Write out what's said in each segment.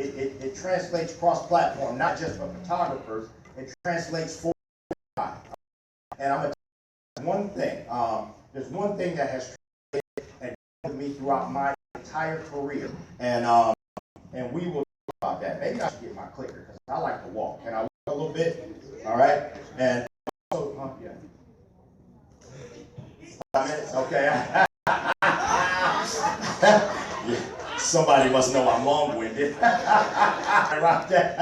it translates cross-platform, not just for photographers. It translates for everybody. And I'm going to tell you one thing. There's one thing that has translated and with me throughout my entire career, and we will talk about that. Maybe I should get my clicker because I like to walk. Can I walk a little bit? All right. And also, yeah. 5 minutes. Okay. Yeah. Somebody must know I'm long-winded. Rock that.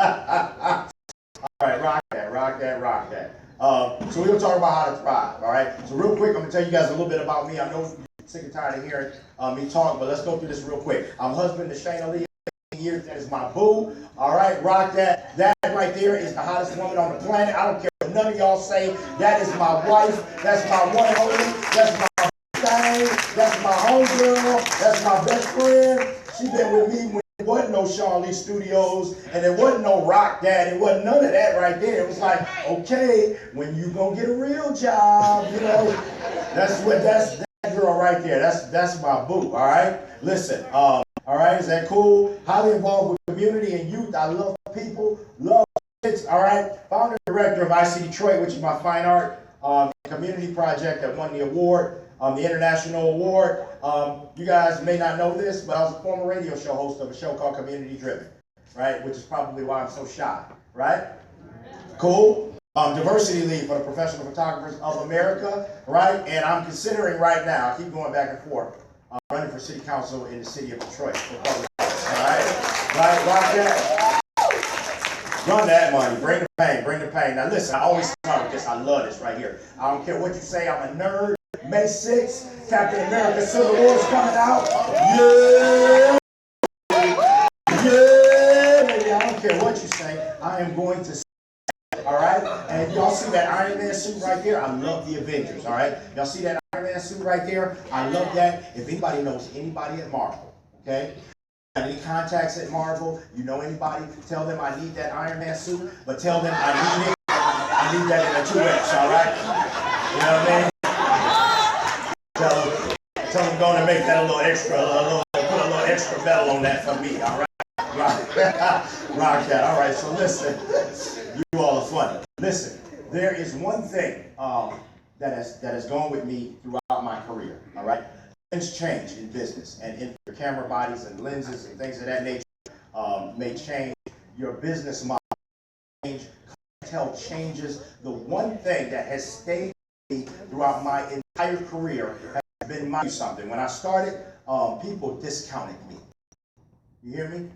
All right, rock that, rock that, rock that. So we're going to talk about how to thrive, all right? So real quick, I'm going to tell you guys a little bit about me. I know you're sick and tired of hearing me talk, but let's go through this real quick. I'm husband to Shayna Lee. Years, that is my boo. All right, rock that. That right there is the hottest woman on the planet. I don't care what none of y'all say. That is my wife. That's my one and only. That's my thing. That's my homegirl. That's my best friend. She been with me when there wasn't no Sean Lee Studios, and there wasn't no Rock Dad. It wasn't none of that right there. It was like, okay, when you gonna get a real job, you know? That's that girl right there. That's my boo. All right, listen. All right, is that cool? Highly involved with community and youth. I love people, love kids. All right, founder and director of IC Detroit, which is my fine art community project that won the award. The international award. You guys may not know this, but I was a former radio show host of a show called Community Driven, right? Which is probably why I'm so shy, right? Cool. Diversity lead for the Professional Photographers of America, right? And I'm considering right now, I keep going back and forth, running for city council in the city of Detroit. All right? Right? Rock that. Run that money. Bring the pain. Bring the pain. Now listen, I always start with this. I love this right here. I don't care what you say. I'm a nerd. May 6th, Captain America Civil War is coming out. Yeah! Yeah! Baby, I don't care what you say. I am going to say, all right? And y'all see that Iron Man suit right there? I love the Avengers, all right? Y'all see that Iron Man suit right there? I love that. If anybody knows anybody at Marvel, okay? Any contacts at Marvel, you know anybody, tell them I need that Iron Man suit, but tell them I need it. I need that in a 2X, all right? You know what I mean? Tell them going to make that a little extra, put a little extra metal on that for me, all right? Rock that. All right, so listen, you all are funny. Listen, there is one thing that has gone with me throughout my career, all right? Things change in business, and in your camera bodies and lenses and things of that nature may change. Your business model change, clientele changes. The one thing that has stayed with me throughout my entire career has been something. When I started, people discounted me. You hear me?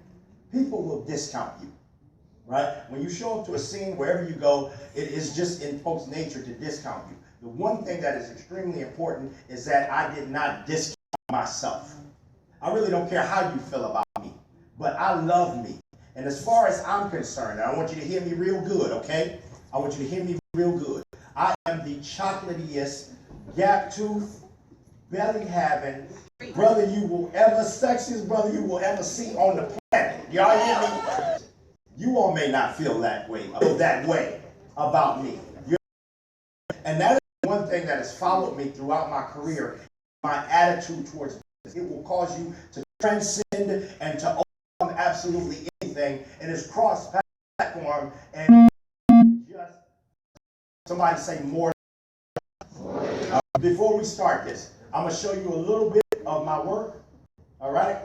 People will discount you, right? When you show up to a scene, wherever you go, it is just in folks' nature to discount you. The one thing that is extremely important is that I did not discount myself. I really don't care how you feel about me, but I love me. And as far as I'm concerned, and I want you to hear me real good, okay? I want you to hear me real good. I am the chocolatiest, gap tooth, belly having brother you will ever, sexiest brother you will ever see on the planet. Y'all hear me? You all may not feel that way about me. And that is one thing that has followed me throughout my career, my attitude towards business. It will cause you to transcend and to overcome absolutely anything, and it's cross-platform, and just somebody say more. Before we start this, I'm going to show you a little bit of my work, all right?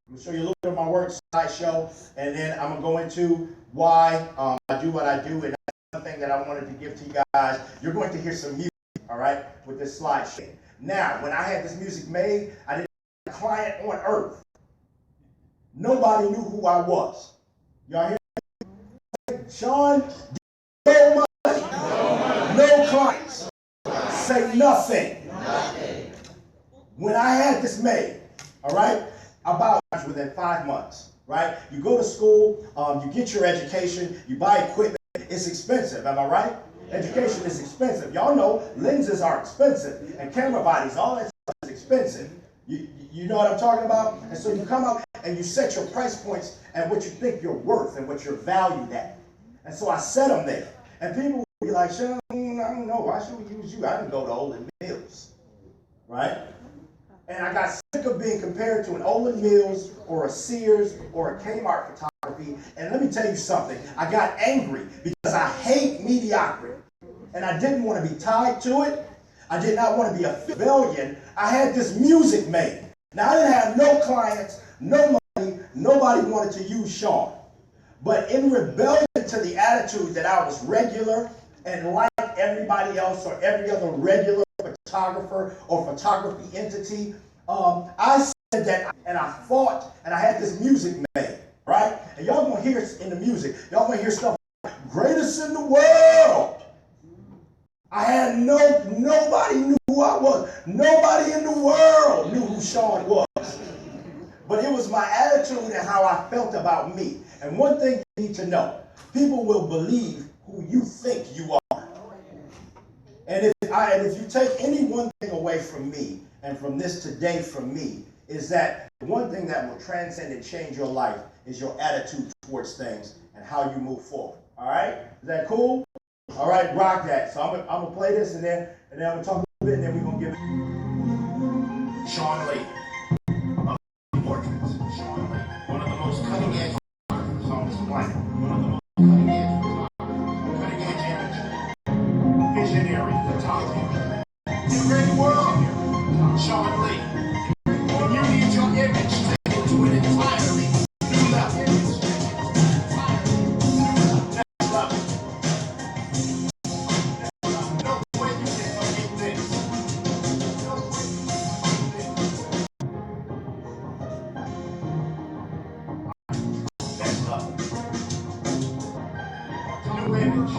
I'm going to show you a little bit of my work, slideshow, and then I'm going to go into why I do what I do, and that's one thing that I wanted to give to you guys. You're going to hear some music, all right, with this slideshow. Now, when I had this music made, I didn't have a client on earth. Nobody knew who I was. Y'all hear me? Sean, no money, no clients, say nothing. When I had this made, all right, about within 5 months, right? You go to school, you get your education, you buy equipment. It's expensive, am I right? Education is expensive. Y'all know lenses are expensive, and camera bodies, all that stuff is expensive. You know what I'm talking about? And so you come out and you set your price points at what you think you're worth and what you're valued at. And so I set them there. And people will be like, Sean, I don't know, why should we use you? I didn't go to Olin Mills, right? And I got sick of being compared to an Olin Mills or a Sears or a Kmart photography. And let me tell you something, I got angry because I hate mediocrity. And I didn't want to be tied to it. I did not want to be a rebellion. I had this music made. Now I didn't have no clients, no money, nobody wanted to use Sean. But in rebellion to the attitude that I was regular and like everybody else or every other regular photographer or photography entity, I said that and I fought and I had this music made, right? And y'all gonna hear in the music, y'all gonna hear stuff like, greatest in the world. I had nobody knew who I was. Nobody in the world knew who Sean was. But it was my attitude and how I felt about me. And one thing you need to know, people will believe who you think you are. And if you take any one thing away from me, and from this today from me, is that the one thing that will transcend and change your life is your attitude towards things and how you move forward. All right? Is that cool? All right, rock that. So I'm gonna play this and then I'm gonna talk a little bit and then we're gonna give it. Sean Lee. Portraits. Sean Lee. One of the most cutting edge photographers on this planet. One of the most cutting edge photographers. Cutting edge imagery. Visionary photography. In a great world. Sean Lee. When you need your image taken to an entirely new level. Next level. New image.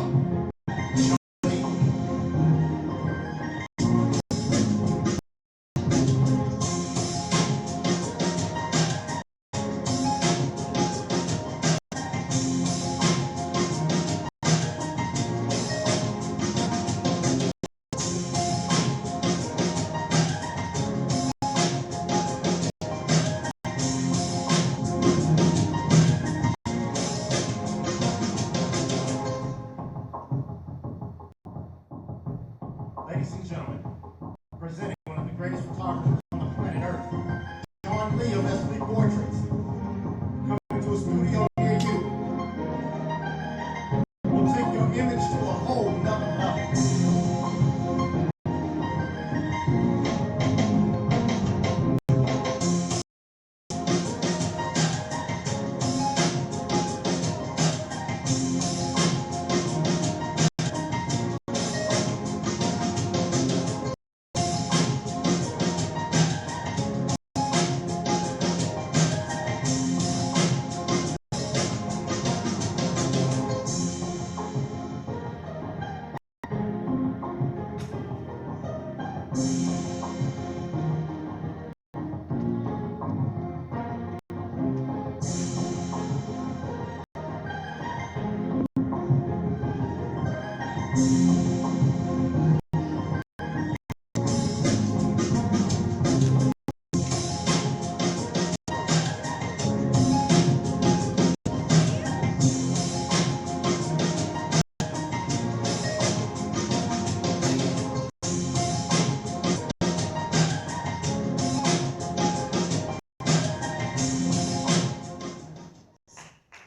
Ladies and gentlemen, presenting one of the greatest photographers on the planet Earth, Sean Lee of S3 Portraits, coming to a studio near you. We'll take your image to a whole nother level.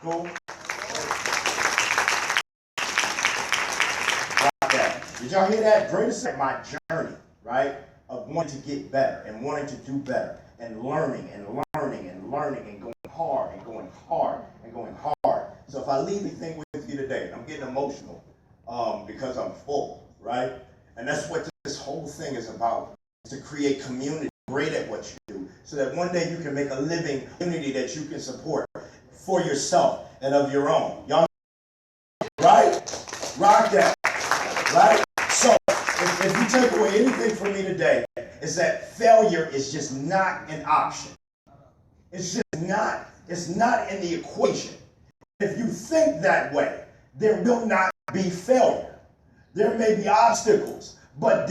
Cool. Did y'all hear that? Greatest of my journey, right? Of wanting to get better and wanting to do better and learning and learning and learning and going hard and going hard and going hard. So if I leave anything with you today, I'm getting emotional because I'm full, right? And that's what this whole thing is about, to create community, great at what you do, so that one day you can make a living community that you can support for yourself and of your own. Y'all, right? Rock that, right? So, if you take away anything from me today, is that failure is just not an option. It's just not, it's not in the equation. If you think that way, there will not be failure. There may be obstacles, but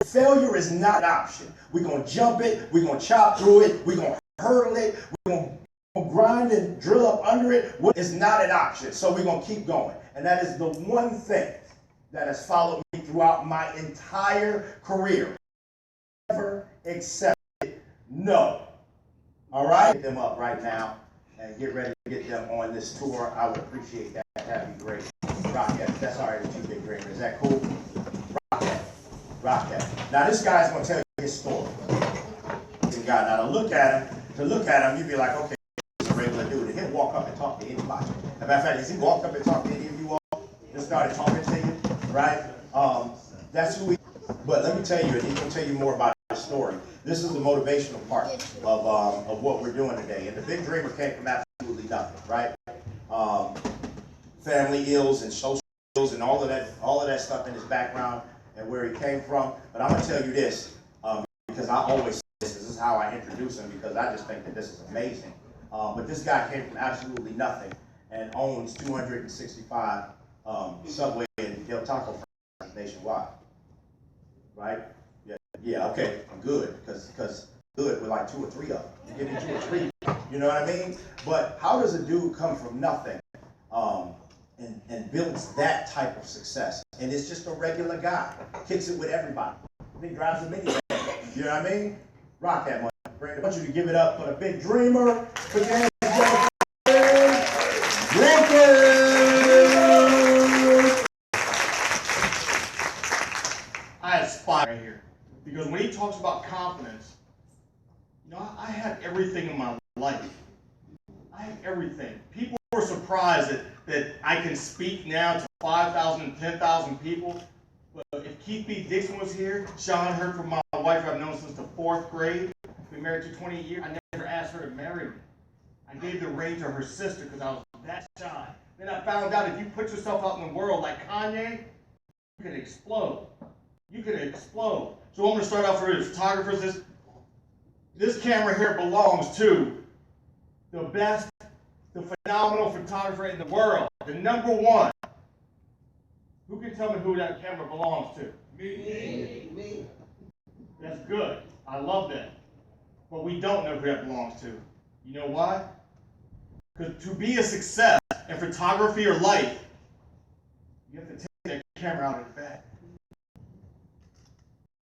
failure is not an option. We're going to jump it, we're going to chop through it, we're going to hurdle it, we're going to grind and drill up under it. It's not an option, so we're going to keep going. And that is the one thing that has followed me throughout my entire career. Never accepted No. All right? Get them up right now and get ready to get them on this tour. I would appreciate that. That'd be great. Rock that. That's all right with you, Big Dreamer. Is that cool? Rock that. Rock that. Now, this guy's going to tell you his story. Now, to look at him, you'd be like, okay, he's a regular dude. And he'll walk up and talk to anybody. As a matter of fact, as he walked up and talked to any of you all, just started talking to you, right? That's who he is. But let me tell you, and he's going to tell you more about his story. This is the motivational part of what we're doing today. And the Big Dreamer came from absolutely nothing, right? Family ills and social ills and all of that stuff in his background and where he came from. But I'm going to tell you this, because I always say this is how I introduce him, because I just think that this is amazing. But this guy came from absolutely nothing and owns 265 Subway and Del Taco franchises nationwide. Right? Yeah, okay, good, because good with like 2 or 3 of them. You give me 2 or 3, you know what I mean? But how does a dude come from nothing and builds that type of success? And it's just a regular guy, kicks it with everybody. He drives a minivan, you know what I mean? Rock that money. I want you to give it up for the Big Dreamer. Put your hands together. I aspire right here. Because when he talks about confidence, you know, I have everything in my life. I have everything. People are surprised that I can speak now to 5,000 and 10,000 people. But if Keith B. Dixon was here, Sean heard from my wife I've known since the 4th grade. Been married to 20 years. I never asked her to marry me. I gave the ring to her sister because I was that shy. Then I found out if you put yourself out in the world like Kanye, you can explode. You can explode. So I'm going to start off for the photographers. This camera here belongs to the best, the phenomenal photographer in the world, the #1. Who can tell me who that camera belongs to? Me. That's good. I love that. But we don't know who that belongs to. You know why? Because to be a success in photography or life, you have to take that camera out of the bag.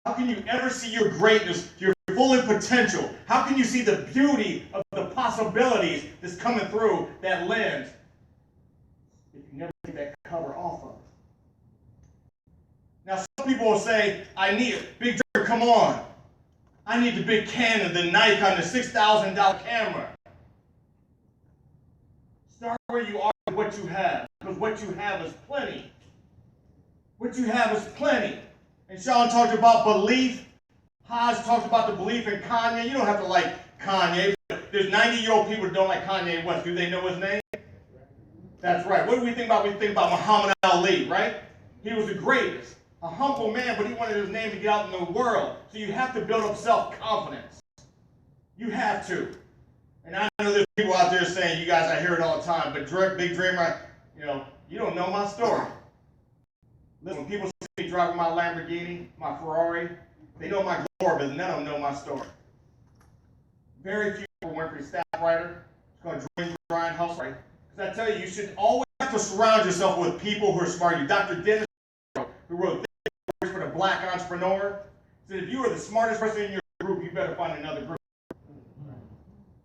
How can you ever see your greatness, your full potential? How can you see the beauty of the possibilities that's coming through that lens if you never take that cover off of it? Now, some people will say, I need it. Big Dreamer, come on. I need the big Canon, the Nikon, the $6,000 camera. Start where you are with what you have, because what you have is plenty. What you have is plenty. And Sean talked about belief. Haas talked about the belief in Kanye. You don't have to like Kanye. But there's 90-year-old people that don't like Kanye West. Do they know his name? That's right. What do we think about? We think about Muhammad Ali, right? He was the greatest. A humble man, but he wanted his name to get out in the world. So you have to build up self-confidence. You have to. And I know there's people out there saying, you guys, I hear it all the time, but Big Dreamer, you don't know my story. Listen, when people see me driving my Lamborghini, my Ferrari, they know my glory, but none of them know my story. Very few people went for staff writer. It's called Dream, Grind, Hustle. Right? Because I tell you, you should always have to surround yourself with people who are smart. Dr. Dennis, who wrote Think for the Black Entrepreneur, said if you are the smartest person in your group, you better find another group.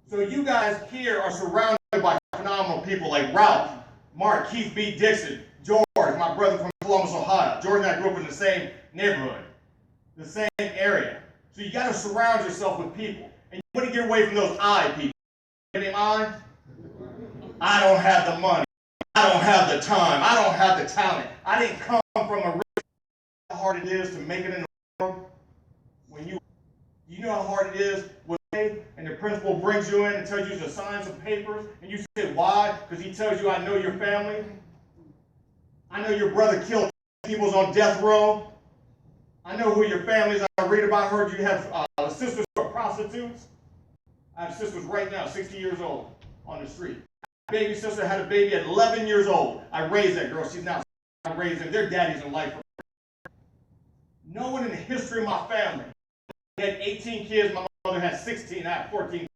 So you guys here are surrounded by phenomenal people like Ralph, Mark, Keith B. Dixon, George, my brother from Columbus, Ohio. George and I grew up in the same neighborhood, the same area. So you got to surround yourself with people. And you want to get away from those I people. Name I? I don't have the money. I don't have the time. I don't have the talent. I didn't come from a rich. How hard it is to make it in the world. When you know how hard it is when and the principal brings you in and tells you to sign some papers, and you say, why? Because he tells you, I know your family. I know your brother killed people's on death row. I know who your family is. I read about her. You have sisters who are prostitutes. I have sisters right now, 60 years old, on the street. My baby sister had a baby at 11 years old. I raised that girl. She's now, I raised them. Their daddies in life. No one in the history of my family had 18 kids. My mother had 16. I had 14.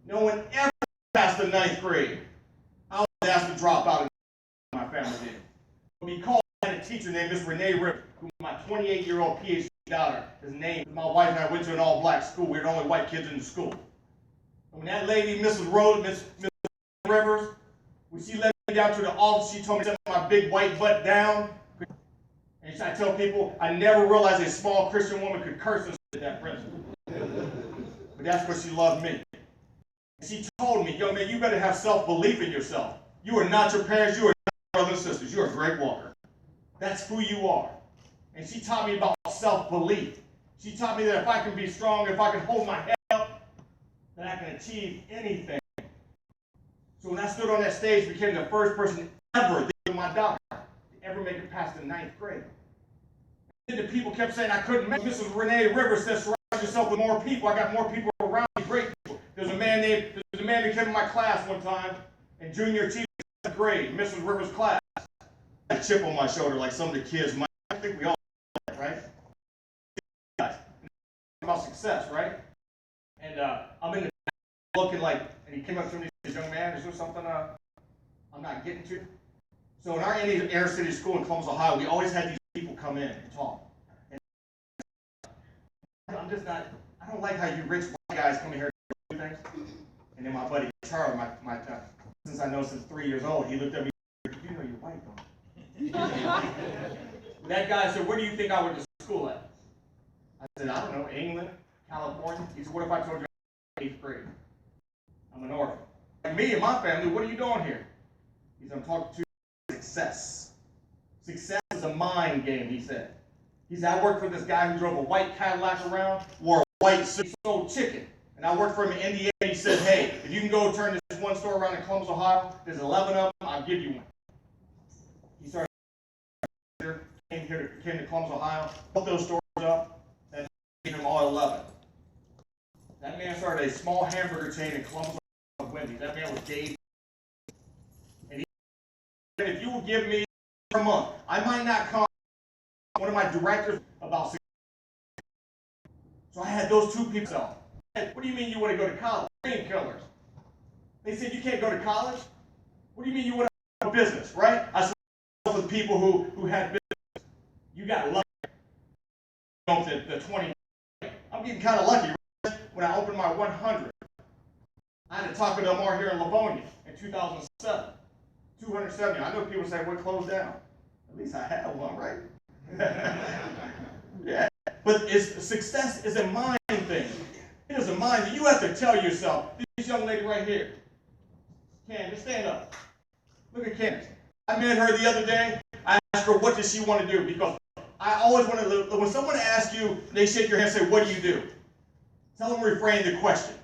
No one ever passed the 9th grade. I was asked to drop out of my family did. Because I had a teacher named Miss Renee Rip, who my 28-year-old PhD daughter, his name. My wife and I went to an all-black school. We were the only white kids in the school. And when that lady, Mrs. Rose, Miss Rivers, when she led me down to the office, she told me to set my big white butt down. And I tell people, I never realized a small Christian woman could curse at that principle. But that's because she loved me. And she told me, young man, you better have self-belief in yourself. You are not your parents, you are not your brothers and sisters. You're a great walker. That's who you are. And she taught me about self-belief. She taught me that if I can be strong, if I can hold my head up, that I can achieve anything. So when I stood on that stage, I became the first person ever, with my daughter, to ever make it past the 9th grade. And the people kept saying I couldn't make it. Mrs. Renee Rivers said, surround yourself with more people. I got more people around me, great people. There's a man who came in my class one time in junior achievement 7th grade, Mrs. Rivers' class. A chip on my shoulder like some of the kids might. I think we all have that, right? About success, right? And I'm in the looking like, and he came up to me and said, young man, is there something I'm not getting to? So in our inner city school in Columbus, Ohio, we always had these people come in and talk. And I'm just not, I don't like how you rich white guys come in here and do things. And then my buddy Charlie, my since I know since 3 years old, he looked at me and said, you know you're white, don't you? That guy said, where do you think I went to school at? I said, I don't know, England, California. He said, what if I told you I'm 8th grade? I'm an orphan. Like me and my family, what are you doing here? He said, I'm talking to success. Success is a mind game, he said. He said, I worked for this guy who drove a white Cadillac around, wore a white suit, sold chicken. And I worked for him in Indiana. He said, hey, if you can go turn this one store around in Columbus, Ohio, there's 11 of them, I'll give you one. He came to Columbus, Ohio, built those stores up, and gave them all 11. That man started a small hamburger chain in Columbus, Ohio, Wendy's. That man was Dave. And he said, if you will give me a month, I might not come one of my directors about 6 months. So I had those two people. What do you mean you want to go to college? Painkillers. They said, you can't go to college? What do you mean you want to have a business, right? I said, with people who had business. You got lucky. The 20. I'm getting kind of lucky. Right? When I opened my 100, I had to talk with Omar here in Livonia in 2007. 270. I know people say, we're closed down. At least I had one, right? Yeah. But success is a mind thing. It is a mind that you have to tell yourself. This young lady right here. Candace, stand up. Look at Candace. I met her the other day. I asked her, what does she want to do? Because I always want to, when someone asks you, they shake your hand and say, what do you do? Tell them reframe the question.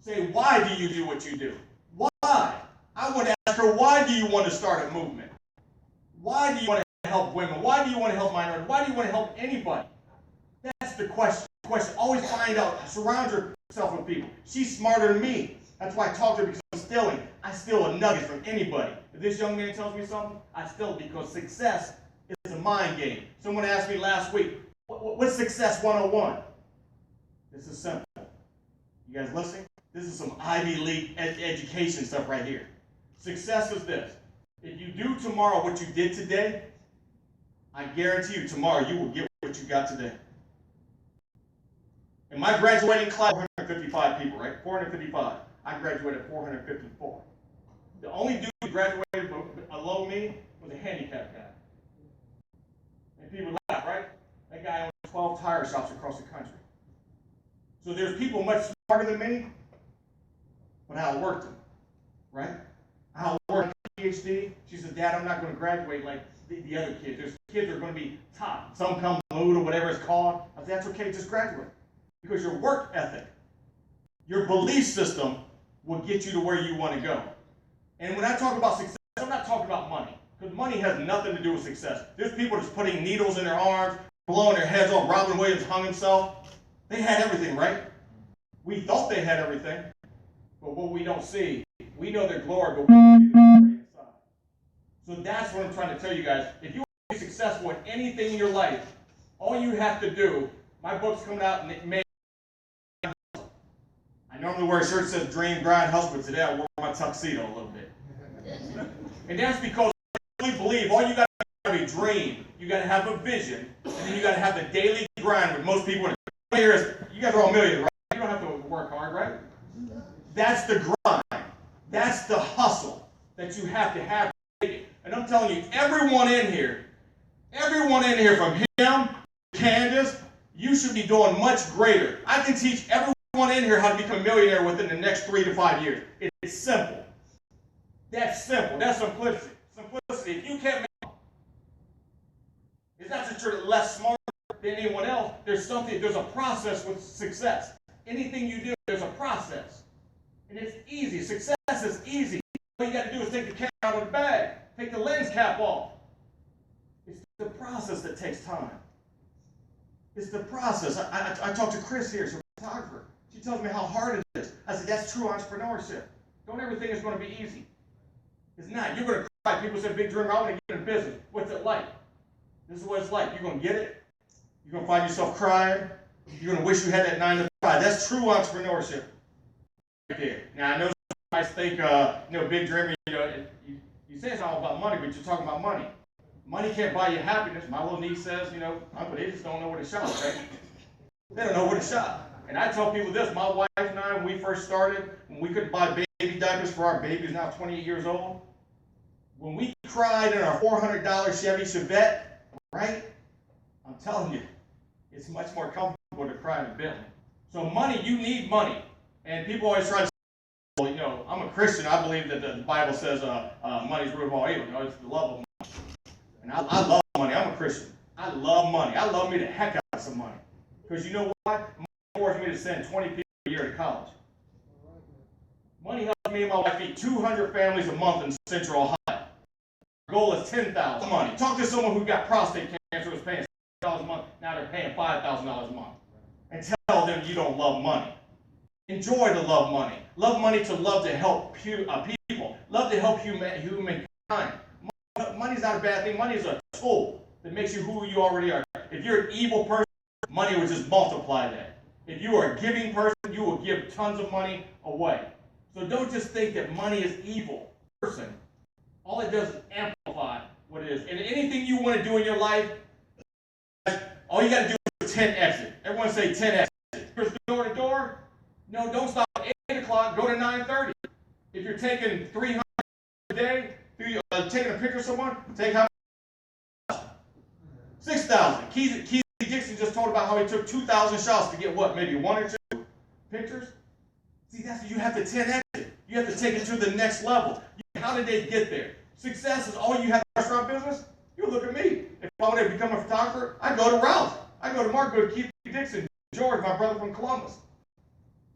Say, why do you do what you do? Why? I want to ask her, why do you want to start a movement? Why do you want to help women? Why do you want to help minorities? Why do you want to help anybody? That's the question. Always find out. Surround yourself with people. She's smarter than me. That's why I talk to her, because I'm stealing. I steal a nugget from anybody. If this young man tells me something, I steal it, because success is a mind game. Someone asked me last week, what's Success 101? This is simple. You guys listening? This is some Ivy League education stuff right here. Success is this. If you do tomorrow what you did today, I guarantee you tomorrow you will get what you got today. In my graduating class, 455 people, right? 455. I graduated 454. The only dude who graduated below me was a handicapped guy. And people laugh, right? That guy owns 12 tire shops across the country. So there's people much smarter than me, but I outworked them, right? I outworked a PhD. She said, Dad, I'm not going to graduate like the other kids. There's kids that are going to be top. Some come mood or whatever it's called. I said, that's okay, just graduate. Because your work ethic, your belief system will get you to where you want to go. And when I talk about success, I'm not talking about money. Because money has nothing to do with success. There's people that's putting needles in their arms, blowing their heads off. Robin Williams hung himself. They had everything, right? We thought they had everything. But what we don't see, we know their glory, but we don't see their glory inside. So that's what I'm trying to tell you guys. If you want to be successful in anything in your life, all you have to do, my book's coming out in May. I normally wear a shirt that says Dream, Grind, Hustle, but today I wore my tuxedo a little bit. And that's because I really believe all you got to do have a dream. You got to have a vision. And then you got to have the daily grind with most people. You guys are all millionaires, right? You don't have to work hard, right? That's the grind. That's the hustle that you have to have. And I'm telling you, everyone in here from him to Candace, you should be doing much greater. I can teach everyone in here how to become a millionaire within the next 3 to 5 years. It's simple. That's simple. That's simplicity. Simplicity. If you can't make it's not that you're less smart than anyone else. There's a process with success. Anything you do, there's a process. And it's easy. Success is easy. All you got to do is take the cap out of the bag. Take the lens cap off. It's the process that takes time. It's the process. I talked to Chris here, she's a photographer. She tells me how hard it is. I said, that's true entrepreneurship. Don't ever think it's going to be easy. It's not. You're going to cry. People say, big dreamer, I want to get in business. What's it like? This is what it's like. You're going to get it. You're going to find yourself crying. You're going to wish you had that 9 to 5. That's true entrepreneurship. Right there. Now, I know some guys think, big dreamer, you say it's all about money, but you're talking about money. Money can't buy you happiness. My little niece says, Uncle, they just don't know where to shop, right? They don't know where to shop. And I tell people this, my wife and I, when we first started, when we couldn't buy baby diapers for our babies now 28 years old, when we cried in our $400 Chevy Chevette, right? I'm telling you, it's much more comfortable to cry in a Bentley. So money, you need money. And people always try to say, I'm a Christian. I believe that the Bible says money's root of all evil. It's the love of money. And I love money. I'm a Christian. I love money. I love me the heck out of some money. Because you know what? Money forced me to send 20 people a year to college. Money helps me and my wife feed 200 families a month in Central Ohio. Our goal is $10,000 money. Talk to someone who got prostate cancer, was paying $6,000 a month. Now they're paying $5,000 a month. And tell them you don't love money. Enjoy to love money. Love money to love to help people. Love to help humankind. Money's not a bad thing. Money is a tool that makes you who you already are. If you're an evil person, money will just multiply that. If you are a giving person, you will give tons of money away. So don't just think that money is evil. Person, all it does is amplify what it is. And anything you want to do in your life, all you got to do is 10 exit. Everyone say 10 exit. First door to door. No, don't stop at 8 o'clock. Go to 9:30. If you're taking 300 a day, taking a picture of someone, take how much? 6,000. Keith Dixon just told about how he took 2,000 shots to get what? Maybe 1 or 2 pictures? See, that's what you have to 10x it. You have to take it to the next level. How did they get there? Success is all you have in the restaurant business? You look at me. If I want to become a photographer, I go to Ralph. I go to Mark, go to Keith Dixon, George, my brother from Columbus.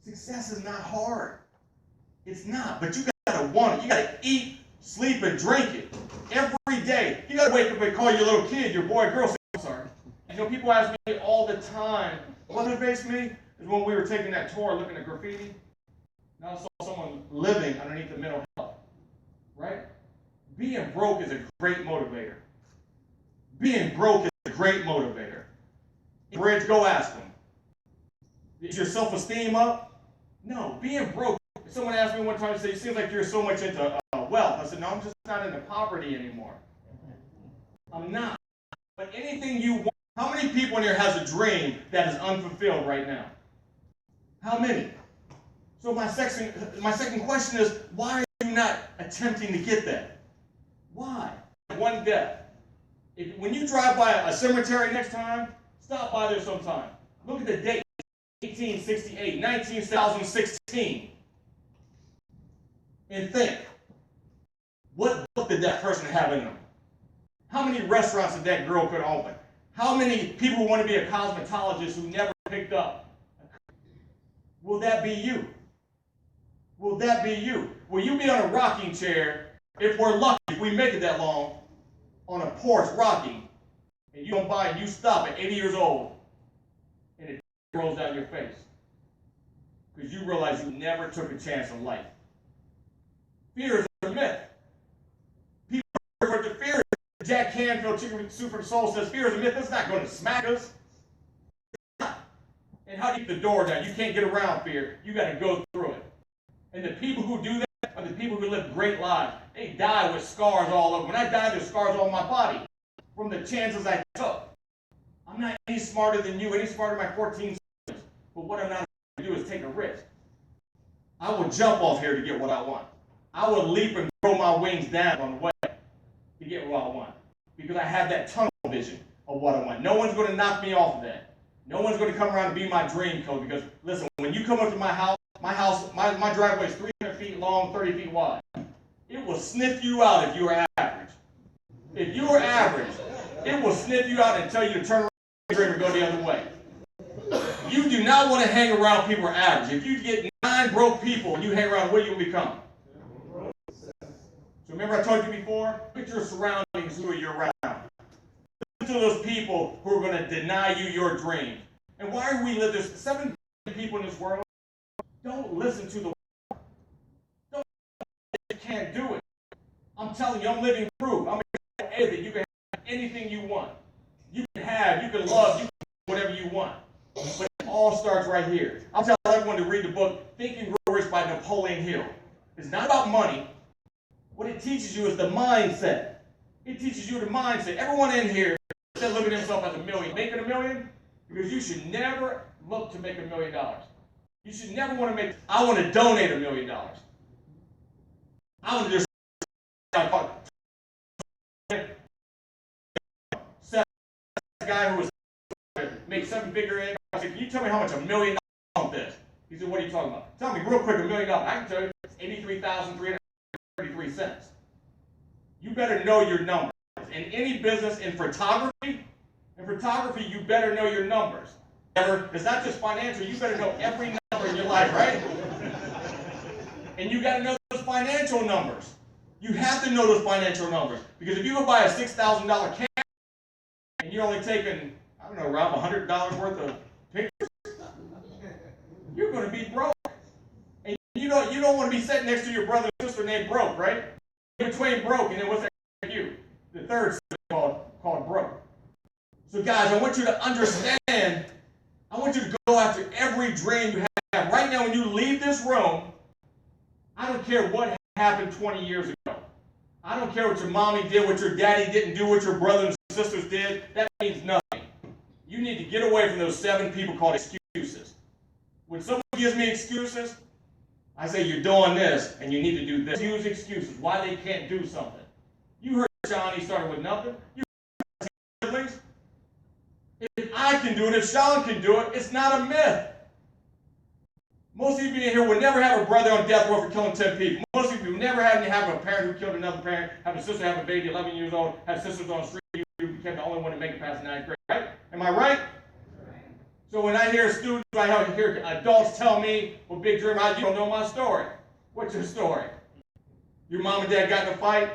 Success is not hard. It's not, but you got to want it. You got to eat, sleep, and drink it every day. You got to wake up and call your little kid, your boy, girl. I'm sorry. People ask me all the time, what motivates me is when we were taking that tour looking at graffiti. Now I saw someone living underneath the mental health, right? Being broke is a great motivator. Being broke is a great motivator. Bridge, go ask them. Is your self-esteem up? No, being broke. Someone asked me one time, it seems like you're so much into wealth. I said, no, I'm just not into poverty anymore. I'm not. But anything you want, how many people in here has a dream that is unfulfilled right now? How many? So my second question is, why are you not attempting to get that? Why? One death. When you drive by a cemetery next time, stop by there sometime. Look at the date. 1868, 2016. And think, what book did that person have in them? How many restaurants did that girl could open? How many people who want to be a cosmetologist who never picked up? Will that be you? Will that be you? Will you be on a rocking chair, if we're lucky, if we make it that long, on a porch rocking, and you don't buy it, you stop at 80 years old, and it rolls down your face? Because you realize you never took a chance in life. Fear is a myth. People refer to fear. Jack Canfield, Chicken Soup for the Soul, says fear is a myth. It's not going to smack us. And how do you keep the door down? You can't get around fear. You got to go through it. And the people who do that are the people who live great lives. They die with scars all over. When I die, there's scars all over my body. from the chances I took. I'm not any smarter than you, any smarter than my 14 siblings. But what I'm not going to do is take a risk. I will jump off here to get what I want. I will leap and throw my wings down on the way to get what I want. Because I have that tunnel vision of what I want. No one's going to knock me off of that. No one's going to come around and be my dream coach. Because listen, when you come up to my driveway is 300 feet long, 30 feet wide. It will sniff you out if you are average. If you are average, it will sniff you out and tell you to turn around and go the other way. You do not want to hang around people who are average. If you get 9 broke people and you hang around, what do you become? So remember I told you before? Look at your surroundings, who you're around. Listen to those people who are going to deny you your dreams. And why are we living? There's 7 people in this world. Don't listen to the world. Don't you can't do it. I'm telling you, I'm living proof. I'm that you can have anything you want. You can have, you can love, you can do whatever you want. But it all starts right here. I'll tell everyone to read the book Think and Grow Rich by Napoleon Hill. It's not about money. What it teaches you is the mindset. It teaches you the mindset. Everyone in here said look at himself as a million. Making $1 million? Because you should never look to make $1 million. You should never want to make, I want to donate $1 million. I want to just guy who was make 7-figure income. I said, can you tell me how much $1 million on this? He said, what are you talking about? Tell me real quick, $1 million. I can tell you it's 83,333 cents. You better know your numbers. In any business, in photography, you better know your numbers. It's not just financial, you better know every number in your life, right? And you got to know those financial numbers. You have to know those financial numbers. Because if you go buy a $6,000 camera and you're only taking, I don't know, around $100 worth of pictures, you're going to be broke. And you don't want to be sitting next to your brother and sister named Broke, right? Between Broke, and then what's that you? The third called Broke. So guys, I want you to understand, I want you to go after every dream you have. Right now, when you leave this room, I don't care what happened 20 years ago. I don't care what your mommy did, what your daddy didn't do, what your brothers and sisters did. That means nothing. You need to get away from those 7 people called excuses. When someone gives me excuses, I say, you're doing this, and you need to do this. Use excuses, why they can't do something. You heard Sean, he started with nothing. You heard siblings. If I can do it, if Sean can do it, it's not a myth. Most of you in here will never have a brother on death row for killing 10 people. Most of you never have a parent who killed another parent, have a sister have a baby 11 years old, have sisters on the street, you became the only one to make it past the 9th grade, right? Am I right? So when I hear students, I hear adults tell me, well, Big Dream, you don't know my story. What's your story? Your mom and dad got in a fight?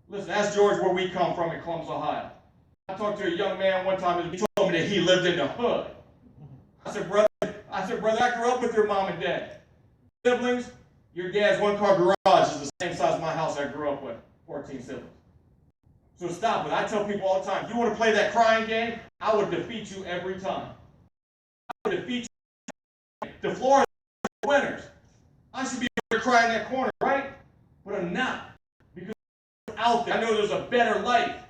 Listen, that's George where we come from in Columbus, Ohio. I talked to a young man one time, he told me that he lived in the hood. I said, brother, I grew up with your mom and dad. Siblings, your dad's 1-car garage is the same size as my house I grew up with, 14 siblings. So stop it. I tell people all the time, if you want to play that crying game, I would defeat you every time. I would defeat you. The Florida winners. I should be able to cry in that corner, right? But I'm not. Because I'm out there. I know there's a better life.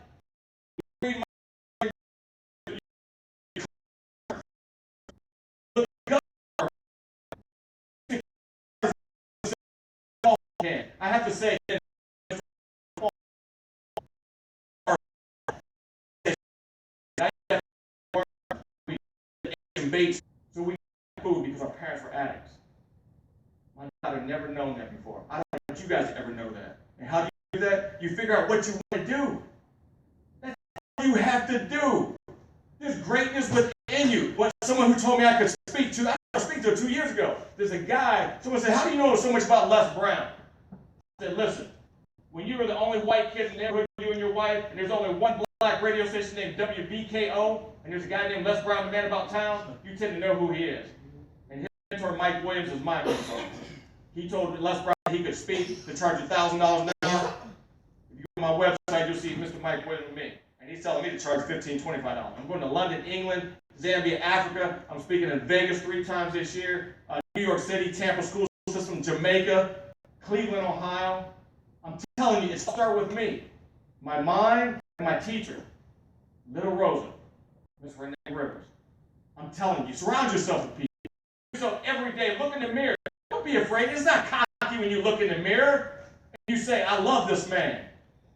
I have to say, so we got food because our parents were addicts. My dad had never known that before. I don't want you guys to ever know that. And how do you do that? You figure out what you want to do. That's all you have to do. There's greatness within you. What someone who told me I could speak to, I spoke to 2 years ago. There's a guy, someone said, how do you know so much about Les Brown? I said, listen, when you were the only white kid in the neighborhood, you and your wife, and there's only one black radio station named WBKO, and there's a guy named Les Brown, the man about town, you tend to know who he is. And his mentor, Mike Williams, is my mentor. He told Les Brown he could speak to charge $1,000 an hour. If you go to my website, you'll see Mr. Mike Williams and me. And he's telling me to charge $15, $25. I'm going to London, England, Zambia, Africa. I'm speaking in Vegas 3 times this year, New York City, Tampa School System, Jamaica, Cleveland, Ohio. I'm telling you, it started with me, my mind, and my teacher. Little Rosa, Miss Renee Rivers. I'm telling you, surround yourself with people. So every day, look in the mirror. Don't be afraid. It's not cocky when you look in the mirror and you say, I love this man.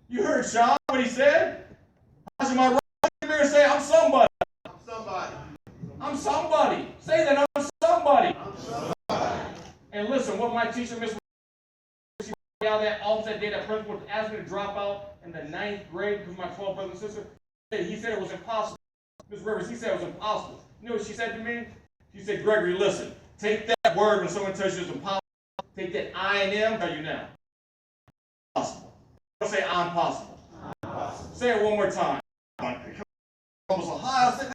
You heard Sean, what he said? How's my right in the mirror say, I'm somebody. I'm somebody. I'm somebody. Say that I'm somebody. I'm somebody. And listen, what my teacher, Miss she out that office that day, that principal asked me to drop out in the 9th grade because my 12 brother and sister. He said it was impossible. Miss Rivers, he said it was impossible. You know what she said to me? She said, Gregory, listen, take that word when someone tells you it's impossible. Take that I and M, tell you now. Possible. Don't say I'm possible. Say it one more time. Almost Ohio.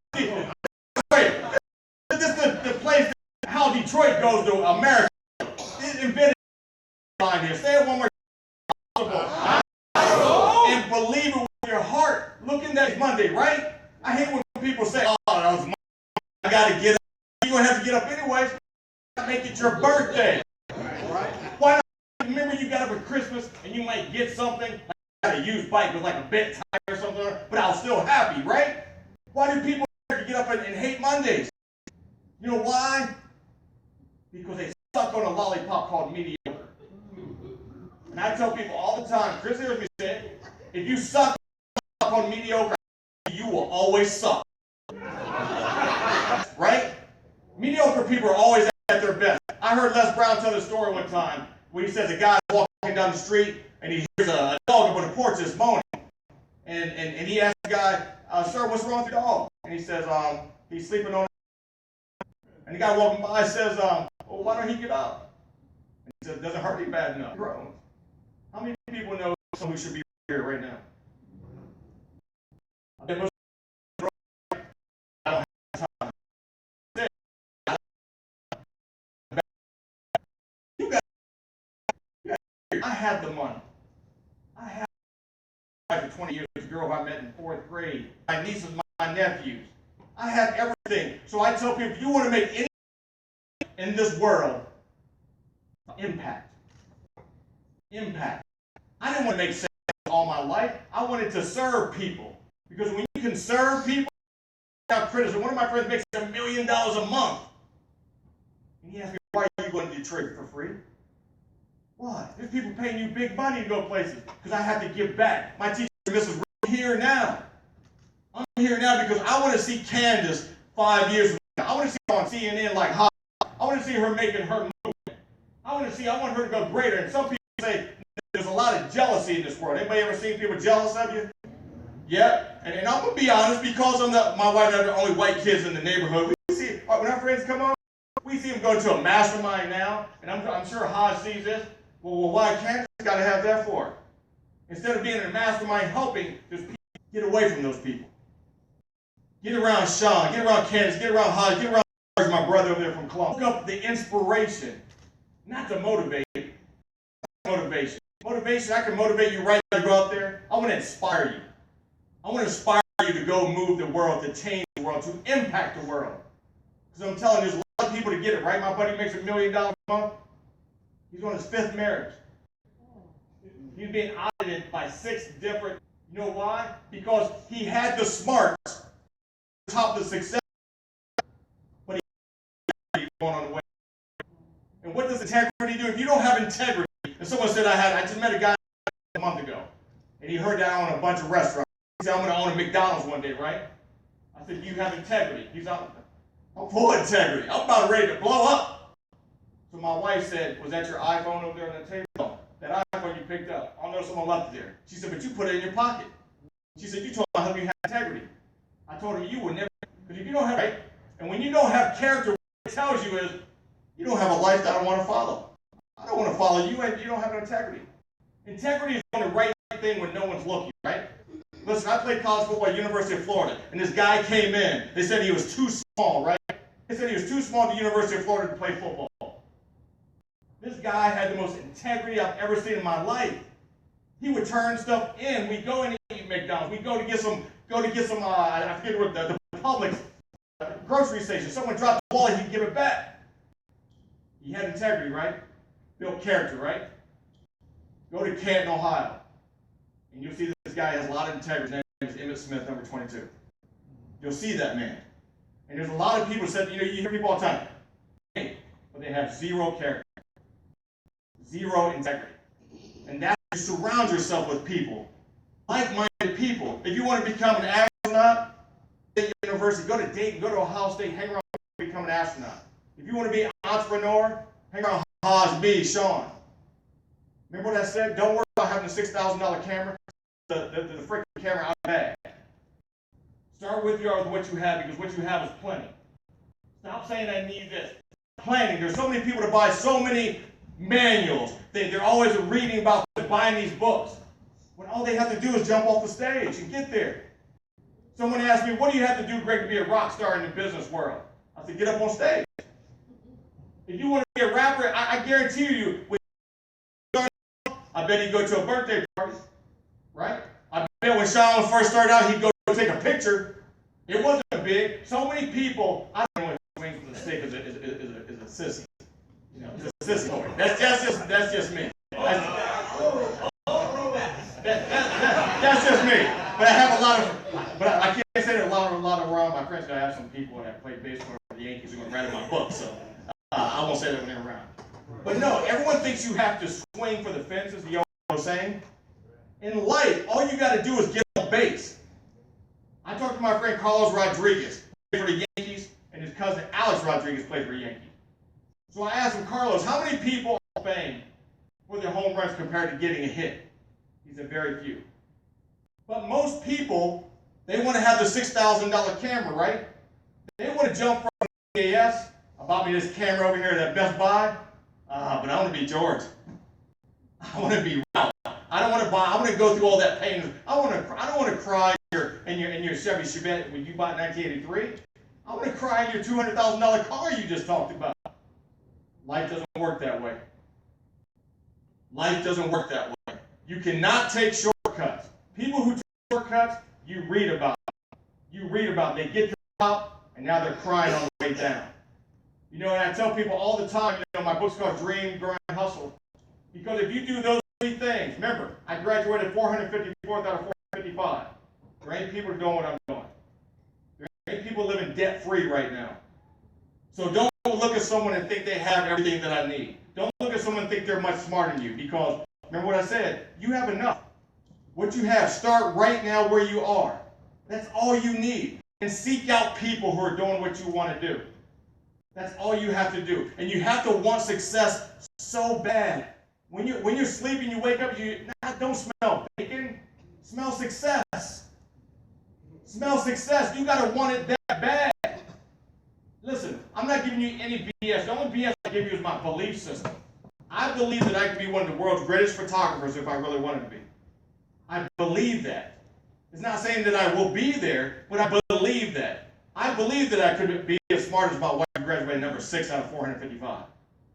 This is the place how Detroit goes to America. It invented line here. Say it one more time. And believe it with your heart. Look in that Monday, right? I hate when people say, oh, that was Monday. I got to get up. You're going to have to get up anyways. Make it your birthday. Why not? Remember you got up at Christmas and you might get something, like I got a used bike with like a bent tire or something, but I was still happy, right? Why do people get up and hate Mondays? You know why? Because they suck on a lollipop called mediocre. And I tell people all the time, Chris hears me say, if you suck on mediocre, you will always suck. Right? Mediocre people are always at their best. I heard Les Brown tell the story one time where he says a guy walking down the street and he hears a dog up on the porch just moaning. And he asks the guy, sir, what's wrong with your dog? And he says, he's sleeping on it. And the guy walking by says, well, why don't he get up? And he says, doesn't hurt him bad enough. How many people know someone who should be here right now? I bet most I don't have time. I had the money. I had for 20 years, this girl I met in 4th grade, my nieces, my nephews. I had everything. So I tell people, if you want to make any in this world, impact. Impact. I didn't want to make sales all my life. I wanted to serve people. Because when you can serve people, without criticism, one of my friends makes $1 million a month. And he asked me, why are you going to Detroit for free? Why? There's people paying you big money to go places. Because I have to give back. My teacher, Mrs. here now. I'm here now because I want to see Candace 5 years from now. I want to see her on CNN like hot. I want to see her making her movement. I want her to go greater. And some people say there's a lot of jealousy in this world. Anybody ever seen people jealous of you? Yeah. And I'm going to be honest, because my wife and I are the only white kids in the neighborhood. We see, when our friends come on, we see them go to a mastermind now. And I'm sure Hodge sees this. Well, why Candace got to have that for? Instead of being in a mastermind helping, just get away from those people. Get around Sean, get around Candace, get around Hodge, get around my brother over there from Columbus. Look up the inspiration, not the motivation. Motivation. Motivation, I can motivate you right now to go out there. I want to inspire you. I want to inspire you to go move the world, to change the world, to impact the world. Because I'm telling you, there's a lot of people to get it, right? My buddy makes $1 million a month. He's on his 5th marriage. He's being audited by 6 different, you know why? Because he had the smarts, top of the success, but he's going on the way. And what does integrity do? If you don't have integrity, and someone said I just met a guy a month ago, and he heard that I own a bunch of restaurants. He said, I'm going to own a McDonald's one day, right? I said, you have integrity. He's out. I'm full of integrity. I'm about ready to blow up. So my wife said, was that your iPhone over there on the table? No, that iPhone you picked up. I don't know, someone left it there. She said, but you put it in your pocket. She said, you told my husband you had integrity. I told her, you would never, because if you don't have, right? And when you don't have character, what it tells you is, you don't have a life that I don't want to follow. I don't want to follow you, and you don't have integrity. Integrity is doing the right thing when no one's looking, right? Listen, I played college football at University of Florida, and this guy came in. They said he was too small, right? They said he was too small at the University of Florida to play football. This guy had the most integrity I've ever seen in my life. He would turn stuff in. We go and eat McDonald's. We go to get some. I forget what the Publix grocery station. Someone dropped the ball, he'd give it back. He had integrity, right? Built character, right? Go to Canton, Ohio, and you'll see this guy has a lot of integrity. His name is Emmett Smith, number 22. you'll see that man. And there's a lot of people said, you hear people all the time, but they have zero character, zero integrity. And that's you surround yourself with people, like-minded people. If you want to become an astronaut, at university, go to Dayton, go to Ohio State, hang around, become an astronaut. If you want to be an entrepreneur, hang around Haas, me, Sean. Remember what I said? Don't worry about having a $6,000 camera, the freaking camera out of the bag. Start with what you have, because what you have is plenty. Stop saying I need this. Planning. There's so many people to buy so many manuals. They're always reading about buying these books, when all they have to do is jump off the stage and get there. Someone asked me, what do you have to do, Greg, to be a rock star in the business world? I said, get up on stage. If you want to be a rapper, I guarantee you, I bet he'd go to a birthday party, right? I bet when Sean first started out, he'd go take a picture. It wasn't big. So many people, I don't know if swing from the stick is a sissy. It's a sissy. That's just me. That's just me. But I have a lot of, but I can't say that a lot of around my friends. I have some people that play baseball for the Yankees who are going to write in my book, so I won't say that when they're around. But no, everyone thinks you have to swing for the fences. You know what I'm saying? In life, all you got to do is get on base. I talked to my friend Carlos Rodriguez, played for the Yankees, and his cousin Alex Rodriguez played for the Yankees. So I asked him, Carlos, how many people are famed for their home runs compared to getting a hit? He said, very few. But most people, they want to have the $6,000 camera, right? They want to jump from CAS. I bought me this camera over here at Best Buy, but I want to be George. I want to be Ralph. I don't want to buy. I want to go through all that pain. I don't want to cry in your Chevy Chevette when you bought 1983. I want to cry in your $200,000 car you just talked about. Life doesn't work that way. Life doesn't work that way. You cannot take shortcuts. People who take shortcuts, you read about them. You read about them. They get to the top, and now they're crying on the way down. And I tell people all the time, my book's called Dream, Grind, Hustle. Because if you do those three things, remember, I graduated 454th out of 455. There ain't people doing what I'm doing. There ain't people living debt-free right now. So don't look at someone and think they have everything that I need. Don't look at someone and think they're much smarter than you, because remember what I said, you have enough. What you have, start right now where you are. That's all you need. And seek out people who are doing what you want to do. That's all you have to do. And you have to want success so bad. When you're sleeping, you wake up, don't smell bacon. Smell success. Smell success. You got to want it that bad. Listen, I'm not giving you any BS. The only BS I give you is my belief system. I believe that I could be one of the world's greatest photographers if I really wanted to be. I believe that. It's not saying that I will be there, but I believe that. I believe that I could be as smart as my wife who graduated number 6 out of 455.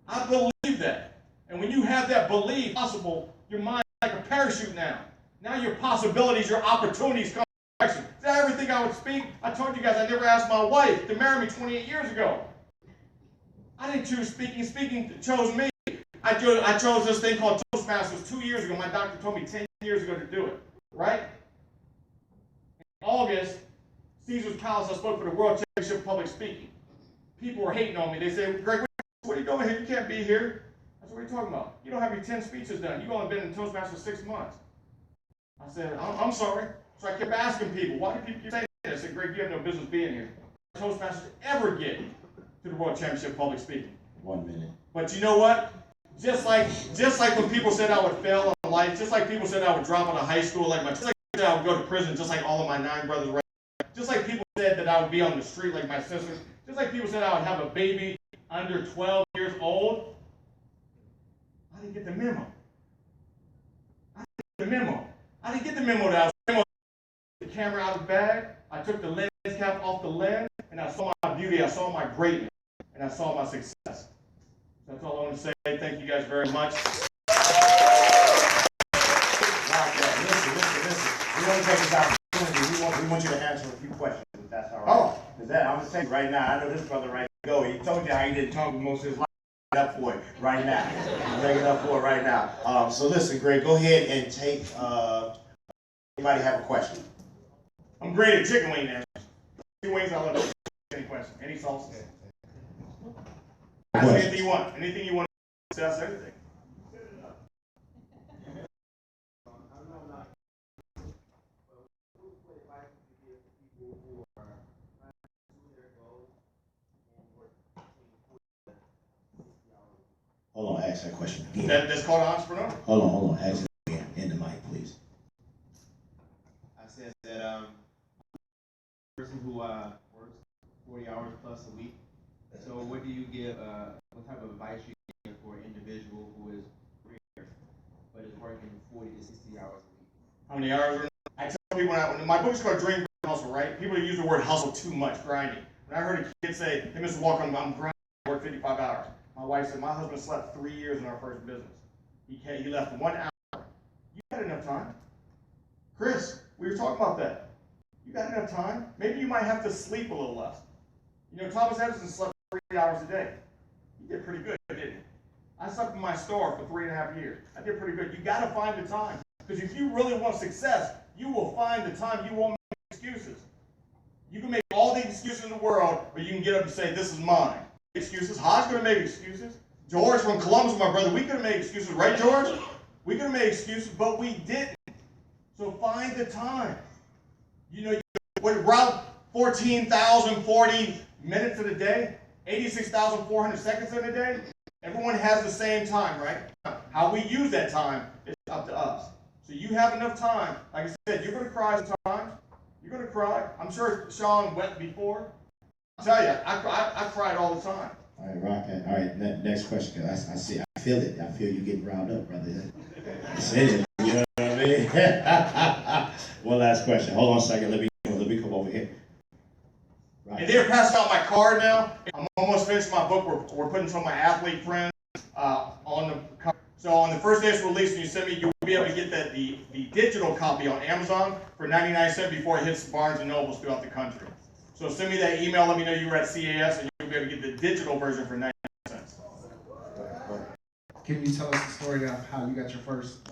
I believe that. And when you have that belief, possible, your mind is like a parachute now. Now your possibilities, your opportunities come to action. Is that everything I would speak? I told you guys I never asked my wife to marry me 28 years ago. I didn't choose speaking. Speaking chose me. I chose this thing called Toastmasters 2 years ago. My doctor told me 10 years ago to do it. Right? In August, Caesar's Palace, I spoke for the World Championship of Public Speaking. People were hating on me. They said, Greg, what are you doing here? You can't be here. I said, what are you talking about? You don't have your 10 speeches done. You've only been in Toastmasters 6 months. I said, I'm sorry. So I kept asking people, why do people keep saying that? I said, Greg, you have no business being here. Toastmasters ever get to the World Championship of Public Speaking. 1 minute. But you know what? Just like when people said I would fail in life, just like people said I would drop out of high school, just like people said I would go to prison, just like all of my 9 brothers right now, just like people said that I would be on the street like my sisters, just like people said I would have a baby under 12 years old, I didn't get the memo. I didn't get the memo that I was the camera out of the bag, I took the lens cap off the lens, and I saw my beauty, I saw my greatness, and I saw my success. That's all I want to say. Thank you guys very much. Listen. We want to take this opportunity. We want you to answer a few questions, if that's all right. Because I'm going to tell you right now, I know this brother right now. He told you how he didn't talk most of his life. Up for it right now. Make it up for it right now. So listen, Greg, go ahead and take, anybody have a question? I'm great at chicken wing answers. wings, I'll let you any question. Any sauces? Ask anything you want. Anything you want to ask anything. Hold on, ask that question again. That's called an entrepreneur? Hold on, ask it again. In the mic, please. I said that person who works 40 hours plus a week. So what do you give? What type of advice you give for an individual who is career but is working 40 to 60 hours a week? How many hours? I tell people when my book's called Dream Hustle, right? People use the word hustle too much, grinding. When I heard a kid say, "Hey, Mr. Walker, I'm grinding. I work 55 hours." My wife said, "My husband slept 3 years in our first business. He left 1 hour." You got enough time, Chris. We were talking about that. You got enough time. Maybe you might have to sleep a little less. You know, Thomas Edison slept 3 hours a day. He did pretty good, didn't he? I slept in my store for 3.5 years. I did pretty good. You got to find the time. Because if you really want success, you will find the time. You won't make excuses. You can make all the excuses in the world, but you can get up and say, "This is mine." Excuses. Hodge could have made excuses. George from Columbus, my brother, we could have made excuses, right, George? We could have made excuses, but we didn't. So find the time. You know, with route 14,040 minutes in a day, 86,400 seconds in a day, everyone has the same time, right? How we use that time is up to us. So you have enough time. Like I said, you're going to cry sometimes. You're going to cry. I'm sure Sean wept before. I'll tell you, I cried all the time. All right, rock that. All right, next question, because I feel it. I feel you getting riled up, brother. It's in it. You know what I mean? One last question. Hold on a second. Let me come over here. Right. And they're passing out my card now. I'm almost finished my book. We're putting some of my athlete friends on the cover. So on the first day it's released, and you send me, you'll be able to get the digital copy on Amazon for 99 cents before it hits Barnes and Nobles throughout the country. So send me that email. Let me know you were at CAS, and you'll be able to get the digital version for 99 cents. Can you tell us the story of how you got your first?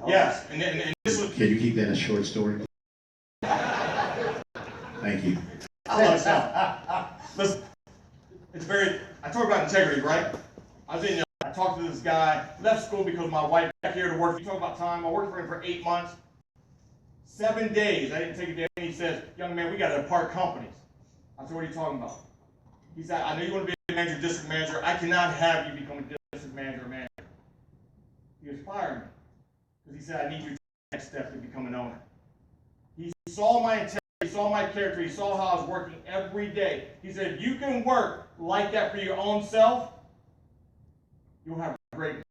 Yes, and this was. Can you keep that a short story? Thank you. I love it. Listen, I talk about integrity, right? I talked to this guy, left school because my wife got here to work. You talk about time. I worked for him for 8 months. 7 days, I didn't take a day. He says, "Young man, we got to part companies." I said, "What are you talking about?" He said, "I know you want to be a manager, district manager. I cannot have you become a district manager or manager." He was firing me because he said, "I need you to take the next step to become an owner." He saw my integrity, he saw my character, he saw how I was working every day. He said, "If you can work like that for your own self, you'll have greatness.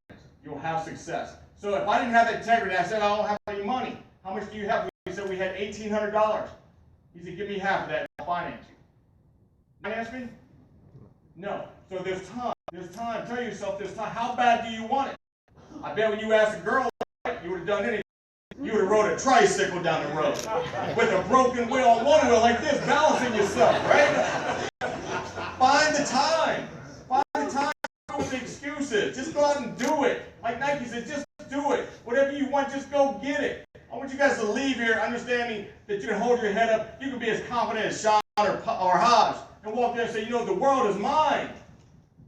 You'll have success." So if I didn't have that integrity, I said, "I don't have any money. How much do you have?" He said, "We had $1,800. He said, "Give me half of that, I'll finance you." Finance me? No. So there's time. There's time. Tell yourself there's time. How bad do you want it? I bet when you asked a girl, you would have done anything. You would have rode a tricycle down the road with a broken wheel on one wheel like this, balancing yourself, right? Find the time. Find the time with the excuses. Just go out and do it. Like Nike said, just do it. Whatever you want, just go get it. I want you guys to leave here understanding that you can hold your head up. You can be as confident as Sean or Hodge and walk there and say, "You know, the world is mine."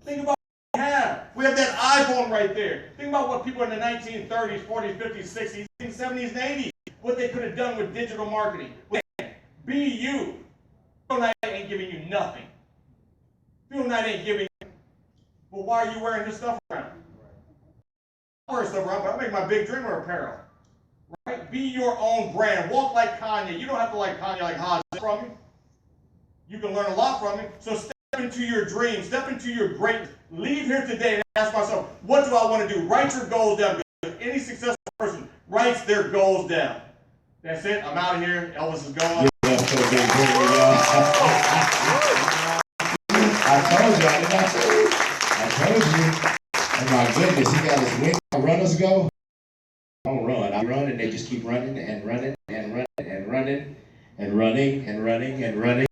Think about what we have. We have that iPhone right there. Think about what people in the 1930s, 40s, 50s, 60s, 70s, and 80s, what they could have done with digital marketing. Be you. Phil Knight ain't giving you nothing. Phil Knight ain't giving you. Well, why are you wearing this stuff around? I wear stuff around, but I make my Big Dreamer apparel. Right? Be your own brand. Walk like Kanye. You don't have to like Kanye like Hodge from me. You can learn a lot from me. So step into your dreams. Step into your greatness. Leave here today and ask myself, what do I want to do? Write your goals down. Because any successful person writes their goals down. That's it. I'm out of here. Elvis is gone. I told you. Oh my goodness, he got his wing. How runners go? I don't run. I run and they just keep running and running and running and running and running and running and running.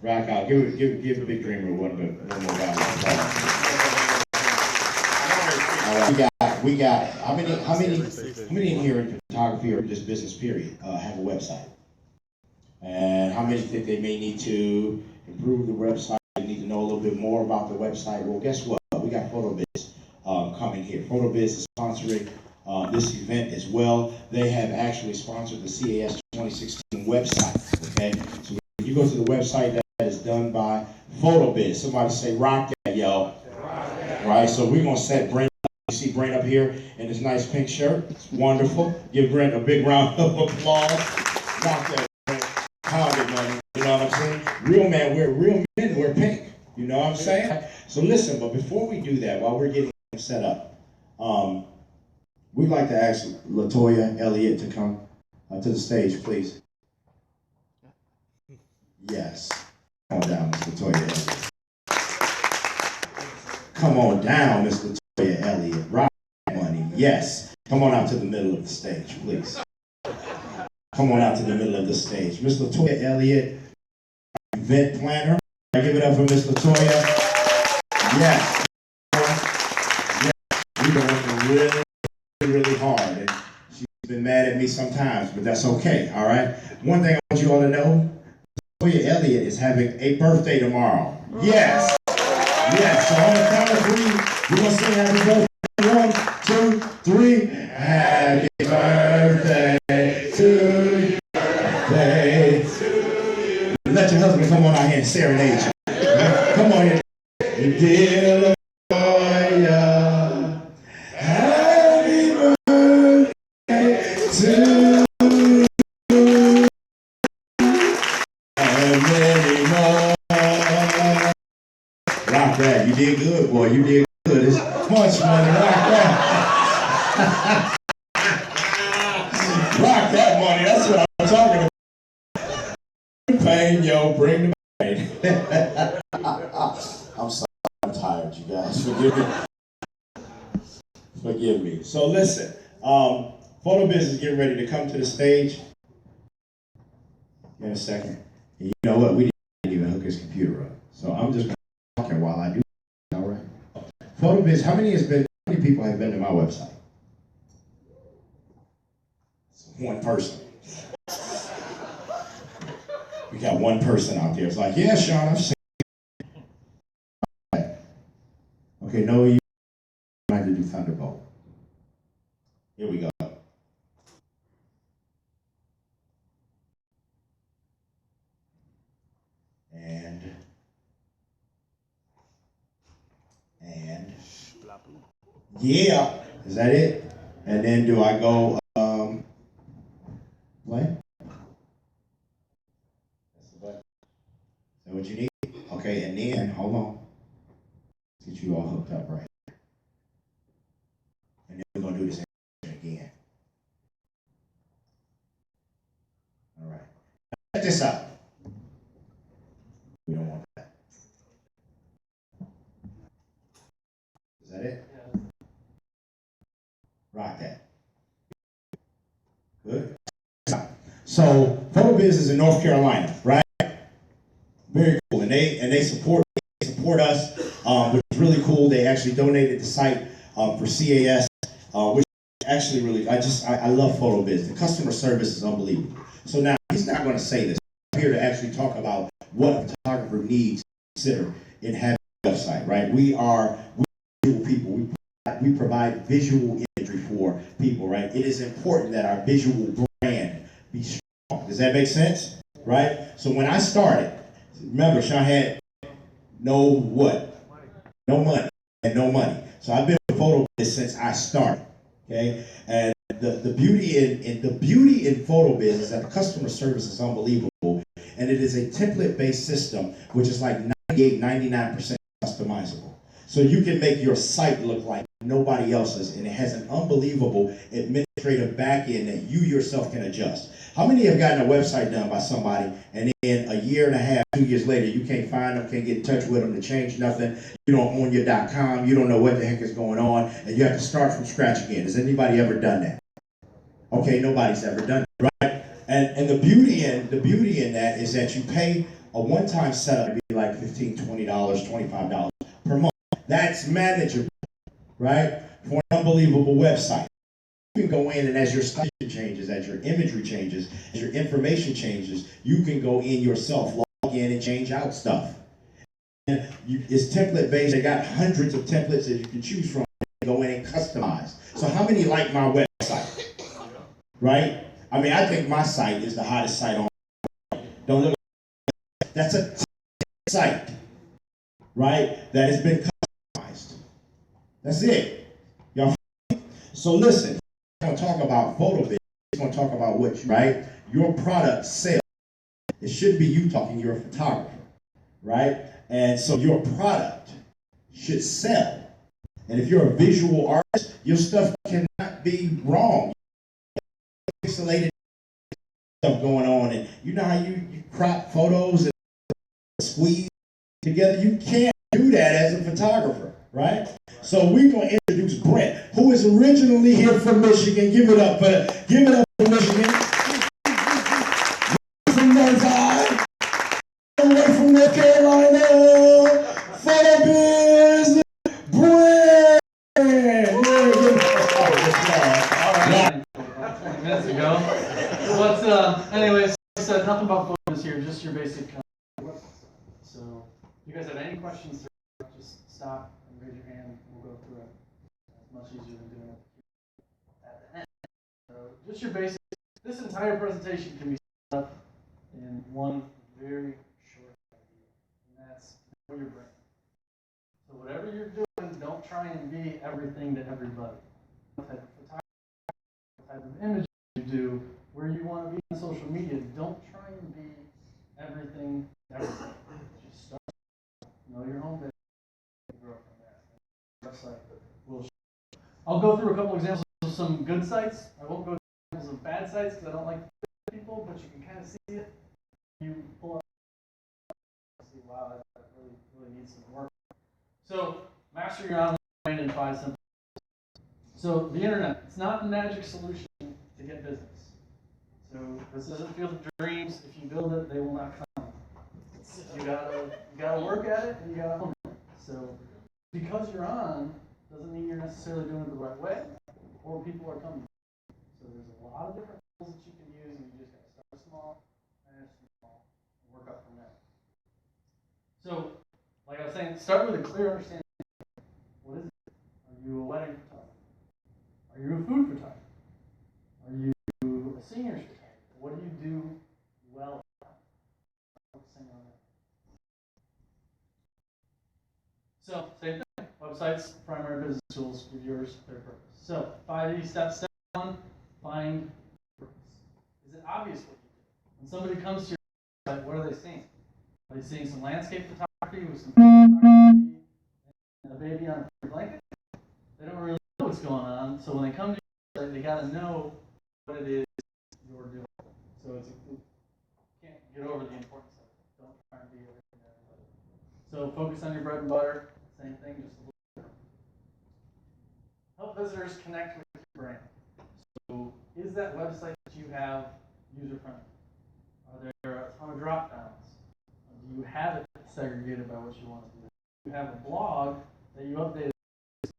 Rock out. Give a Big Dreamer one more round of applause. All right, we got how many in here in photography or just business period have a website? And how many think they may need to improve the website? They need to know a little bit more about the website. Well, guess what? We got PhotoBiz coming here. PhotoBiz is sponsoring this event as well. They have actually sponsored the CAS 2016 website. Okay, so when you go to the website, that is done by PhotoBiz. Somebody say rock that, yo. Right, so we're gonna set Brent. You see Brent up here in this nice pink shirt. It's wonderful. Give Brent a big round of applause. Rock that, Brent. Pound it, man. You know what I'm saying? Real men wear pink. You know what I'm saying? So listen, but before we do that, while we're getting set up, we'd like to ask LaToya Elliott to come to the stage, please. Yes. Come on down, Miss LaToya Elliott. Come on down, Miss LaToya Elliott. Rock money. Yes. Come on out to the middle of the stage, please. Come on out to the middle of the stage. Miss LaToya Elliott, event planner. Give it up for Miss LaToya. Yes. Yes. We've been working really hard. And she's been mad at me sometimes, but that's okay, all right? One thing I want you all to know, LaToya Elliott is having a birthday tomorrow. Yes. Yes. So on the count of 3, we're going to sing happy birthday. 1, 2, 3. Happy birthday to you. Birthday to you. Let your husband come on out here and serenade you. Come on here. Dear LaToya, happy birthday to you. And many more. Rock that. You did good, boy. You did good. It's much money. Rock that. Rock that money. That's what I'm talking about. Pain, yo. Bring the pain. I'm sorry. I'm tired, you guys. Forgive me. Forgive me. So listen. PhotoBiz is getting ready to come to the stage. In a second. And you know what? We didn't even hook his computer up. So I'm just talking while I do. All right. PhotoBiz, how many people have been to my website? One person. We got one person out there. It's like, yeah, Sean, I've seen it. Okay, no, you have to do Thunderbolt. Here we go. And yeah, is that it? And then do I go play? That's the button. Is that what you need? Okay, and then hold on. Let's get you all hooked up right. And then we're gonna do this again. All right. Check this out. We don't want that. Is that it? Yeah. Rock that. Good. So PhotoBiz is in North Carolina, right? Very cool, and they support us, which is really cool. They actually donated the site for CAS, which actually really I love PhotoBiz. The customer service is unbelievable. So now he's not going to say this. I'm here to actually talk about what a photographer needs to consider in having a website, right? We are visual people. We provide visual imagery for people, right? It is important that our visual brand be strong. Does that make sense? Right? So when I started, remember, Sean had no what? No money. And no money. So I've been with PhotoBiz since I started. Okay? And the beauty in PhotoBiz is that the customer service is unbelievable. And it is a template-based system, which is like 98, 99% customizable. So you can make your site look like nobody else's, and it has an unbelievable administrative back end that you yourself can adjust. How many have gotten a website done by somebody, and then a year and a half, 2 years later, you can't find them, can't get in touch with them to change nothing, you don't own your .com, you don't know what the heck is going on, and you have to start from scratch again? Has anybody ever done that? Okay, nobody's ever done it, right? And the beauty in that is that you pay a one-time setup, it'd be like $15, $20, $25 per month. That's manageable, right? For an unbelievable website. You can go in, and as your style changes, as your imagery changes, as your information changes, you can go in yourself, log in and change out stuff. And it's template based. They got hundreds of templates that you can choose from. Go in and customize. So how many like my website? Right? I mean, I think my site is the hottest site on. Don't look like that's a site, right? That has been customized. That's it. Y'all. So listen, I'm gonna talk about photo business. I'm gonna talk about what you, right? Your product sales. It shouldn't be you talking, you're a photographer, right? And so your product should sell. And if you're a visual artist, your stuff cannot be wrong. Pixelated stuff going on, and you know how you crop photos and squeeze together? You can't do that as a photographer, right? So we're going to introduce Brent, who is originally here from Michigan. Give it up for Michigan. From North Eye, away from North Carolina, photo biz, Brent. Minutes ago. But anyways, like I said, nothing about photos here, just your basic. So, if you guys have any questions, just stop and raise your hand. We'll go through it. It's much easier than doing it at the end. So, just your basic. This entire presentation can be set up in one very short idea, and that's know your brand. So, whatever you're doing, don't try and be everything to everybody. What type of photography, what type of image you do, where you want to be on social media, don't try and be everything to everything. Just start, know your home base, and grow from there. Website will. I'll go through a couple examples of some good sites. I won't go through examples of bad sites because I don't like people, but you can kind of see it. You pull up, see, wow, that really needs some work. So, master your online brand in 5 simple. So, the internet, it's not the magic solution to get business. So, this isn't Field of Dreams. If you build it, they will not come. You gotta work at it, and you gotta own it. So, because you're on, doesn't mean you're necessarily doing it the right way, or people are coming. So, there's a lot of different tools that you can use, and you just gotta start small, finish small, and work up from there. So, like I was saying, start with a clear understanding. What is it? Are you a wedding photographer? Are you a food photographer? Are you a senior photographer? What do you do well? Focusing on that. So, same thing. Websites, primary business tools, give yours their purpose. So, 5 easy steps. Step 1, find purpose. Is it obvious what you do? When somebody comes to your website, what are they seeing? Are they seeing some landscape photography with some photography and a baby on a blanket? They don't really know what's going on, so when they come to your site, they got to know what it is you're doing. So you can't get over the importance of it. Don't try and be everything to everybody. So focus on your bread and butter. Same thing, just a little different. Help visitors connect with your brand. So is that website that you have user-friendly? Are there a ton of drop-downs? Do you have it segregated by what you want to do? Do you have a blog that you update? Just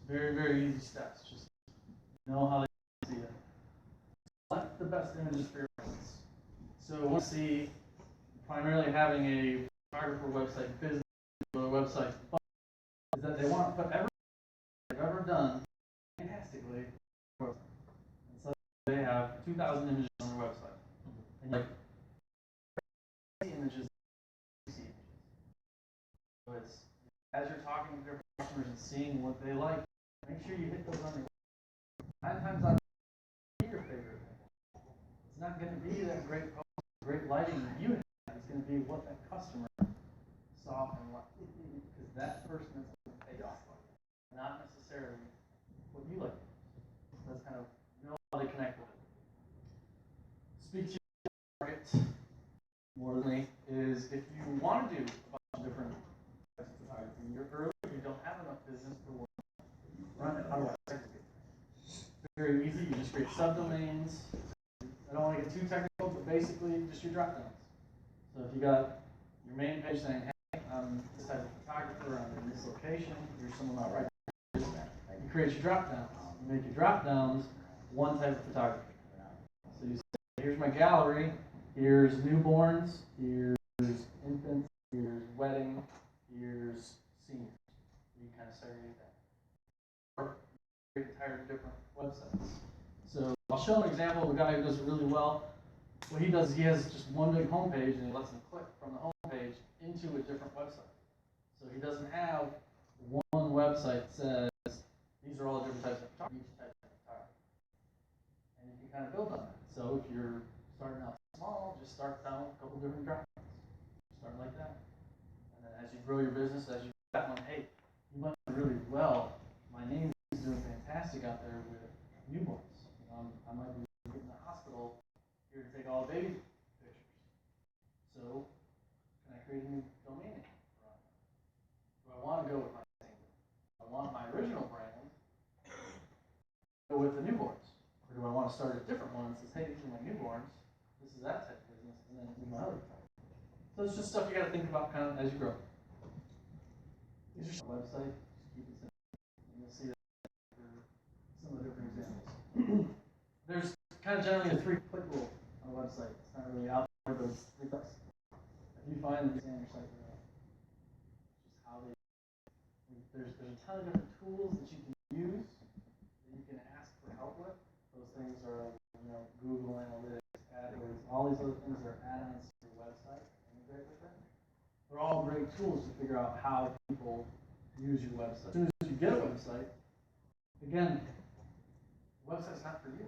very, very easy steps. Just know how to see it. Select the best images for your audience. So we see primarily having a photographer website, business website, is that they want to put everything they've ever done fantastically on their website. And so they have 2,000 images on their website. And like images, so it's as you're talking to their customers and seeing what they like, make sure you hit those on your website. 9 times out of 10, your favorite thing. It's not going to be that great post, great lighting that you have. It's going to be what that customer saw and liked, because that person is going to pay off on it, not necessarily what you like. So that's kind of know how they connect with it. Speak to your target more than me is if you want to do a bunch of different types of photography, you're early, you don't have enough business for one. Run it. How do I segregate? Very easy. You just create subdomains. I don't want to get too technical, but basically just your drop downs. So if you got your main page saying, hey, I'm this type of photographer, I'm in this location, here's some of my right, you create your drop downs. You make your drop downs one type of photography. So you say, here's my gallery, here's newborns, here's infants, here's wedding, here's seniors. You kind of segregate that. Or create entire different websites. So I'll show an example of a guy who does it really well. What he does is he has just one big homepage and he lets them click from the homepage into a different website. So he doesn't have one website that says these are all the different types of photography, each type of photography. And you can kind of build on that. So if you're starting out small, just start down a couple different drop downs. Start like that. And then as you grow your business, as you got one, hey, you went really well. My name is doing fantastic out there with newborns. I might be in the hospital here to take all the baby pictures. So, can I create a new domain name? Do I want to go with my name? I want my original brand to go with the newborns. Or do I want to start a different one that says, hey, these are my newborns, this is that type of business, and then do my other type. So it's just stuff you got to think about kind of as you grow. These are website, just keep it simple. And you'll see that for some of the different examples. There's kind of generally a 3-click rule on a website. It's not really out there, but it's 3 clicks. If you find that your site just how there's a ton of different tools that you can use that you can ask for help with. Those things are Google Analytics, AdWords, all these other things are add-ons to your website and integrate with it. They're all great tools to figure out how people use your website. As soon as you get a website, again, the website's not for you.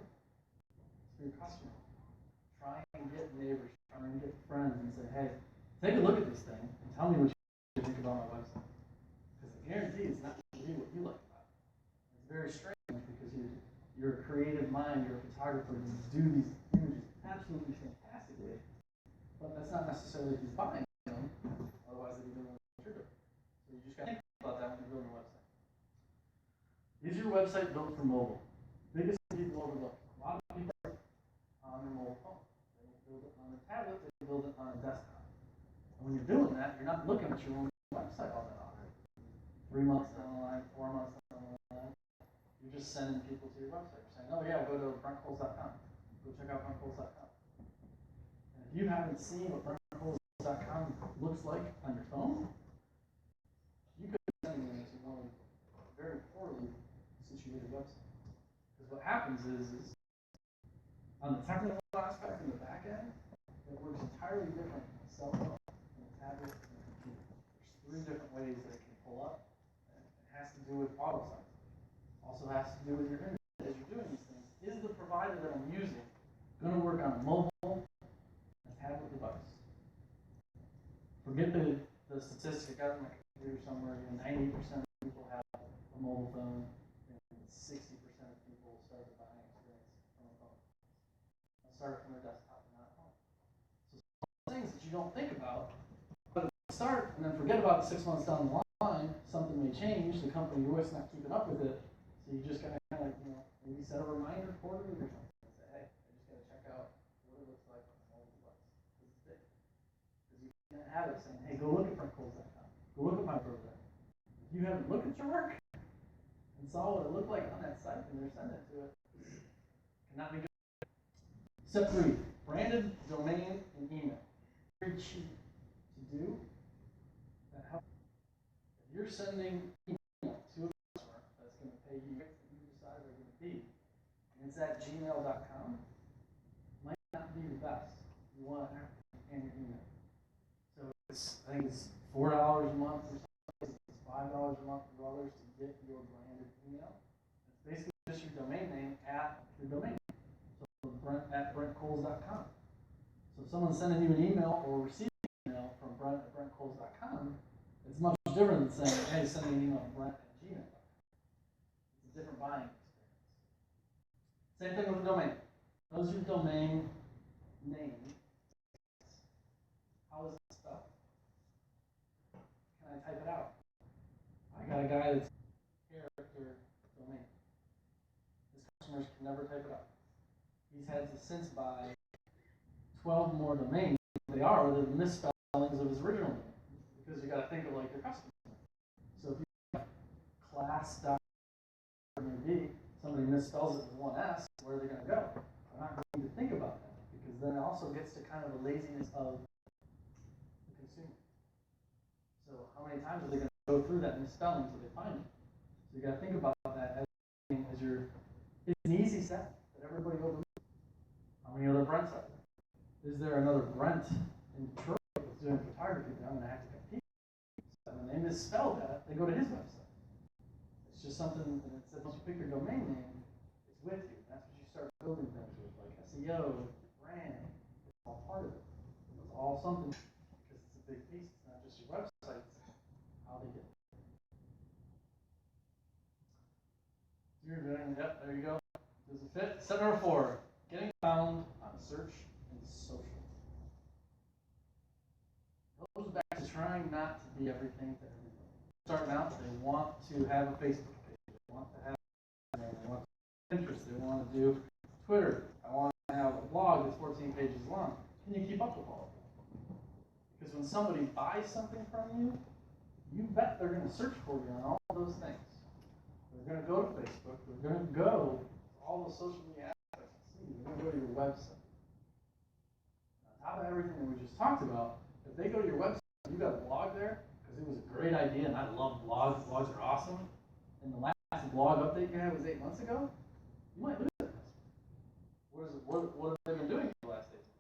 For your customer. Try and get neighbors, try and get friends and say, hey, take a look at this thing and tell me what you think about my website. Because I guarantee it's not going to be what you like about it. It's very strange because you're a creative mind, you're a photographer, you do these images absolutely fantastically, but that's not necessarily who's buying them, otherwise they'd be doing what you're doing. So you just got to think about that when you're building a website. Is your website built for mobile? Biggest thing people overlook. A lot of people on their mobile phone. They build it on a tablet, they build it on a desktop. And when you're doing that, you're not looking at your own website all that often. 3 months down the line, 4 months down the line, you're just sending people to your website. You're saying, oh yeah, go to brentcoles.com. Go check out brentcoles.com. And if you haven't seen what brentcoles.com looks like on your phone, you could be sending them to one very poorly situated website. Because what happens is on the technical aspect in the back end, it works entirely different on a cell phone, on a tablet, and a computer. There's 3 different ways that it can pull up, and it has to do with auto size. Also has to do with your internet. As you're doing these things, is the provider that I'm using going to work on a mobile and tablet device? Forget the statistic out in my computer somewhere. 90% of people have a mobile phone, and 60% of people start the buying experience from a phone. Start from their desktop and not at home. So some things that you don't think about, but start and then forget about it 6 months down the line. Something may change. The company you're with is not keeping up with it. So you just gotta kind of maybe set a reminder quarterly or something and say, hey, I just gotta check out what it looks like on the mobile device. This is big. Because you can't have it saying, hey, go look at brentcoles.com. Go look at my program. If you haven't looked at your work and saw what it looked like on that site and they're sending it to it, cannot be good. Step 3, branded domain and email. Very cheap to do. That helps. If you're sending email to a customer that's going to pay you what you decide they're going to be, and it's at gmail.com, might not be the best. You want to and your email. So I think it's $4 a month or something. It's $5 a month for others to get your branded email. It's basically just your domain name at your domain name. At brentcoles.com. So if someone's sending you an email or receiving an email from Brent at brentcoles.com, it's much different than saying, hey, send me an email from Brent at gmail.com. It's a different buying experience. Same thing with the domain. Does your domain name, how is it spelled? Can I type it out? I got a guy that's character domain. His customers can never type it out. He's had to since buy 12 more domains. They are the misspellings of his original domain. Because you got to think of like your customer. So if you have class.com it may be, somebody misspells it with one S, where are they going to go? They're not going to think about that, because then it also gets to kind of the laziness of the consumer. So how many times are they going to go through that misspelling until they find it? So you got to think about that as it's an easy step that everybody overlooks. How many other Brents are there? Is there another Brent in Detroit that's doing photography that I'm going to have to compete with? So when they misspell that, they go to his website. It's just something that it says once you pick your domain name, it's with you. That's what you start building things with, like SEO, brand. It's all part of it. It's all something because it's a big piece. It's not just your website, it's how they get it. You're doing, yep, there you go. Does it fit? Step number 4, getting found on search and social. It goes back to trying not to be everything to everybody. Starting out, they want to have a Facebook page. They want to have Pinterest. They want to do Twitter. I want to have a blog that's 14 pages long. Can you keep up with all of that? Because when somebody buys something from you, you bet they're going to search for you on all those things. They're going to go to Facebook. They're going to go to all the social media aspects and see. They're going to go to your website. On top of everything that we just talked about, if they go to your website, you got a blog there, because it was a great idea, and I love blogs. Blogs are awesome. And the last blog update you had was 8 months ago. You might lose that customer. What have they been doing for the last 8 months?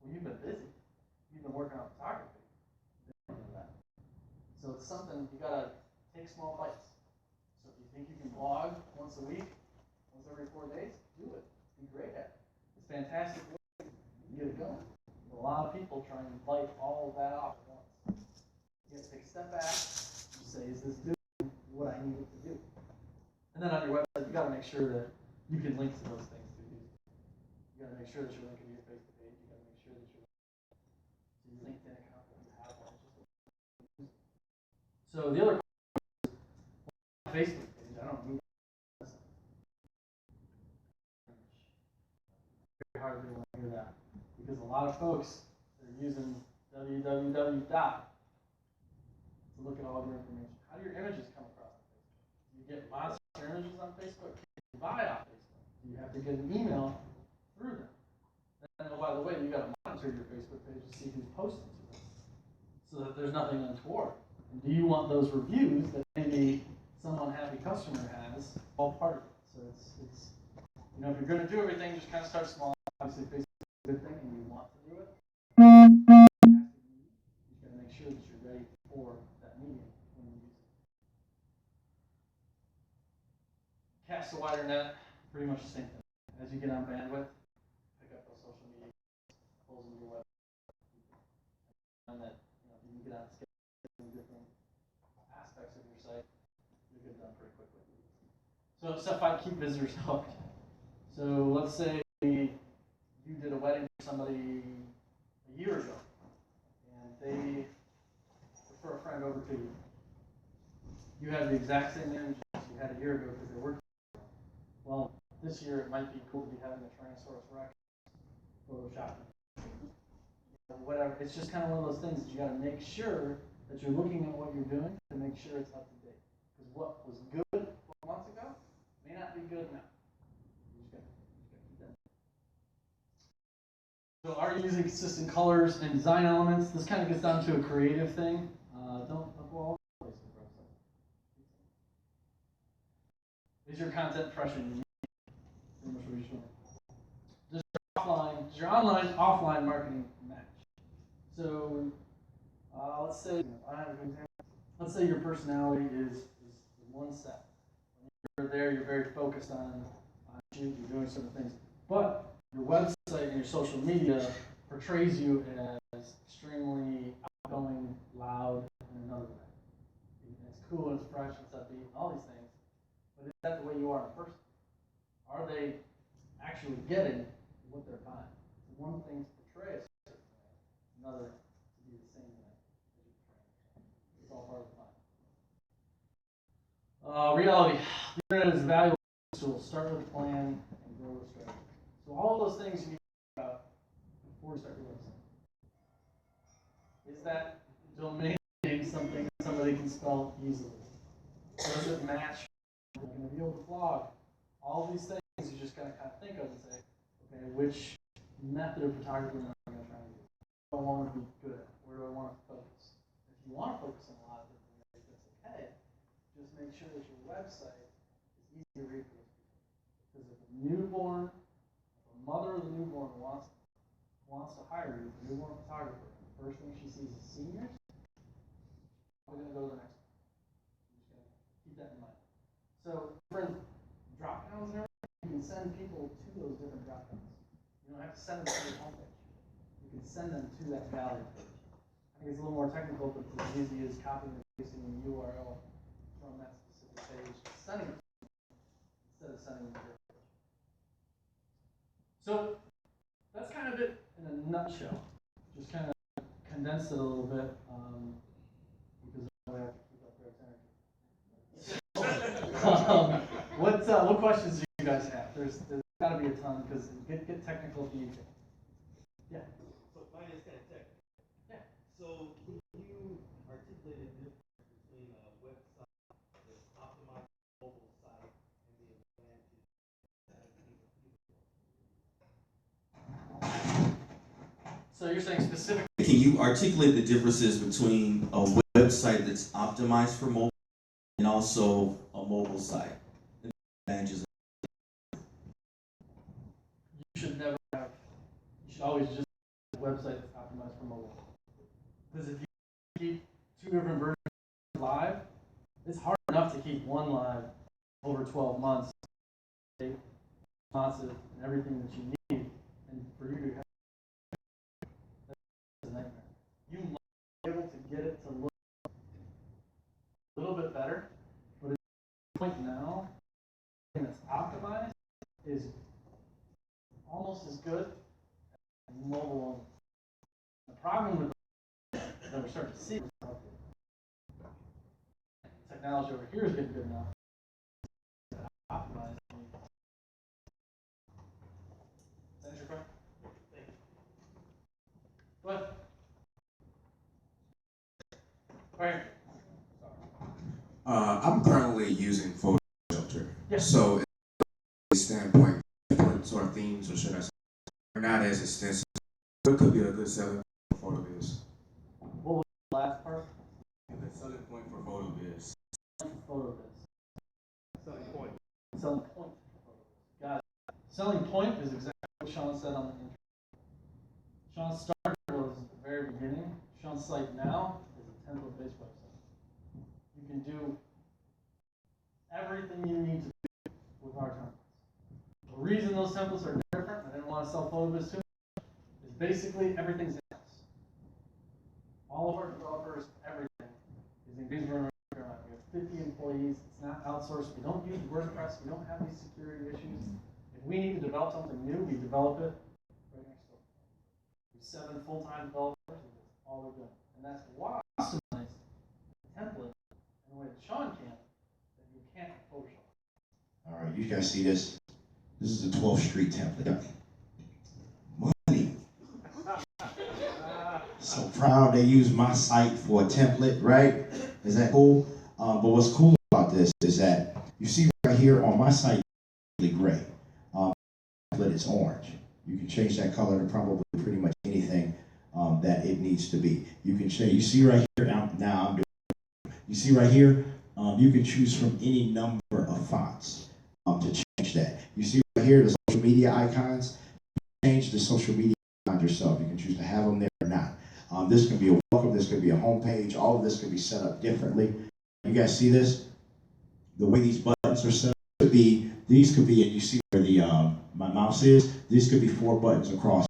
Well, you've been busy. You've been working on photography. They don't know that. So it's something you gotta take small bites. So if you think you can blog once a week, once every 4 days, do it. Be great at it. It's fantastic way to get it going. A lot of people try and bite all of that off at once. You have to take a step back and say, is this doing what I need it to do? And then on your website, you got to make sure that you can link to those things too. You got to make sure that you're linking to your Facebook page. You got to make sure that you're to your LinkedIn account that you have one. So the other Facebook page, I don't need that. Very hard to want to hear that, because a lot of folks are using www dot to look at all your information. How do your images come across on Facebook? Do you get monster images on Facebook? Can you buy off Facebook? Do you have to get an email through them? And oh, by the way, you got to monitor your Facebook page to see who's posting to them, so that there's nothing untoward. And do you want those reviews that maybe some unhappy customer has all part of it? So it's you know, if you're going to do everything, just kind of start small. Obviously, Facebook is a good thing, and you want to do it. You got to make sure that you're ready for that medium when you use it. Cast a wider net, pretty much the same thing. As you get on bandwidth, pick up those social media, holes in your website, and that you can get on scheduling different aspects of your site, you get it done pretty quickly. So step 5, keep visitors hooked. So let's say you did a wedding for somebody a year ago, and they refer a friend over to you. You have the exact same images you had a year ago because they worked. Well, this year it might be cool to be having a Tyrannosaurus Rex Photoshop. Whatever. It's just kind of one of those things that you got to make sure that you're looking at what you're doing to make sure it's up to date. Because what was good 4 months ago may not be good now. You just got to keep that. So are you using consistent colors and design elements? This kind of gets down to a creative thing. Don't go all over the place with your website. Is your content fresh and unique? Pretty much what you're doing. Does your online, offline marketing match? So let's say I have an example. Let's say your personality is one set. When you're there, you're very focused on shoot, you're doing certain things. But your website and your social media portrays you as extremely outgoing, loud, in another way. It's cool, it's fresh, it's upbeat, and all these things. But is that the way you are in person? Are they actually getting what they're buying? So one thing to portray a certain way, another to be the same way as you portray. It's all part of the plan. Reality. The internet is a valuable tool. Start with a plan and grow with strategy. So all of those things you need to think about before you start your website. Is that domain name something that somebody can spell easily? Does it match You're going to be able to vlog. All these things you just got to kind of think of and say, okay, which method of photography am I going to try and do? What do I want to be good at? Where do I want to focus? If you want to focus on a lot of different areas, that's okay. Just make sure that your website is easy to read for those people. Because if a newborn, if a mother of the newborn wants to hire you, a newborn photographer, and the first thing she sees is seniors, we're going to go to the next one. You just got to keep that in mind. So, different drop downs and everything, you can send people to those different drop downs. You don't have to send them to your homepage. You can send them to that gallery page. I think it's a little more technical, but it's as easy as copying and pasting the URL from that specific page, sending it instead of sending it to your page. So that's kind of it in a nutshell. Just kind of condensed it a little bit because I have to keep up Greg's energy. What questions do you guys have? There's got to be a ton because get technical if you need to. Yeah. So mine is kind of technical. Yeah. So can you articulate the difference between a website that's optimized for mobile site and the advantage that people? So you're saying specifically? Can you articulate the differences between a website that's optimized for mobile and also a mobile site? The advantages. You should never have. You should always just have a website that's optimized for mobile. Because if you keep two different versions live, it's hard enough to keep one live over 12 months, responsive and everything that you need, and for you to have that's a nightmare. You might be able to get it to look a little bit better, but at this point now, something that's optimized is almost as good as mobile only. The problem with that we're starting to see technology over here is getting good enough to optimize. Is that your question? Go ahead. Right. I'm currently using photo filter. Yes. So, from a standpoint, different sort of themes, or should I say, are not as extensive. What could be a good selling point for photo biz? What was the last part? And the selling point for photo biz. Photo biz. Selling point. Selling point for photo biz. Got it. Selling point is exactly what Sean said on the intro. Sean's start was at the very beginning. Sean's site now is a template-based website. You can do everything you need to do with our templates. The reason those templates are different, I didn't want to sell photo biz too much, is basically everything's in-house. All of our developers, everything is in Greensboro, North Carolina. We have 50 employees. It's not outsourced. We don't use WordPress. We don't have these security issues. If we need to develop something new, we develop it right next door. We have 7 full-time developers, and that's all we're doing. And that's why I customize the template in a way that Sean can, that you can't in Photoshop. All right, you guys see this? This is the 12th Street template. Money. So proud they use my site for a template, right? Is that cool? But what's cool about this is that you see right here on my site, it's really gray. Template is orange. You can change that color to probably pretty much anything that it needs to be. You can change. You see right here now. I'm doing. You see right here. You can choose from any number of fonts to change that. You see right here the social media icons. You can change the social media icons yourself. You can choose to have them there or not. This can be a welcome. This could be a home page. All of this could be set up differently. You guys see this? The way these buttons are set up could be. These could be, and you see where the my mouse is. These could be 4 buttons across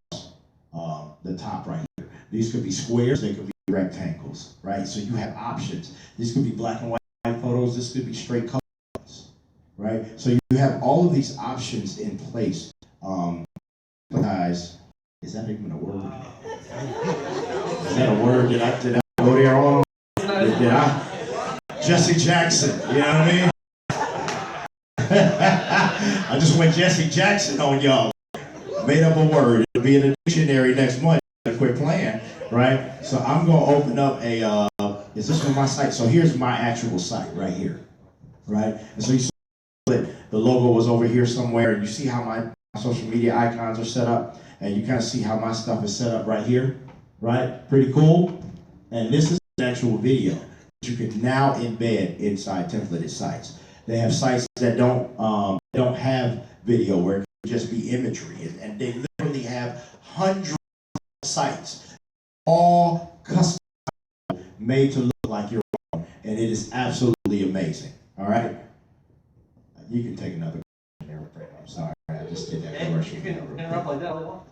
the top right here. These could be squares. They could be rectangles, right? So you have options. These could be black and white photos. This could be straight colors, right? So you have all of these options in place. Guys, is that even a word? Is that a word? Did I go there wrong? Did I? Jesse Jackson, you know what I mean? I just went Jesse Jackson on y'all. Made up a word. It'll be in the dictionary next month. Quit playing, right? So I'm going to open up a, is this from my site? So here's my actual site right here, right? And so you the logo was over here somewhere, and you see how my social media icons are set up, and you kind of see how my stuff is set up right here, right? Pretty cool. And this is an actual video that you can now embed inside templated sites. They have sites that don't have video, where it can just be imagery, and they literally have hundreds of sites, all custom made to look like your own, and it is absolutely amazing. All right, you can take another. I'm sorry, I just did that commercial. You can interrupt like that all you want.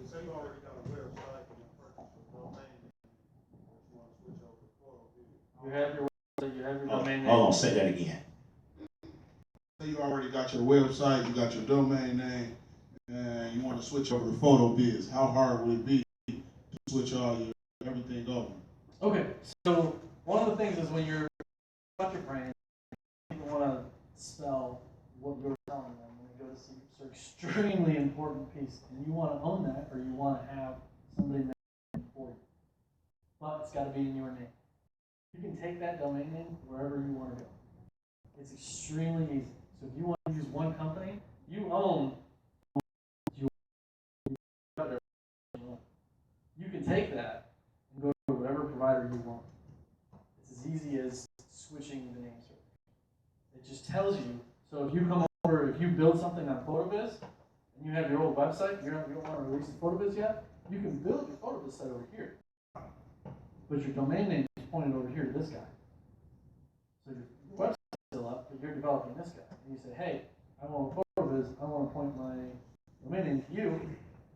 Say you already got a website and you purchased a domain name, but you want to switch over to photo video. You have your website, you have your domain name. Hold on, say that again. Say you already got your website, you got your domain name, and you want to switch over to photo biz. How hard would it be to switch all your everything over? Okay, so one of the things is when you're about your brand, people want to spell what you're telling them when they go to see. So extremely important piece, and you want to own that, or you want to have somebody make it for you. But it's got to be in your name. You can take that domain name wherever you want to go. It's extremely easy. So if you want to use one company, you own. You can take that and go to whatever provider you want. It's as easy as switching the name server. It just tells you. So if you come over, if you build something on PhotoBiz, and you have your old website, you don't want to release the PhotoBiz yet, you can build your PhotoBiz site over here. But your domain name is pointed over here to this guy. So your website's still up, but you're developing this guy. And you say, hey, I want a PhotoBiz, I want to point my domain name to you.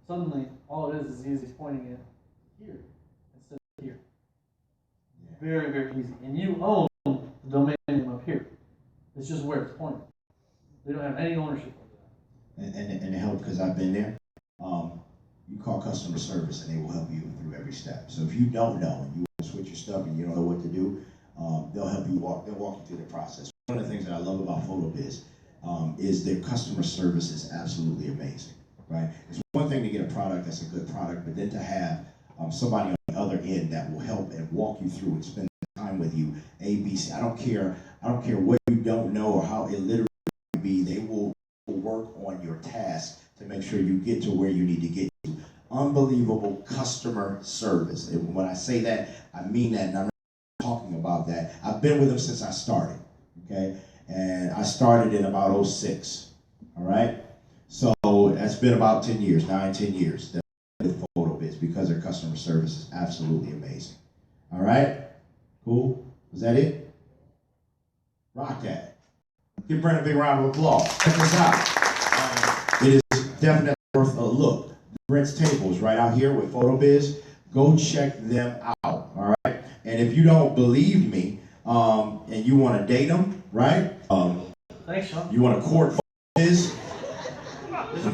Suddenly, all it is easy as pointing it here instead of here. Very, very easy. And you own the domain name up here. It's just where it's pointed. They don't have any ownership over that. And it helped because I've been there. You call customer service and they will help you through every step. So if you don't know and you want to switch your stuff and you don't know what to do, they'll help you they'll walk you through the process. One of the things that I love about PhotoBiz is their customer service is absolutely amazing, right? It's one thing to get a product that's a good product, but then to have somebody on the other end that will help and walk you through and spend time with you, ABC. I don't care what you don't know or how illiterate you be, they will work on your task to make sure you get to where you need to get to. Unbelievable customer service. And when I say that, I mean that, and I'm not talking about that. I've been with them since I started, okay? And I started in about 06, all right? So that's been about 10 years, 10 years that with PhotoBiz because their customer service is absolutely amazing. All right? Cool? Was that it? Rock that. Give Brent a big round of applause. Check this out. It is definitely worth a look. Brent's table is right out here with PhotoBiz. Go check them out, all right? And if you don't believe me, and you want to date them, right? Thanks, Sean. You want to court PhotoBiz?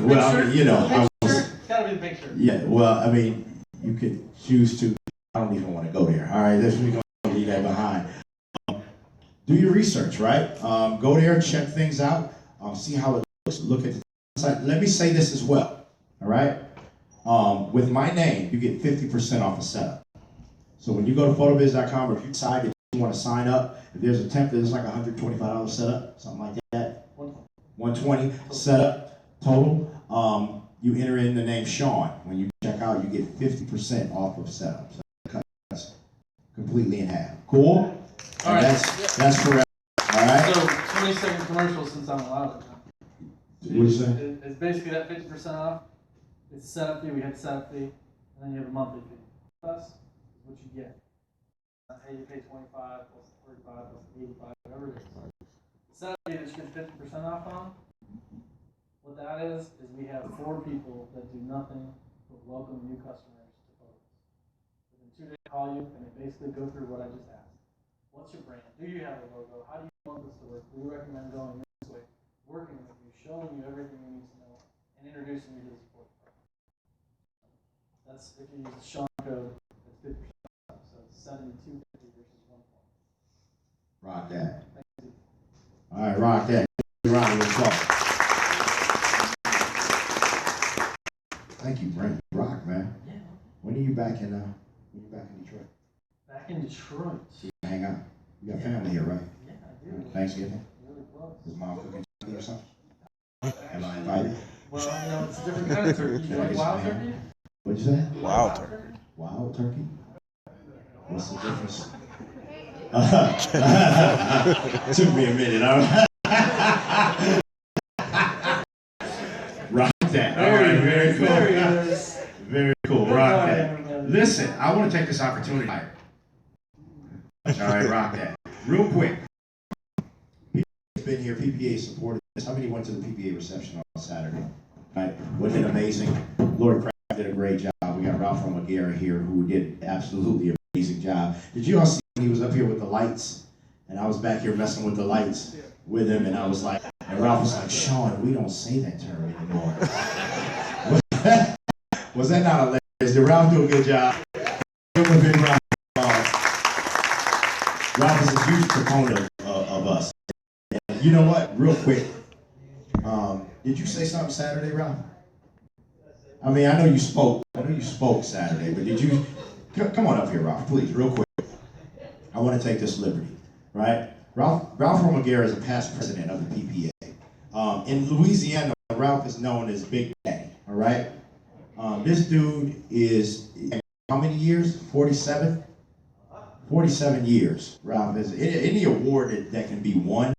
Well, I mean, you know, it's gotta be the picture. yeah, well, I mean, you could choose to. I don't even want to go there. All right, we're going to leave that behind. Do your research, right? Go there, check things out, see how it looks. Look at the site. Let me say this as well. All right, with my name, you get 50% off a setup. So when you go to photobiz.com, or if you decide that you want to sign up, if there's a template, it's like $125 setup, something like that. 120 setup total. You enter in the name Sean. When you check out, you get 50% off of setup. So that's completely in half. Cool? All right. That's correct. All right. So 20-second commercial since I'm allowed it now. What do you say? It's basically that 50% off. It's a setup fee. We have a setup fee, and then you have a monthly fee. Plus is what you get. Hey, you pay 25 plus 35 plus 85, whatever it is. The setup fee that you get 50% off on. What that is we have 4 people that do nothing but welcome new customers to Photos. Within 2 days, call you and they basically go through what I just asked. What's your brand? Do you have a logo? How do you want this to work? We recommend going this way, working with you, showing you everything you need to know, and introducing you to the support department. That's if you use the Sean code, it's 50% off. So it's $72.50 versus $120. Rock that. All right, rock that. Round of applause. Thank you, Brent. Rock, man. Yeah. When are you back in Detroit? Back in Detroit. Hang out. You got family here, right? Yeah, I do. Thanksgiving? Really close. Is mom cooking turkey or something? Am I invited? Well, you know, it's a different kind of turkey. You like wild turkey? What'd you say? Wild turkey. Wild turkey? What's the difference? Took me a minute. Rock that. All right, very cool. Very cool. Rock that. Listen, I want to take this opportunity. All right, rock that. Real quick. PPA's been here. PPA supported this. How many went to the PPA reception on Saturday? Right? Wasn't it amazing? Lord Craft did a great job. We got Ralph from McGarrett here who did absolutely an amazing job. Did you all see when he was up here with the lights? And I was back here messing with the lights with him, and I was like, and Ralph was like, Sean, we don't say that term anymore. Was that not hilarious? Did Ralph do a good job? Give him a big round of applause. Ralph is a huge proponent of us. And you know what? Real quick, did you say something Saturday, Ralph? I mean, I know you spoke. I know you spoke Saturday, but did you? Come on up here, Ralph, please, real quick. I want to take this liberty, right? Ralph from McGarrett is a past president of the PPA. In Louisiana, Ralph is known as Big Daddy, all right? This dude is, how many years? 47? 47 years, Ralph is. Any award that can be won,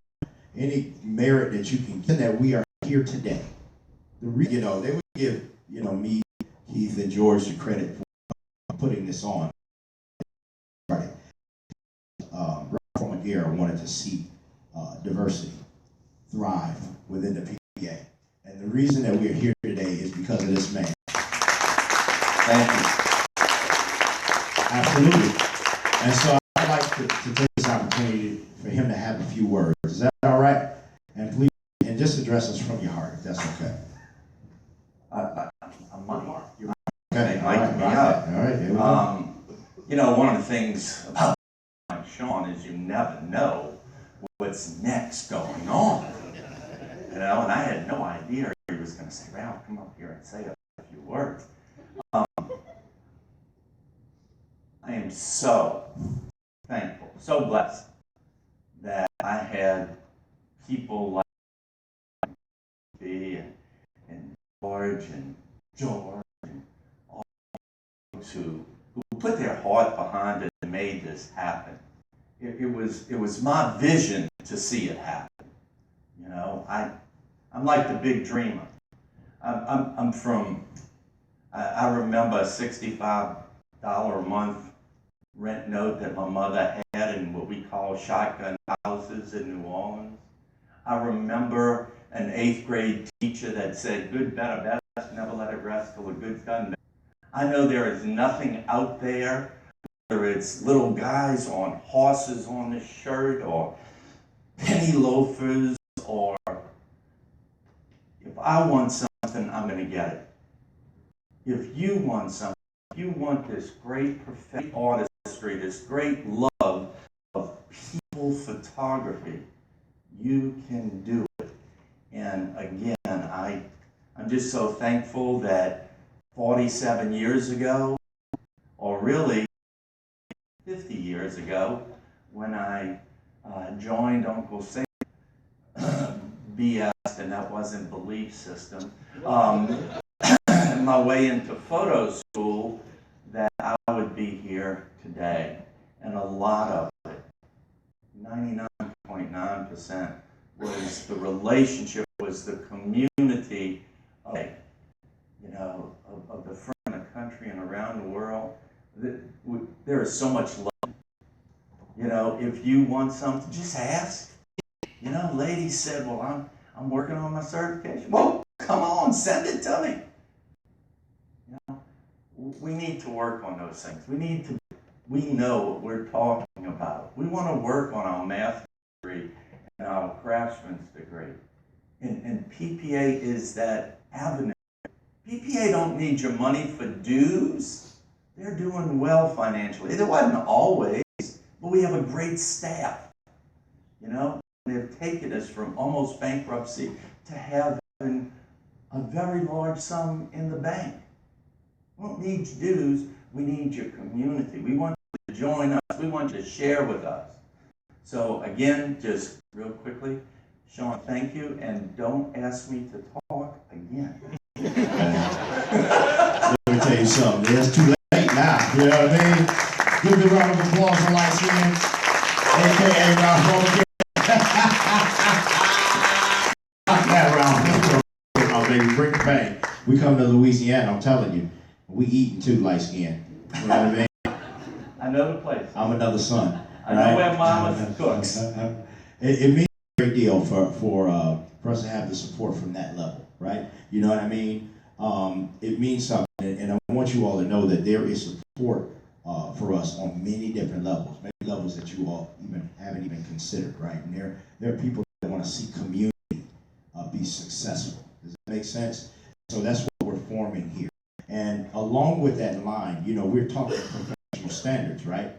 any merit that you can get, that we are here today. They would give, me, Keith, and George the credit for putting this on. Right. Ralph from McGarrett wanted to see diversity thrive within the PPA. And the reason that we're here today is because of this man. Thank you. Absolutely. And so I'd like to take this opportunity for him to have a few words. Is that all right? And please, and just address us from your heart, if that's okay. I'm Mike. Okay, Mike all right, me up. All right, here we go. One of the things about Sean is you never know what's next going on. And I had no idea he was going to say, Ralph, come up here and say a few words. I am so thankful, so blessed that I had people like me and George and all those who put their heart behind it and made this happen. It was my vision to see it happen. I'm like the big dreamer. I'm from, I remember a $65 a month rent note that my mother had in what we call shotgun houses in New Orleans. I remember an 8th grade teacher that said, good, better, best, never let it rest till the good's done. I know there is nothing out there, whether it's little guys on horses on the shirt or penny loafers, or if I want something, I'm going to get it. If you want something, if you want this great prophetic artistry, this great love of people photography, you can do it. And again, I'm just so thankful that 47 years ago, or really 50 years ago, when I joined Uncle Sam, BS, and that wasn't belief system, my way into photo school, that I would be here today. And a lot of it, 99.9%, was the relationship, was the community of, of the front of the country and around the world. There is so much love. If you want something, just ask. Lady said, well, I'm working on my certification. Well, come on, send it to me. We need to work on those things. We know what we're talking about. We want to work on our math degree and our craftsman's degree. And PPA is that avenue. PPA don't need your money for dues. They're doing well financially. It wasn't always, but we have a great staff. They've taken us from almost bankruptcy to having a very large sum in the bank. We don't need your dues, we need your community. We want you to join us, we want you to share with us. So again, just real quickly, Sean, thank you, and don't ask me to talk again. Let me tell you something. It's too late now. You know what I mean? Give the round of applause for Light Skin, aka Ralph Hogan. That round. Oh, baby, bring the bang. We come to Louisiana, I'm telling you. We eating too, Light Skin. You know what I mean? I know the place. I'm another son. I know where Mama cooks. It means a great deal for us to have the support from that level, right? You know what I mean? It means something, and I want you all to know that there is support for us on many different levels, many levels that you all haven't even considered, right? And there are people that want to see community be successful. Does that make sense? So that's what we're forming here. And along with that line, you know, we're talking professional standards, right?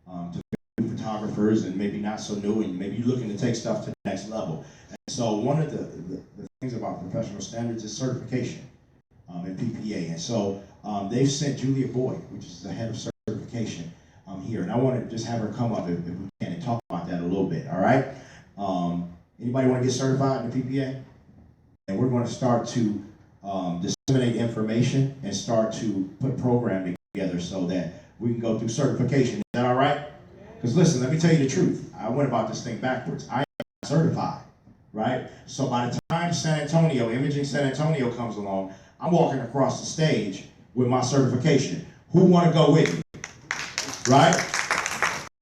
To new photographers and maybe not so new, and maybe you're looking to take stuff to the next level. And so one of the things about professional standards is certification in PPA. And so they've sent Julia Boyd, which is the head of certification, here. And I want to just have her come up if we can and talk about that a little bit, all right? Anybody want to get certified in the PPA? And we're going to start to disseminate information and start to put a program together so that we can go through certification. Is that all right? Because listen, let me tell you the truth. I went about this thing backwards. I am certified, right? So by the time Imaging San Antonio comes along, I'm walking across the stage with my certification. Who want to go with me? Right?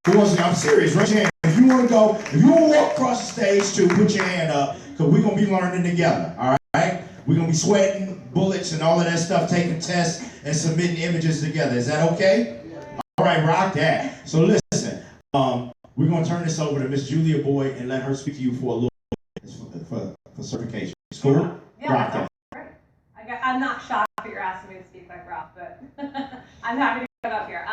Who wants to? I'm serious. Raise your hand. If you want to go, if you want to walk across the stage too, put your hand up, because we're going to be learning together, all right? We're going to be sweating bullets and all of that stuff, taking tests and submitting images together. Is that okay? All right, rock that. So listen, we're going to turn this over to Miss Julia Boyd and let her speak to you for a little bit for certification. Cool? Yeah, Rock that. great. I'm not shocked that you're asking me to speak like Ralph, but I'm happy to come up here.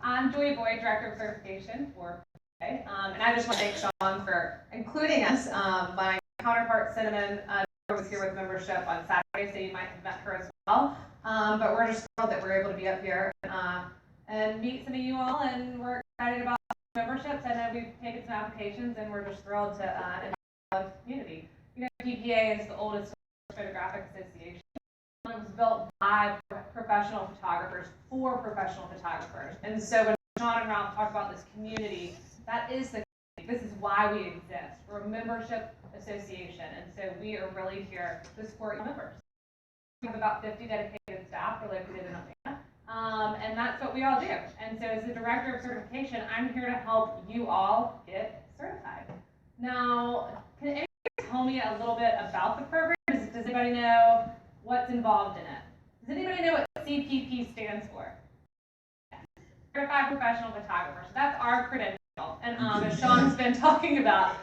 I'm Julia Boyd, Director of Certification for PPA, and I just want to thank Sean for including us. My counterpart, Cinnamon, was here with membership on Saturday, so you might have met her as well. But we're just thrilled that we're able to be up here and meet some of you all, and we're excited about memberships. I know we've taken some applications, and we're just thrilled to invite the community. You know, PPA is the oldest photographic association. It was built by professional photographers for professional photographers. And so when Sean and Ralph talk about this community, that is the community. This is why we exist. We're a membership association, and so we are really here to support members. We have about 50 dedicated staff. We're located in Atlanta, and that's what we all do. And so as the Director of Certification, I'm here to help you all get certified. Now, can anybody tell me a little bit about the program? Does anybody know what's involved in it? Does anybody know what CPP stands for? Certified Professional Photographer. So that's our credential. And as Sean's been talking about,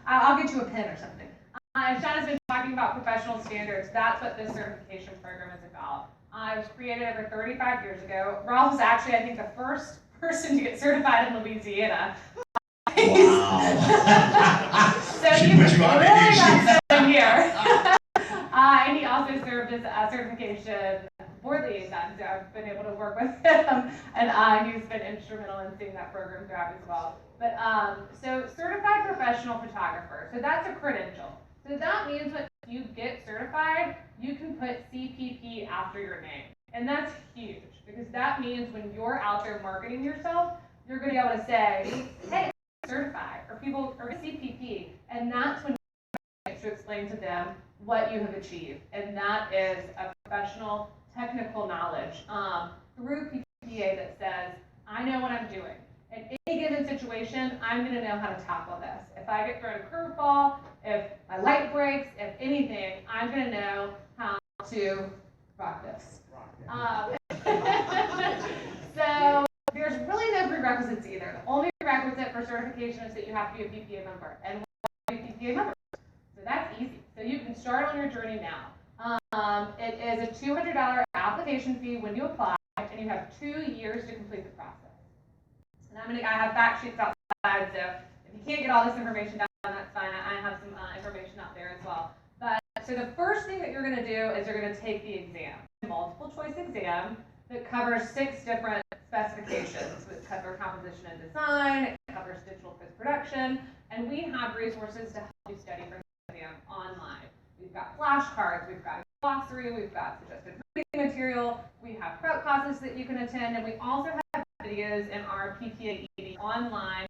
I'll get you a pen or something. As Sean has been talking about professional standards, that's what this certification program is about. It was created over 35 years ago. Ralph was actually, I think, the first person to get certified in Louisiana. Wow. So She he put really you on the got issue. something here. And he also served as a certification board liaison, so I've been able to work with him, and he's been instrumental in seeing that program throughout as well. But so certified professional photographer, so that's a credential. So that means when you get certified, you can put CPP after your name, and that's huge because that means when you're out there marketing yourself, you're going to be able to say, "Hey, I'm certified," or people or CPP, and that's when you have to explain to them what you have achieved, and that is a professional technical knowledge through PPA that says, I know what I'm doing. In any given situation, I'm going to know how to tackle this. If I get thrown a curveball, if my light breaks, if anything, I'm going to know how to rock this. So there's really no prerequisites either. The only prerequisite for certification is that you have to be a PPA member, and we're a PPA member. So that's easy. So you can start on your journey now. It is a $200 application fee when you apply, and you have 2 years to complete the process. And I have fact sheets outside, so if you can't get all this information down, that's fine. I have some information out there as well. But so the first thing that you're going to do is you're going to take the exam, multiple choice exam that covers 6 different specifications. It covers composition and design, it covers digital post-production, and we have resources to help you study for exam online. We've got flashcards, we've got a glossary, we've got suggested reading material, we have prep classes that you can attend, and we also have videos in our PPA ED online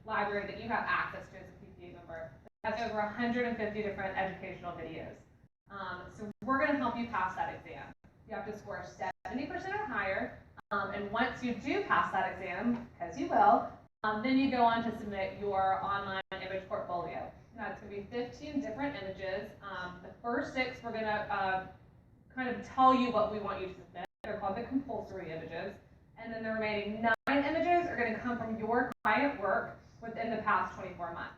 library that you have access to as a PPA member. It has over 150 different educational videos. So we're going to help you pass that exam. You have to score 70% or higher, and once you do pass that exam, because you will, then you go on to submit your online image portfolio. Now it's going to be 15 different images. The first 6 we're going to kind of tell you what we want you to submit. They're called the compulsory images. And then the remaining 9 images are going to come from your client work within the past 24 months.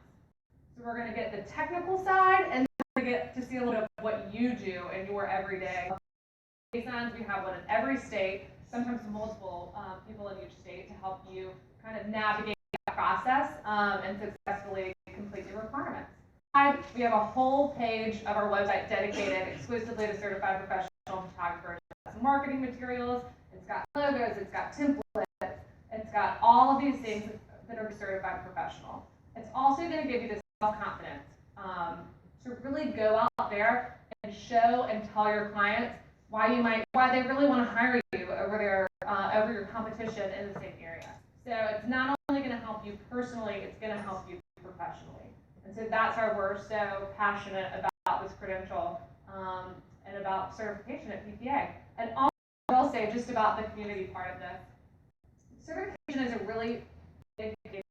So we're going to get the technical side, and then we're going to get to see a little bit of what you do in your everyday. We have one in every state, sometimes multiple people in each state to help you kind of navigate that process and successfully complete your requirements. We have a whole page of our website dedicated exclusively to certified professional photographers. It's got marketing materials, it's got logos, it's got templates, it's got all of these things that are certified professional. It's also going to give you the self-confidence to really go out there and show and tell your clients why they really want to hire you over your competition in the same area. So it's not only going to help you personally, it's going to help you professionally. And so that's why we're so passionate about this credential and about certification at PPA. And also, I'll say just about the community part of this. Certification is a really big deal.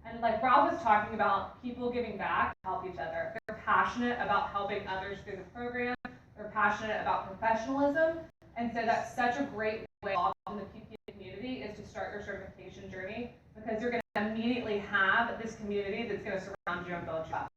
And like Rob was talking about, people giving back to help each other. They're passionate about helping others through the program. They're passionate about professionalism. And so that's such a great way in the PPA community is to start your certification journey, because you're going to immediately have this community that's going to surround you and build you up.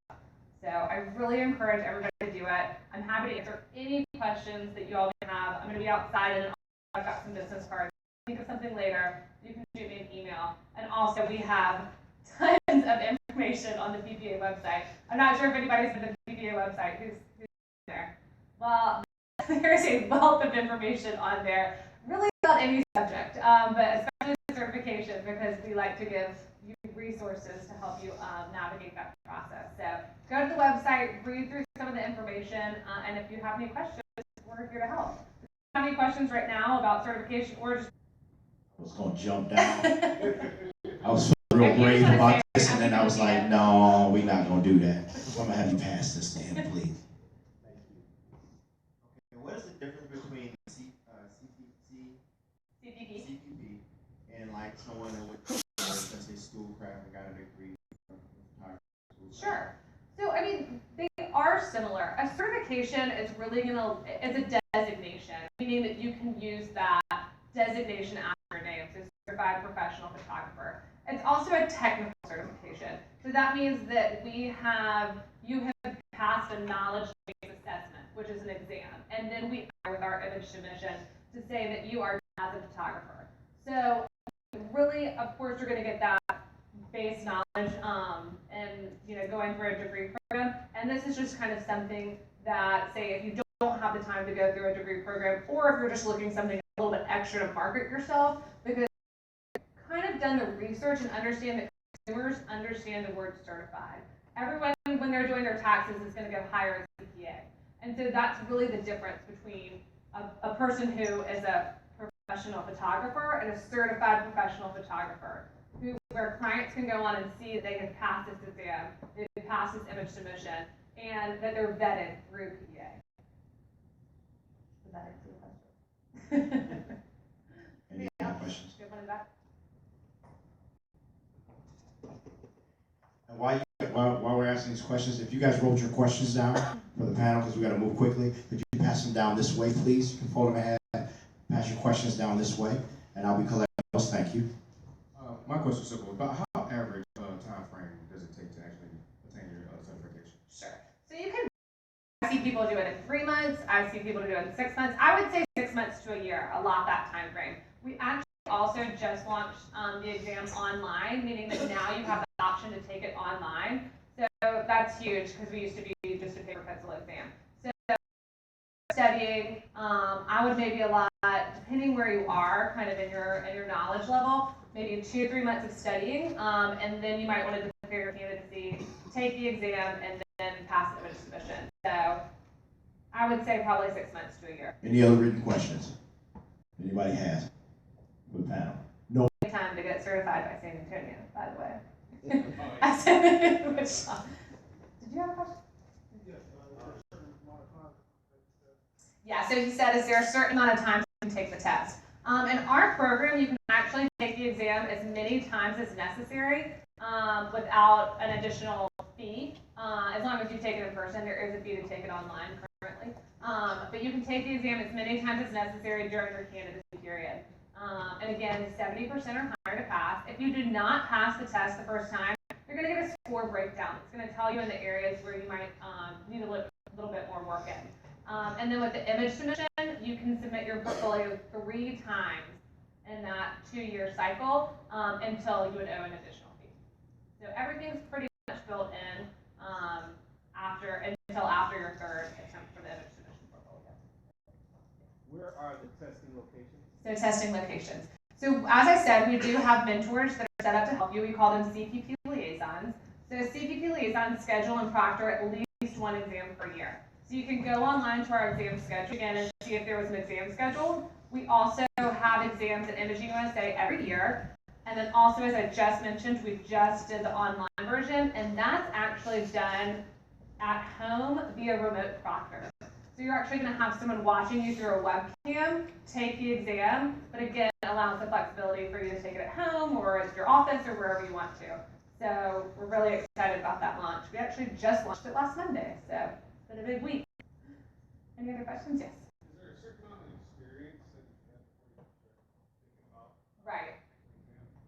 So I really encourage everybody to do it. I'm happy to answer any questions that you all may have. I'm going to be outside, and I've got some business cards. Think of something later, you can shoot me an email. And also we have tons of information on the PPA website. I'm not sure if anybody's been to the PPA website. Who's there? Well, there's a wealth of information on there, really about any subject, but especially certification, because we like to give you resources to help you navigate that process. So go to the website, read through some of the information, and if you have any questions, we're here to help. If you have any questions right now about certification, or just I was going to jump down. I was real brave about this, and then I was like, no, we're not going to do that. I'm going to have you pass this to him, please. Okay, what is the difference between CPP and like someone that would, let's say, schoolcraft and got a degree from photography? Sure. So, I mean, they are similar. A certification is really it's a designation, meaning that you can use that designation after your name, so certified professional photographer. It's also a technical certification. So that means that you have passed a knowledge-based assessment, which is an exam, and then we with our image submission to say that you are as a photographer. So really, of course, you're going to get that base knowledge and going through a degree program. And this is just kind of something that, say, if you don't have the time to go through a degree program, or if you're just looking something a little bit extra to market yourself, because you've kind of done the research and understand that consumers understand the word certified. Everyone, when they're doing their taxes, is going to go hire a CPA. And so that's really the difference between a person who is a professional photographer and a certified professional photographer, where clients can go on and see that they have passed this exam, they've passed this image submission, and that they're vetted through PPA. Does that answer the question? Any other questions? Do you have one in the back? And while we're asking these questions, if you guys wrote your questions down for the panel, because we got to move quickly, could you pass them down this way, please? You can fold them ahead, pass your questions down this way, and I'll be collecting those. Thank you. My question is simple. About how average time frame does it take to actually attain your certification? Sure. So you can I see people do it in 3 months. I see people do it in 6 months. I would say 6 months to a year, a lot that time frame. We actually also just launched the exam online, meaning that now you have the option to take it online. So that's huge, because we used to be just a paper pencil exam. So studying, I would maybe allot, depending where you are, kind of in your knowledge level, maybe 2 to 3 months of studying, and then you might want to prepare your candidacy, take the exam, and then pass the image submission. So I would say probably 6 months to a year. Any other written questions? Anybody has for the panel? No. Time to get certified by San Antonio, by the way. I said, which, did you have a question? Yeah, so he said, is there a certain amount of time to take the test? In our program, you can actually take the exam as many times as necessary without an additional fee. As long as you take it in person, there is a fee to take it online currently. But you can take the exam as many times as necessary during your candidacy period. And again, 70% or higher to pass. If you do not pass the test the first time, you're going to get a score breakdown. It's going to tell you in the areas where you might need a little bit more work in. And then with the image submission, you can submit your portfolio 3 times in that 2-year cycle until you would owe an additional fee. So everything's pretty much built in until after your 3rd attempt for the image submission portfolio. Where are the testing locations? So testing locations. So as I said, we do have mentors that are set up to help you. We call them CPP liaisons. So CPP liaisons schedule and proctor at least 1 exam per year. So you can go online to our exam schedule again and see if there was an exam scheduled. We also have exams at Imaging USA every year. And then also, as I just mentioned, we just did the online version, and that's actually done at home via remote proctor. So you're actually going to have someone watching you through a webcam take the exam, but again, it allows the flexibility for you to take it at home or at your office or wherever you want to. So we're really excited about that launch. We actually just launched it last Monday, so it's been a big week. Any other questions? Yes? Is there a certain amount of experience that you have before you start thinking about? Right.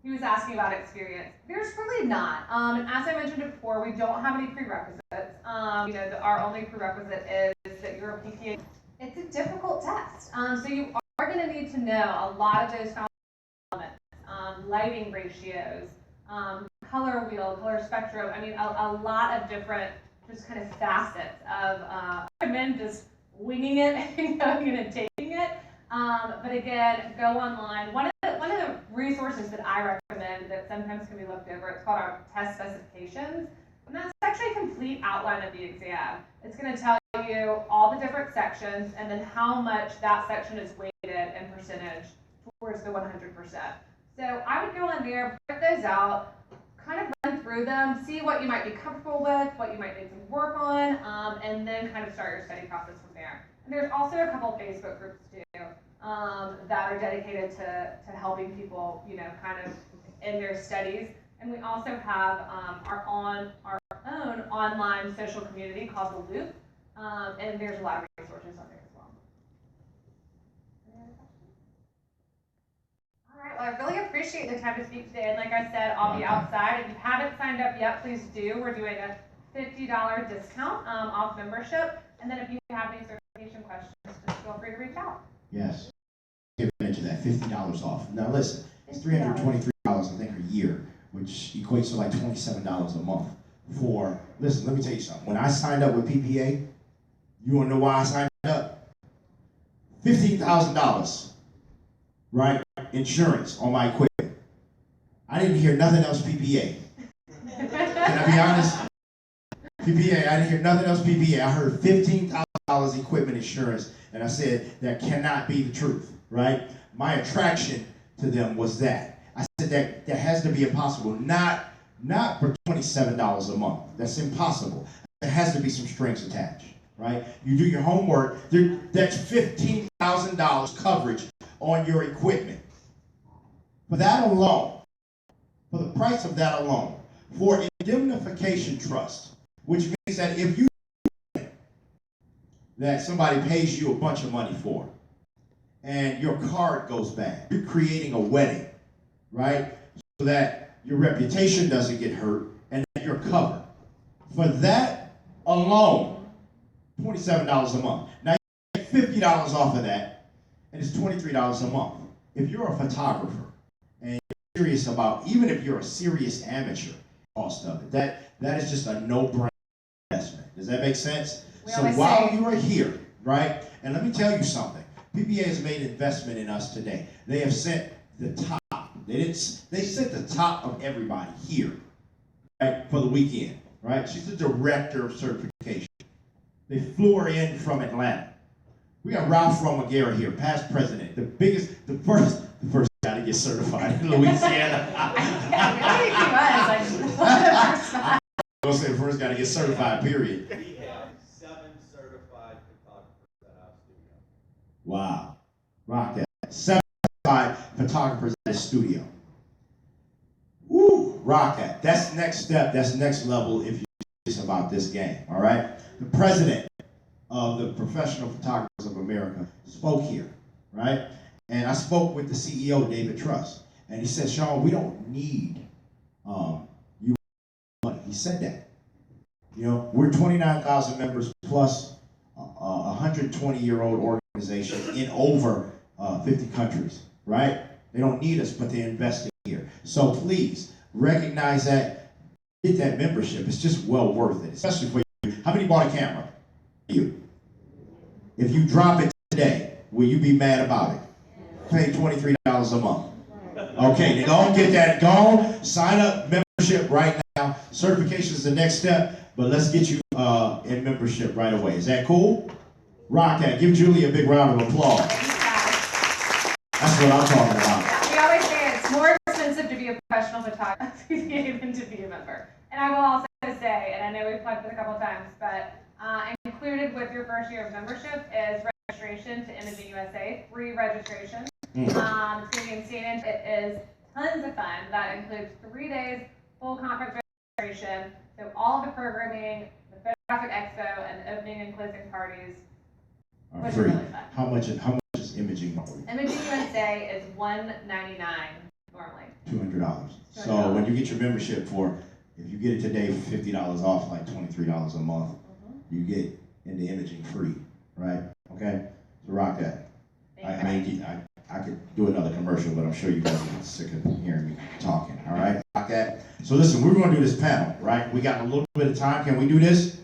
He was asking about experience. There's really not. And as I mentioned before, we don't have any prerequisites. Our only prerequisite is that you're a PPA. It's a difficult test. So you are going to need to know a lot of those elements, lighting ratios, color wheel, color spectrum. I mean, a lot of different just kind of facets of, I recommend just winging it and going in and taking it. But again, go online. One of the resources that I recommend that sometimes can be looked over, it's called our test specifications. And that's actually a complete outline of the exam. It's going to tell you all the different sections and then how much that section is weighted in percentage towards the 100%. So I would go on there, print those out, kind of run through them, see what you might be comfortable with, what you might need some work on, and then kind of start your study process from there. And there's also a couple of Facebook groups too that are dedicated to helping people, kind of in their studies. And we also have our own online social community called The Loop, and there's a lot of resources on there as well. Any other questions? All right, well, I really appreciate the time to speak today. And like I said, I'll be outside. If you haven't signed up yet, please do. We're doing a $50 discount off membership. And then if you have any certification questions, just feel free to reach out. Yes. Give into that $50 off. Now listen, it's $323 I think a year, which equates to like $27 a month. Listen, let me tell you something. When I signed up with PPA, you want to know why I signed up? $15,000, right? Insurance on my equipment. I didn't hear nothing else PPA. Can I be honest? PPA, I didn't hear nothing else PPA. I heard $15,000 equipment insurance, and I said, that cannot be the truth, right? My attraction to them was that. I said that has to be impossible, not for $27 a month. That's impossible. There has to be some strings attached, right? You do your homework, that's $15,000 coverage on your equipment. For that alone, for the price of that alone, for indemnification trust, which means that if you that somebody pays you a bunch of money for, and your card goes bad, you're creating a wedding, right? So that your reputation doesn't get hurt and that you're covered. For that alone, $27 a month. Now you get $50 off of that, and it's $23 a month. If you're a photographer and you're serious about, even if you're a serious amateur, cost of it, that is just a no-brainer investment. Does that make sense? So while you are here, right, and let me tell you something, PPA has made an investment in us today. They have sent the top. They sent the top of everybody here, right, for the weekend. right? She's the director of certification. They flew her in from Atlanta. We got Ralph Romagera here, past president, the first guy to get certified in Louisiana. I was I'll say the first guy to get certified, period. We have 7 certified photographers at our studio. Wow, rock that. 7 certified photographers at the studio. Woo, rock that. That's next step, that's next level if you're serious about this game, all right? The president of the Professional Photographers of America spoke here, right? And I spoke with the CEO, David Truss, and he said, Sean, we don't need you money. He said that. You know, we're 29,000 members plus a 120-year-old organization in over 50 countries, right? They don't need us, but they're investing here. So please recognize that, get that membership. It's just well worth it, especially for you. How many bought a camera? You. If you drop it today, will you be mad about it? Pay $23 a month. Okay, then go and get that. Go sign up membership right now. Certification is the next step, but let's get you in membership right away. Is that cool? Rock that. Give Julie a big round of applause. That's what I'm talking about. Yeah, we always say it's more expensive to be a professional photographer than to be a member. And I will also say, and I know we've plugged it a couple of times, but included with your first year of membership is registration to Imaging USA, free registration. It's going to be in Stanton. It is tons of fun. That includes 3 days, full conference registration. So all of the programming, the photographic expo, and the opening and closing parties, which Free. is really fun. How much is imaging normally? Imaging USA is $199 normally. $200. So when you get your membership if you get it today for $50 off, like $23 a month, you get into imaging free, right? Okay, so rock that. I could do another commercial, but I'm sure you guys are sick of hearing me talking, all right? Rock that. So listen, we're going to do this panel, right? We got a little bit of time. Can we do this?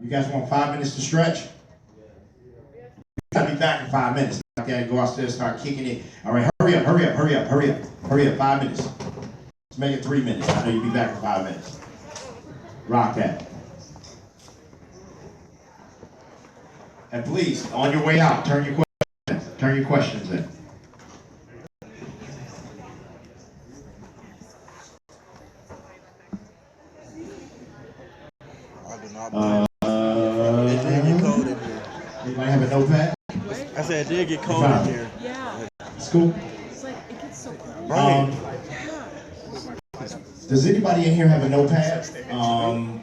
You guys want 5 minutes to stretch? I'll be back in 5 minutes. Okay, go upstairs, start kicking it. All right, hurry up. 5 minutes. Let's make it 3 minutes. I know you'll be back in 5 minutes. Rock that. And please, on your way out, turn your questions in. Anybody have a notepad? I said it did get cold in here. Yeah. It's cool. It's like, it gets so cold. Does anybody in here have a notepad?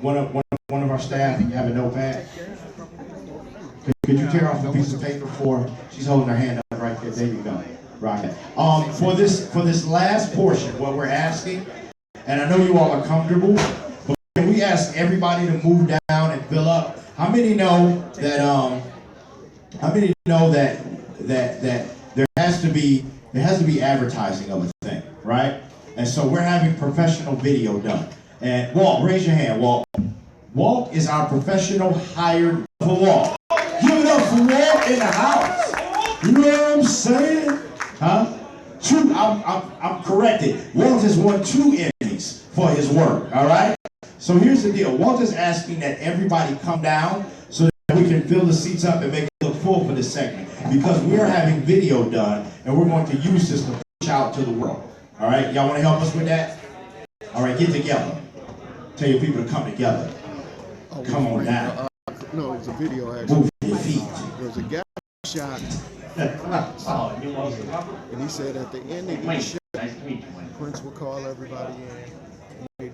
One of our staff have a notepad? Could you tear off a piece of paper for? She's holding her hand up right there. There you go. Rock it. For this last portion, what we're asking, and I know you all are comfortable, but can we ask everybody to move down and fill up? How many know that? How many know that there has to be advertising of a thing, right? And so we're having professional video done. And Walt, raise your hand, Walt. Walt is our professional hired for Walt. Give it up for Walt in the house. You know what I'm saying? Huh? True, I'm corrected. Walt has won 2 Emmys for his work, all right? So here's the deal. Walt is asking that everybody come down so that we can fill the seats up and make it look full for this segment. Because we're having video done, and we're going to use this to push out to the world. All right? Y'all want to help us with that? All right, get together. Tell your people to come together. Come on down. No, it's a video actually. Move your feet. There was a guy shot, and he said at the end of each shot, Prince would call everybody in, and they'd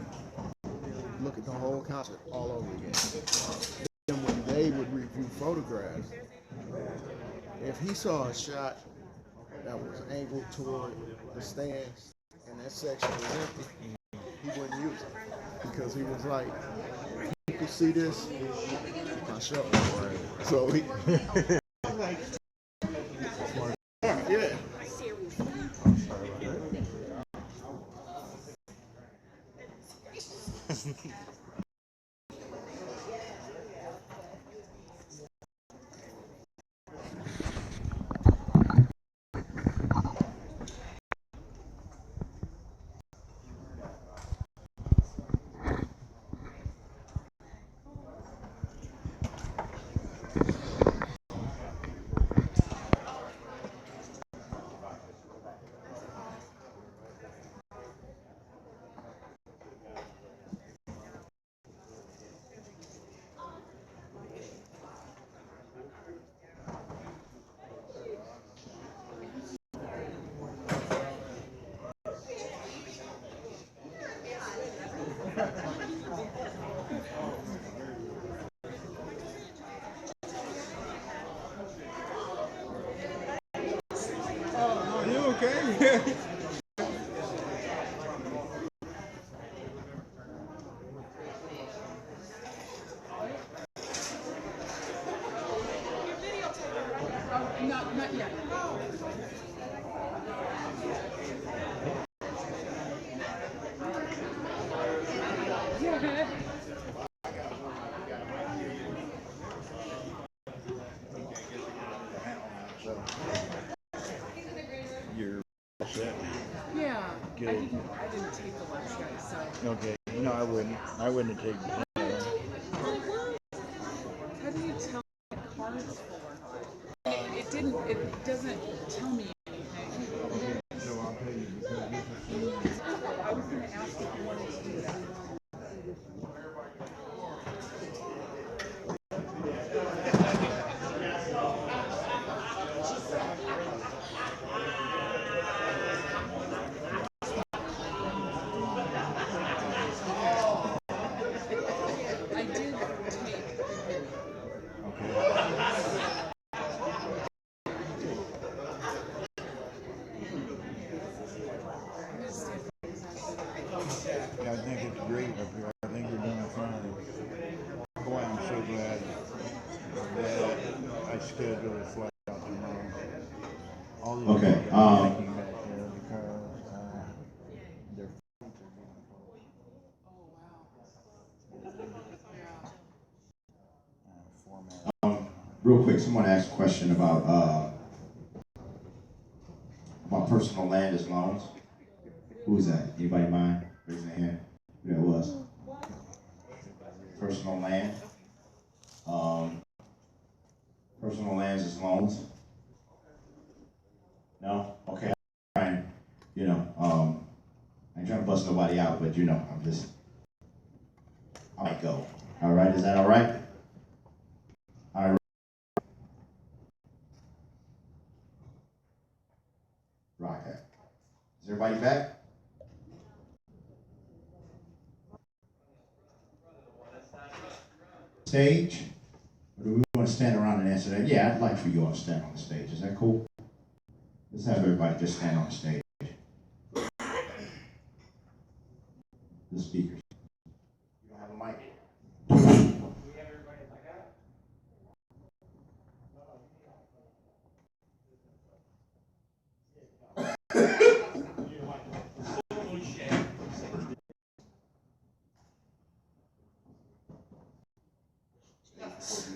look at the whole concert all over again. Then when they would review photographs, if he saw a shot that was angled toward the stands and that section was empty, he wouldn't use it because he was like, you can see this, my show. So he, like, yeah. Not yet. You're set. Yeah. Good. I didn't take the last guy, so. Okay. No, I wouldn't. I wouldn't have taken that one. How do you tell what the card's for? It doesn't tell me anything. Okay. So I'll tell you because this is I was gonna ask if you wanted to do that. I did take Yeah, I think it's great up here. I think you're doing fine. Boy, I'm so glad that I scheduled a flight out tomorrow. All these Okay, people are panicking back there because their flights are getting full. Um, real quick, someone asked a question about personal land as loans. Who was that? Anybody mind raising their hand? Who that was? Personal land. Personal lands as loans. No? Okay. I'm trying, I ain't trying to bust nobody out, but I might go. All right, is that all right? All right. Rock that. Is everybody back? Stage? Or do we want to stand around and answer that? Yeah, I'd like for you all to stand on the stage. Is that cool? Let's have everybody just stand on the stage. The speakers. You don't have a mic?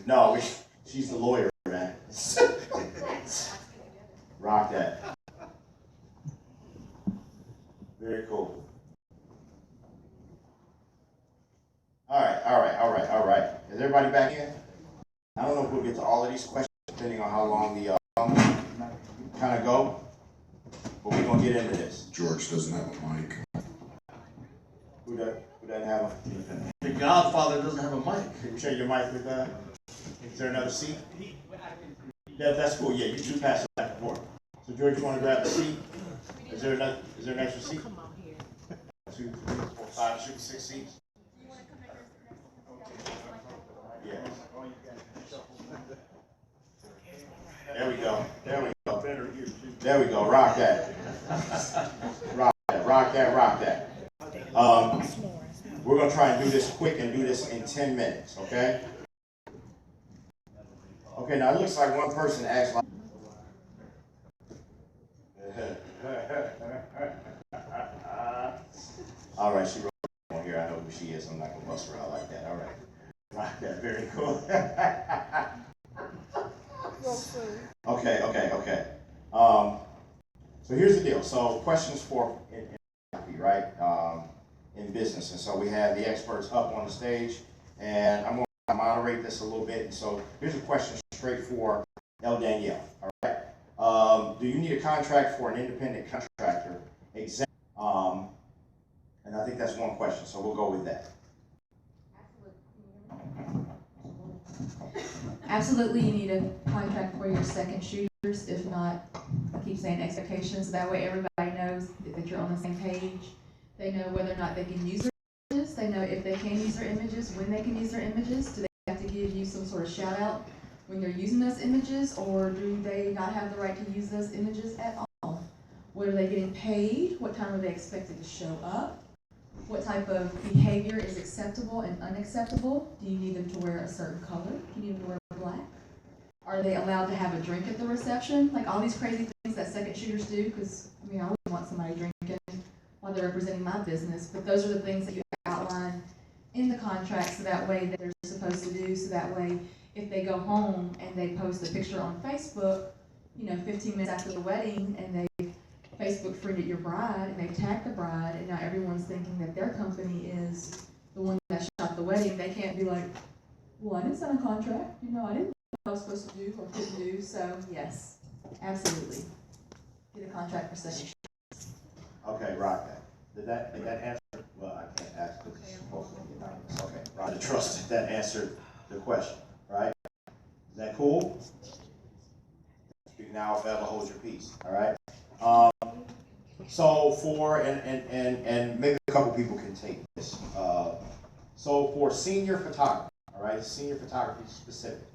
No, she's the lawyer, man. Rock that. Very cool. All right. Is everybody back in? I don't know if we'll get to all of these questions depending on how long the kind of go, but we're gonna get into this. George doesn't have a mic. Who doesn't have a? The Godfather doesn't have a mic. Can you share your mic with is there another seat? Yeah, that's cool. Yeah, you two pass it back and forth. So George, you want to grab the seat? Is there an extra seat? 2, 3, 4, 5, 6 seats. Yeah. There we go. There we go. Rock that. Rock that. We're gonna try and do this quick and do this in 10 minutes. Okay. Okay. Now it looks like one person asked like. All right, she wrote on here. I know who she is. I'm not gonna bust her out like that. All right. Rock that. Very cool. Okay. So here's the deal. So questions for right in business, and so we have the experts up on the stage, and I'm going to moderate this a little bit. And so here's a question straight for El Danielle. All right. Do you need a contract for an independent contractor? And I think that's one question. So we'll go with that. Absolutely, you need a contract for your second shooters. If not, I keep saying expectations. That way everybody knows that you're on the same page. They know whether or not they can use their images. They know if they can use their images, when they can use their images. Do they have to give you some sort of shout out when they're using those images, or do they not have the right to use those images at all? What are they getting paid? What time are they expected to show up? What type of behavior is acceptable and unacceptable? Do you need them to wear a certain color? Do you need them to wear black? Are they allowed to have a drink at the reception? Like all these crazy things that second shooters do, because I mean, I wouldn't want somebody drinking while they're representing my business, but those are the things that you outline in the contract so that way that they're supposed to do, so that way if they go home and they post a picture on Facebook, 15 minutes after the wedding and they Facebook friended your bride and they tagged the bride and now everyone's thinking that their company is the one that shot the wedding, they can't be like, well, I didn't sign a contract, I didn't know what I was supposed to do or couldn't do, so yes, absolutely. Get a contract for second. Okay, rock that. Did that answer? Well, I can't ask because it's supposed to be anonymous. Okay, right. I trust that answered the question, right? Is that cool? Speak now, if ever hold your peace. All right. So for and maybe a couple people can take this. So for senior photography, all right, senior photography specific.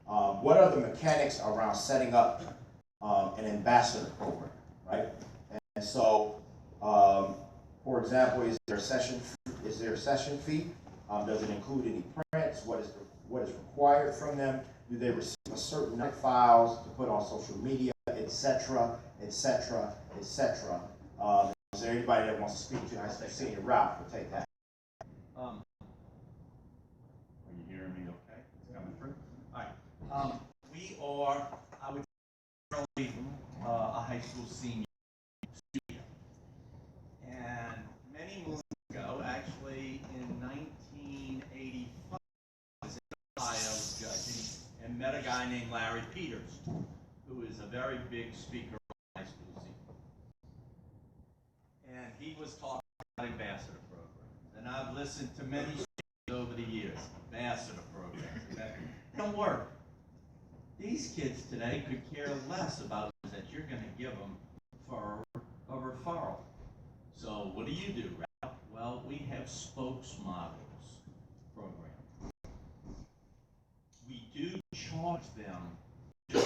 What are the mechanics around setting up an ambassador program, right? And so, for example, is there a session fee? Does it include any prints? What is required from them? Do they receive a certain number of files to put on social media, etc., etc., etc.? Is there anybody that wants to speak to high school senior Ralph? We'll take that. Are you hearing me okay? It's coming through? All right. We are, I would say, currently a high school senior studio. And many moons ago, actually in 1985, I was in Ohio judging and met a guy named Larry Peters, who is a very big speaker on high school senior. And he was talking about ambassador programs. And I've listened to many speakers over the years, ambassador programs. They don't work. These kids today could care less about that you're going to give them for a referral. So what do, Ralph? Well, we have spokesmodels program. We do charge them a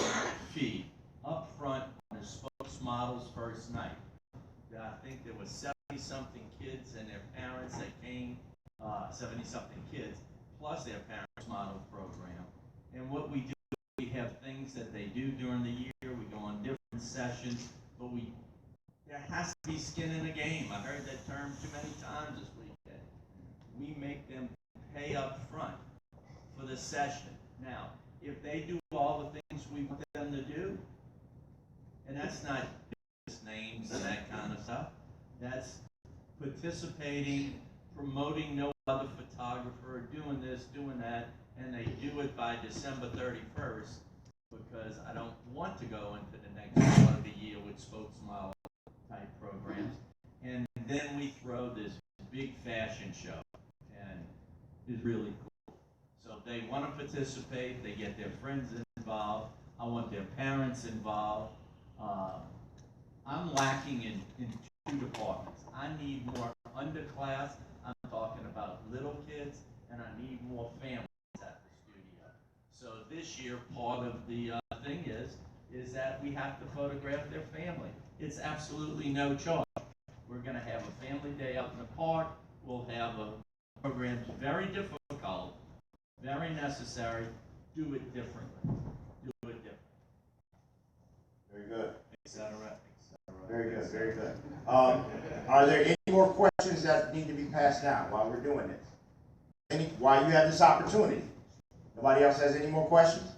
fee up front on the spokesmodels first night. I think there were 70-something kids and their parents that came, 70-something kids, plus their parents model program. And what we do, we have things that they do during the year. We go on different sessions, but there has to be skin in the game. I heard that term too many times this weekend. We make them pay up front for the session. Now, if they do all the things we want them to do, and that's not names and that kind of stuff, that's participating, promoting no other photographer, doing this, doing that, and they do it by December 31st because I don't want to go into the next part of the year with spokesmodel type programs. And then we throw this big fashion show, and it's really cool. So if they want to participate, they get their friends involved. I want their parents involved. I'm lacking in two departments. I need more underclass. I'm talking about little kids, and I need more families at the studio. So this year, part of the thing is that we have to photograph their family. It's absolutely no charge. We're going to have a family day up in the park. We'll have a program very difficult, very necessary. Do it differently. Do it differently. Very good. Etc. Very good, very good. Are there any more questions that need to be passed down while we're doing this? While you have this opportunity? Nobody else has any more questions?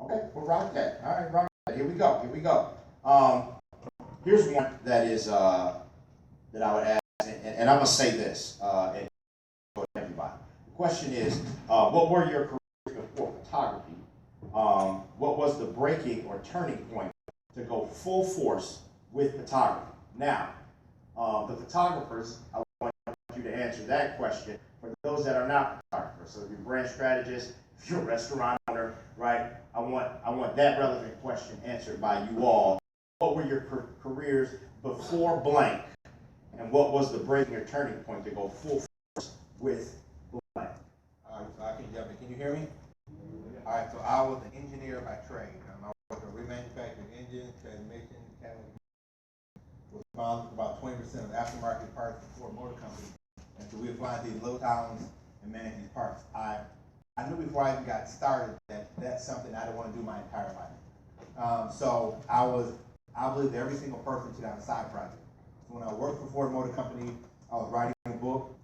Okay, we'll rock that. All right, rock that. Here we go, here we go. Here's one that is, that I would ask, and I'm going to say this, and for everybody. The question is, what were your careers before photography? What was the breaking or turning point to go full force with photography? Now, the photographers, I want you to answer that question for those that are not photographers. So if you're a brand strategist, if you're a restaurant owner, right? I want that relevant question answered by you all. What were your careers before blank? And what was the breaking or turning point to go full force with blank? All right, so I can jump in. Can you hear me? All right, so I was an engineer by trade. I was remanufacturing engines, transmissions, catalytic. responsible for about 20% of aftermarket parts for Ford Motor Company. And so we were flying to these little towns and manage these parts. I knew before I even got started that that's something I didn't want to do my entire life. So I believe every single person should have a side project. So when I worked for Ford Motor Company, I was writing a book,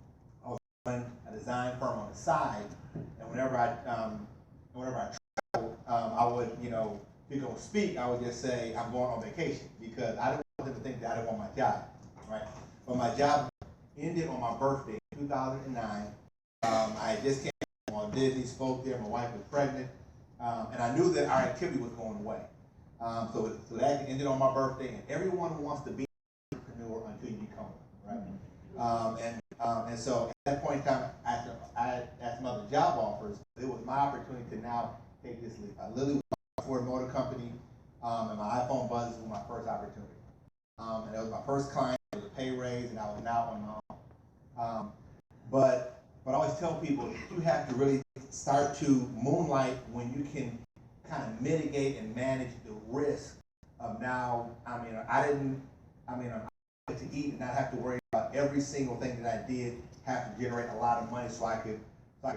I was running a design firm on the side, and whenever I traveled, I would, if you're going to speak, I would just say I'm going on vacation because I didn't want them to think that I didn't want my job, right? But my job ended on my birthday in 2009. I just came on Disney, spoke there, my wife was pregnant, and I knew that our activity was going away. So that ended on my birthday, and everyone wants to be an entrepreneur until you become one, right? And so at that point in time, after I had some other job offers, it was my opportunity to now take this leap. I literally went to Ford Motor Company, and my iPhone buzzes was my first opportunity. And that was my first client, it was a pay raise, and I was now on my own. But I always tell people, you have to really start to moonlight when you can kind of mitigate and manage the risk of now, I like to eat and not have to worry about every single thing that I did have to generate a lot of money so I could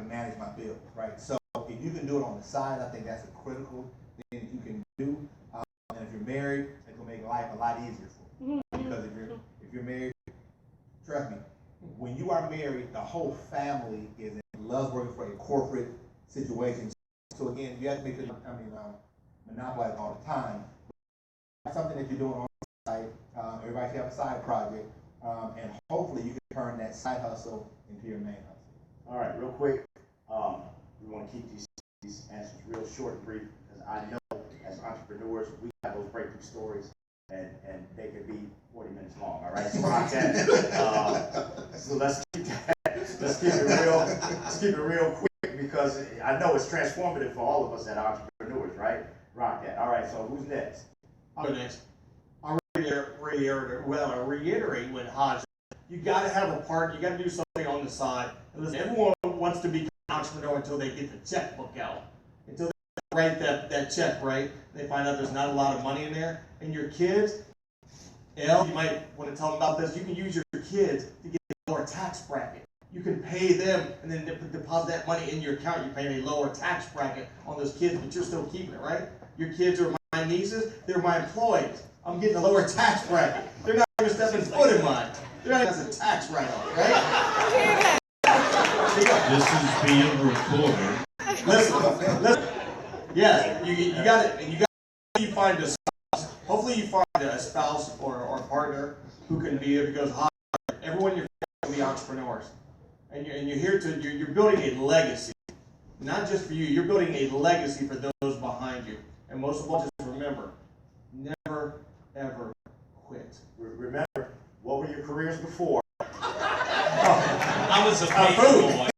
manage my bills, right? So if you can do it on the side, I think that's a critical thing that you can do. And if you're married, it will make life a lot easier for you. Because if you're married, trust me, when you are married, the whole family loves working for a corporate situation. So again, you have to make sure, monopolize all the time. Something that you're doing on the side, everybody should have a side project, and hopefully you can turn that side hustle into your main hustle. All right, real quick, we want to keep these answers real short and brief because I know as entrepreneurs we have those breakthrough stories and they can be 40 minutes long. All right, so rock that. So let's keep it real quick because I know it's transformative for all of us that are entrepreneurs, right? Rock that. All right, so who's next? I'll go next. I'll reiterate what Hodge said. You got to have a partner. You got to do something on the side. And listen, everyone wants to become an entrepreneur until they get the checkbook out. Until they write that check, right? They find out there's not a lot of money in there. And your kids, you might want to tell them about this. You can use your kids to get a lower tax bracket. You can pay them and then deposit that money in your account. You're paying a lower tax bracket on those kids, but you're still keeping it, right? Your kids are my nieces, they're my employees. I'm getting a lower tax bracket. They're not even stepping foot in mine. They're not as a tax write-off, right? This is being recorded. Listen. Yes, you got it. And you find a spouse. Hopefully you find a spouse or a partner who can be there because everyone in your family will be entrepreneurs. And you're here you're building a legacy. Not just for you, you're building a legacy for those behind you. And most of all, just remember, never, ever quit. Remember, what were your careers before? I was a food boy.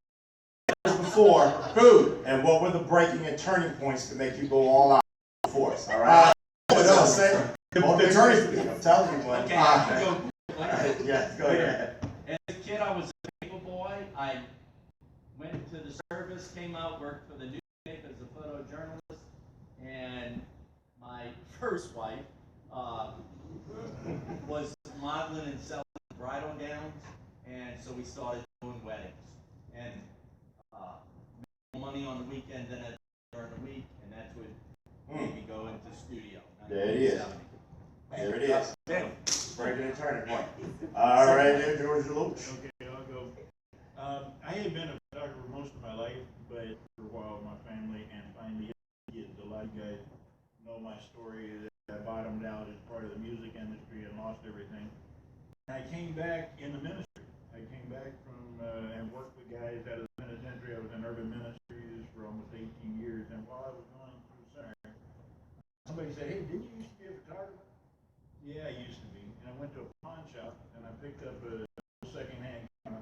Before food. And what were the breaking and turning points to make you go all out for us? All right. The turning. I'm telling you, one. Okay, Yeah, go ahead. As a kid, I was a paper boy. I went into the service, came out, worked for the newspaper as a photojournalist, and my first wife was modeling and selling bridal gowns, and so we started doing weddings. And made more money on the weekend than during the week, and that's what made me go into studio. There it is. There it is. Breaking and turning point. All right, there, George Luke. Okay, I'll go. I had been a photographer most of my life, but for a while my family and finally kids. A lot of you guys know my story that I bottomed out as part of the music industry and lost everything. And I came back in the ministry. I came back from and worked with guys out of the penitentiary. I was in urban ministries for almost 18 years. And while I was going through seminary, somebody said, "Hey, didn't you used to be a photographer?" Yeah, I used to be. And I went to a pawn shop and I picked up a secondhand camera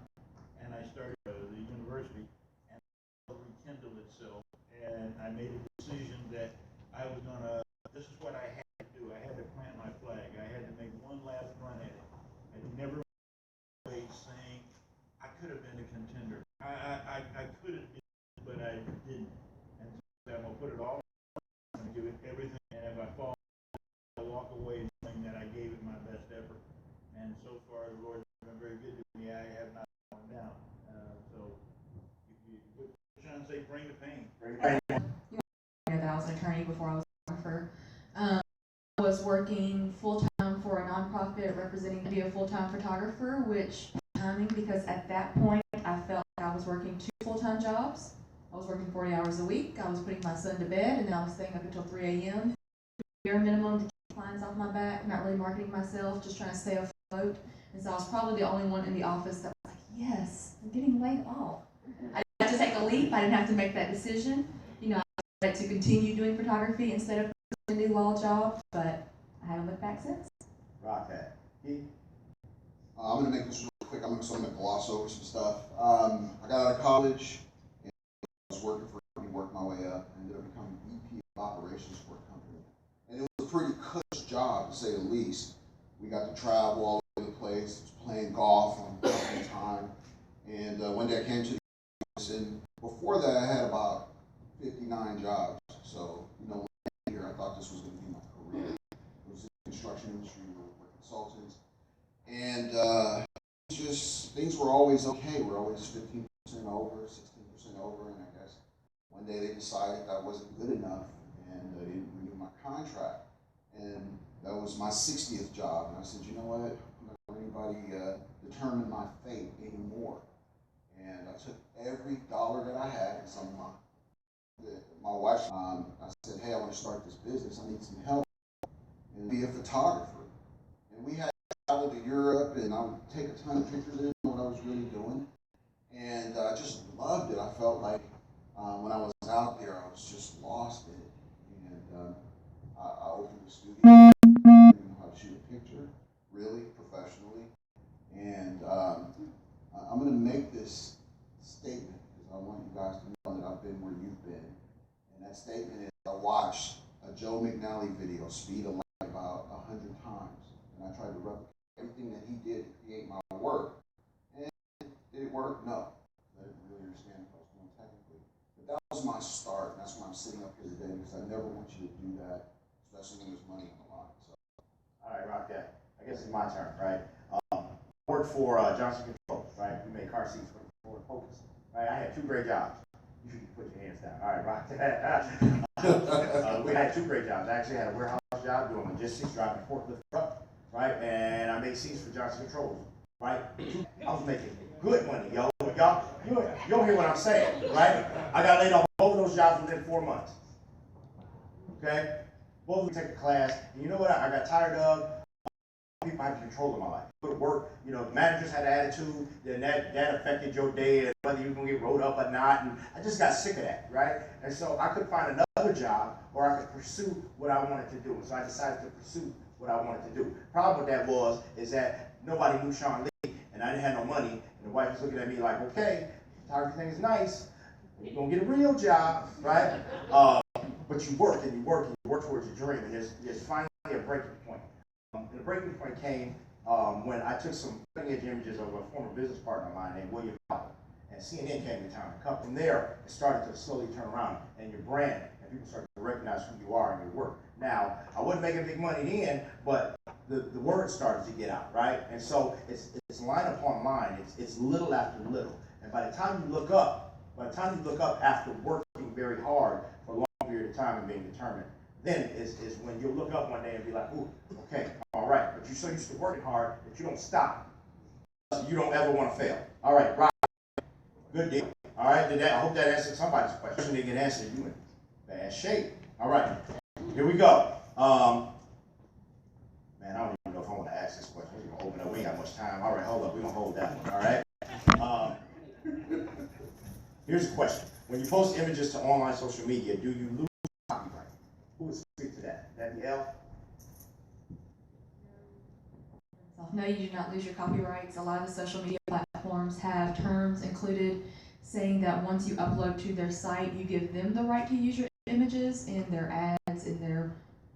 and I started the university and it rekindled itself. And I made a decision that I was gonna, this is what I had to do. I had to plant my flag. I had to make one last run at it. I never saying I could have been a contender. I could have been, but I didn't. And so I'm gonna put it all. I'm gonna give it everything. And if I fall, I'll walk away knowing that I gave it my best effort. far, the Lord's been very good to me. I have not gone down. So, you're trying to say bring the pain. Bring the pain. You know that I was an attorney before I was a photographer. I was working full-time for a nonprofit representing to be a full-time photographer, which timing, because at that point I felt like I was working 2 full-time jobs. I was working 40 hours a week. I was putting my son to bed, and then I was staying up until 3 a.m. bare minimum to keep clients off my back, not really marketing myself, just trying to stay afloat. And so I was probably the only one in the office that was like, yes, I'm getting laid off. I didn't have to take a leap. I didn't have to make that decision. You know, I wanted to continue doing photography instead of a new law job, but I haven't looked back since. Rock that. I'm going to make this real quick. I'm going to gloss over some stuff. I got out of college and I was working for a company, worked my way up, and ended up becoming VP of operations for a company. And it was a pretty cush job, to say the least. We got to travel all over the place, playing golf on company time. And one day I came to the office, and before that I had about 59 jobs. So, you know, when I came here, I thought this was going to be my career. It was in the construction industry, we were consultants. And just, things were always okay. We're always 15% over, 16% over, and I guess one day they decided that wasn't good enough, and they didn't renew my contract. And that was my 60th job, and I said, you know what, I'm not going to let anybody determine my fate anymore. And I took every dollar that I had, and some of my wife, I said, hey, I want to start this business, I need some help, and be a photographer. And we had travel to Europe, and I would take a ton of pictures of what I was really doing, and I just loved it. I felt like when I was out there, I was just lost in it, and I opened a studio, learning how to shoot a picture, really professionally, and I'm going to make this statement because I want you guys to know that I've been where you've been, and that statement is I watched a Joe McNally video, Speed of Light, about 100 times, and I tried to replicate everything that he did to create my work. And did it work? No. I didn't really understand what I was doing technically. But that was my start, and that's why I'm sitting up here today, because I never want you to do that, especially when there's money on the line. So. All right, rock that. I guess it's my turn, right? I worked for Johnson Controls, right? We made car seats for Focus, right? I had 2 great jobs. You should put your hands down. All right, rock that. We had 2 great jobs. I actually had a warehouse job doing logistics, driving a forklift truck, right? And I made seats for Johnson Controls, right? I was making good money, yo. Y'all, you don't hear what I'm saying, right? I got laid off both of those jobs within 4 months. Okay? Both of them take a class. And you know what I got tired of? People had control of my life. Go to work, you know, managers had an attitude, then that affected your day and whether you were gonna get rolled up or not. And I just got sick of that, right? And so I could find another job or I could pursue what I wanted to do. And so I decided to pursue what I wanted to do. Problem with that is that nobody knew Sean Lee and I didn't have no money. And the wife was looking at me like, okay, everything is nice. You're gonna get a real job, right? But you work and you work and you work towards your dream. And there's finally a breaking point. And the breaking point came when I took some cutting-edge images of a former business partner of mine named William Powell. And CNN came to town. And come from there, it started to slowly turn around. And your brand, and people started to recognize who you are and your work. Now, I wasn't making big money then, but the word started to get out, right? And so it's line upon line. It's little after little. And by the time you look up after working very hard for a long period of time and being determined, then is when you'll look up one day and be like, ooh, okay, all right. But you're so used to working hard that you don't stop. You don't ever want to fail. All right, right. Good deal. All right, I hope that answered somebody's question. If it didn't answer, you in bad shape. All right, here we go. Man, I don't even know if I want to ask this question. We're gonna open up. We ain't got much time. All right, hold up. We're gonna hold that one. All right. Here's a question. When you post images to online social media, do you lose copyright? Who would speak to that? That be L? No, you do not lose your copyrights. A lot of the social media platforms have terms included saying that once you upload to their site, you give them the right to use your images in their ads, in their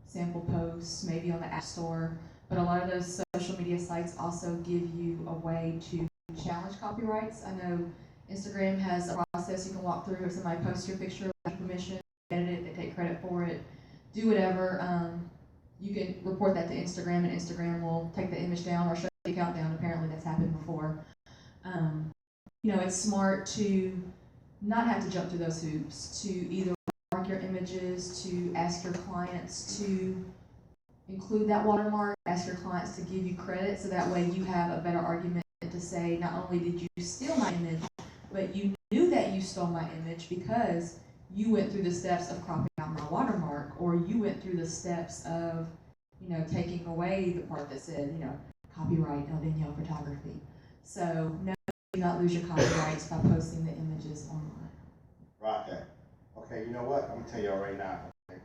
sample posts, maybe on the App Store. But a lot of those social media sites also give you a way to challenge copyrights. I know Instagram has a process you can walk through if somebody posts your picture without permission, edit it, they take credit for it, do whatever. You can report that to Instagram and Instagram will take the image down or shut countdown. Apparently that's happened before. You know, it's smart to not have to jump through those hoops, to either mark your images, to ask your clients to include that watermark, ask your clients to give you credit, so that way you have a better argument to say, not only did you steal my image, but you knew that you stole my image because you went through the steps of cropping out my watermark, or you went through the steps of, you know, taking away the part that said, you know, copyright El Daniel Photography. So no, do not lose your copyrights by posting the images online. Rock that. Okay, you know what? I'm gonna tell y'all right now. Okay?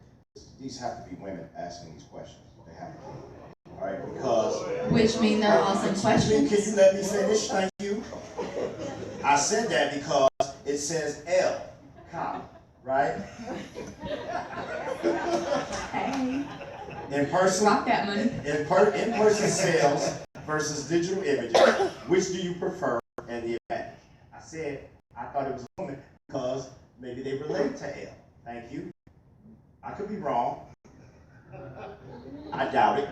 These have to be women asking these questions. They have to be. All right, because. Which mean they're awesome questions. Can you let me finish? Thank you. I said that because it says L, comma, right? Hey. In person. Rock that money. In person sales versus digital images. Which do you prefer and the advantage? I said I thought it was a woman because maybe they relate to L. Thank you. I could be wrong. I doubt it.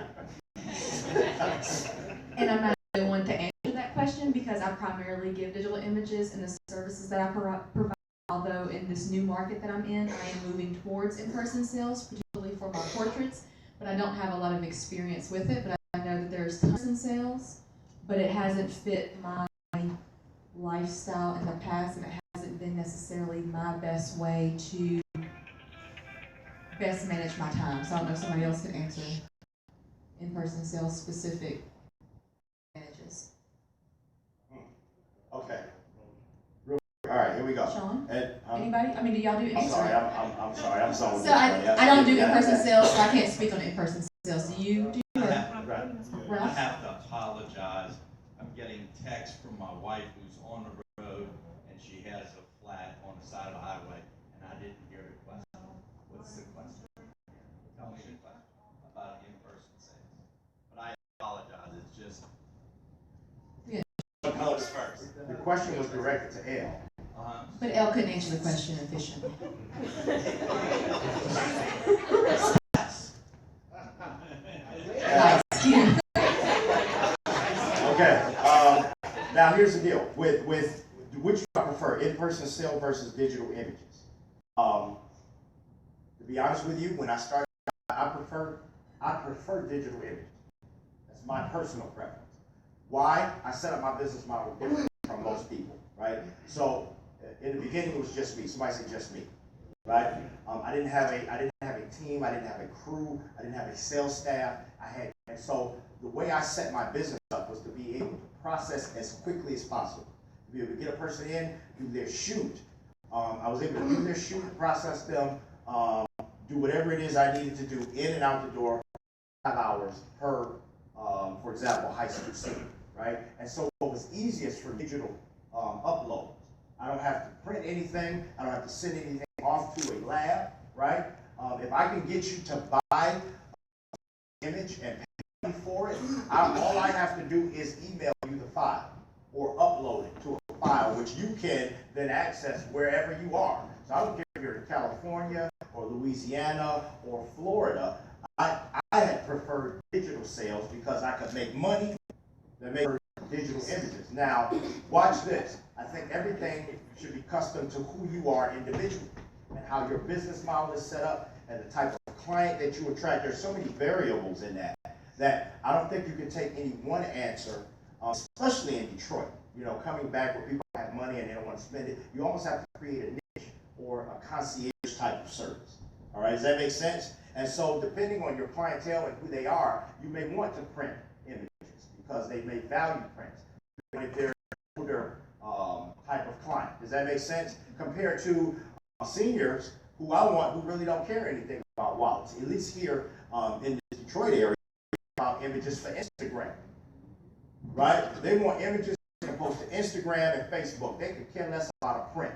And I'm not the one to answer that question because I primarily give digital images and the services that I provide. Although in this new market that I'm in, I am moving towards in-person sales, particularly for my portraits, but I don't have a lot of experience with it. But I know that there's tons in sales, but it hasn't fit my lifestyle in the past, and it hasn't been necessarily my best way to best manage my time. So I don't know if somebody else can answer in-person sales specific advantages. Okay. All right, here we go. Sean? And, Anybody? I mean, do y'all do I'm in-person? sorry, I'm sorry, I'm sorry. So I don't do in-person sales, so I can't speak on in-person sales. Do you? I Or? have to apologize. I'm getting text from my wife who's on the road, and she has a flat on the side of the highway, and I didn't hear the question. What's the question? Tell me the question about in-person sales. But I apologize, it's just. Yeah. Notice first. The question was directed to L. But Elle couldn't answer the question efficiently. Okay. Now here's the deal. With which do I prefer, in-person sale versus digital images? To be honest with you, when I started, I prefer digital images. That's my personal preference. Why? I set up my business model different from most people, right? So in the beginning, it was just me. Somebody said just me, right? I didn't have a team. I didn't have a crew. I didn't have a sales staff. And so the way I set my business up was to be able to process as quickly as possible. To be able to get a person in, do their shoot. I was able to do their shoot, process them, do whatever it is I needed to do in and out the door, 5 hours per, for example, high school scene, right? And so what was easiest for digital upload. I don't have to print anything. I don't have to send anything off to a lab, right? If I can get you to buy an image and pay me for it, all I have to do is email you the file or upload it to a file, which you can then access wherever you are. So I don't care if you're in California or Louisiana or Florida. I had preferred digital sales because I could make money that made digital images. Now, watch this. I think everything should be custom to who you are individually and how your business model is set up and the type of client that you attract. There's so many variables in that I don't think you can take any one answer, especially in Detroit. You know, coming back where people have money and they don't want to spend it, you almost have to create a niche or a concierge type of service. All right, does that make sense? And so depending on your clientele and who they are, you may want to print images because they may value prints. If they're an older type of client, does that make sense? Compared to seniors who I want who really don't care anything about wallets, at least here in the Detroit area, about images for Instagram, right? They want images they can post to Instagram and Facebook. They could care less about a print,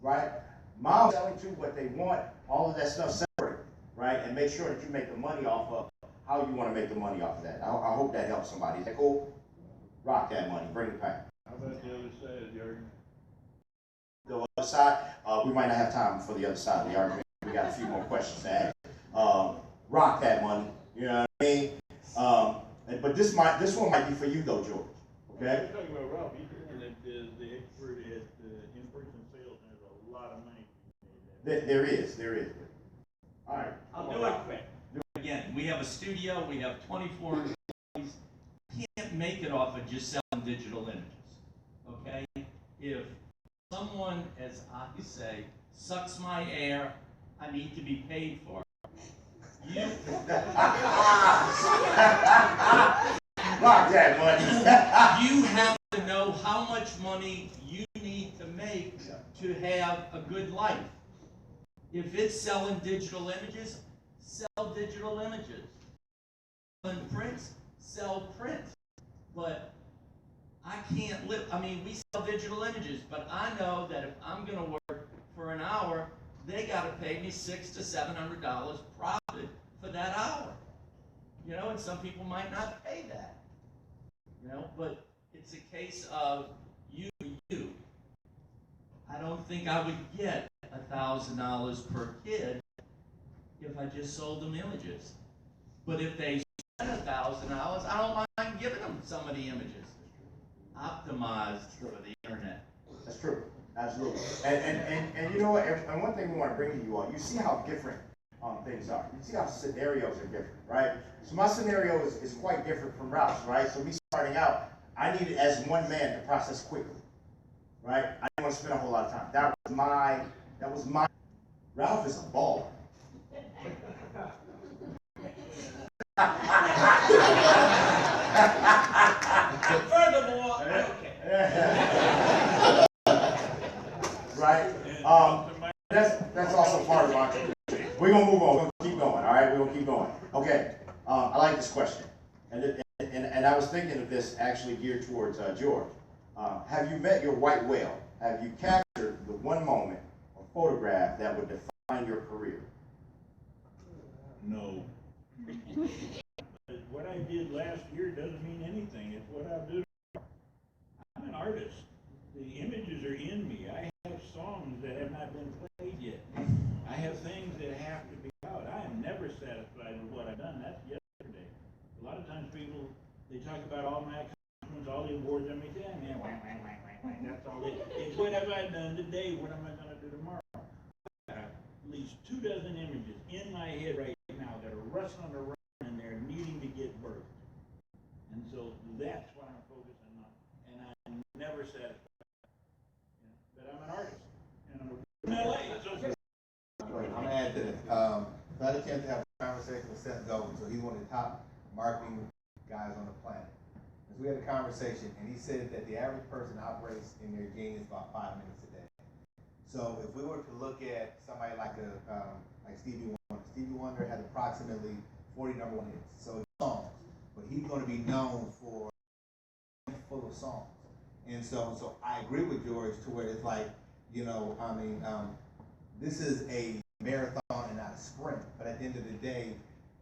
right? Mom's selling to what they want, all of that stuff separate, right? And make sure that you make the money off of how you want to make the money off of that. I hope that helps somebody. Is that cool? Rock that money. Bring it back. How about the other side, Jurgen? The other side, we might not have time for the other side of the argument. We got a few more questions to ask. Rock that money. You know what I mean? But this one might be for you though, George. Okay? You're talking about Ralph. He's the one that is the expert at in-person sales, and there's a lot of money to be made there. There is. All right. I'll do it quick. Again, we have a studio, we have 24 employees. Can't make it off of just selling digital images, okay? If someone, as I say, sucks my air, I need to be paid for it. You, Rock that money. you have to know how much money you need to make to have a good life. If it's selling digital images, sell digital images. Selling prints, sell print. But I can't live, I mean, we sell digital images, but I know that if I'm gonna work for an hour, they gotta pay me $600 to $700 profit for that hour. You know, and some people might not pay that. You know, but it's a case of you. I don't think I would get $1,000 per kid if I just sold them images. But if they spend $1,000, I don't mind giving them some of the images. Optimized for the internet. That's true. Absolutely. And you know what? And one thing we want to bring to you all, you see how different things are. You see how scenarios are different, right? So my scenario is quite different from Ralph's, right? So me starting out, I needed as one man to process quickly, right? I didn't want to spend a whole lot of time. That was my. Ralph is a baller. Furthermore, okay. Right? That's also part of our. We're gonna move on. We're gonna keep going. All right, we're gonna keep going. Okay. I like this question, and I was thinking of this actually geared towards George. Have you met your white whale? Have you captured the one moment or photograph that would define your career? No. But what I did last year doesn't mean anything. It's what I'll do. I'm an artist. The images are in me. I have songs that have not been played yet. I have things that have to be out. I am never satisfied with what I've done. That's yesterday. A lot of times people, they talk about all my accomplishments, all the awards, and me, yeah, man, wang, wang, wang, wang, wang. That's all it is. What have I done today? What am I going to do tomorrow? At least 24 images in my head right now that are rustling around and they're needing to get birthed. And so that's what I'm focusing on. And I'm never satisfied. But I'm an artist. And I'm in LA. So I'm gonna add to this. I had a chance to have a conversation with Seth Golden, so he's one of the top marketing guys on the planet. And so we had a conversation, and he said that the average person operates in their genius about 5 minutes a day. So if we were to look at somebody like Stevie Wonder, Stevie Wonder had approximately 40 #1 hits. So songs, but he's going to be known for full of songs. And so I agree with George to where it's like, you know, I mean, this is a marathon and not a sprint. But at the end of the day,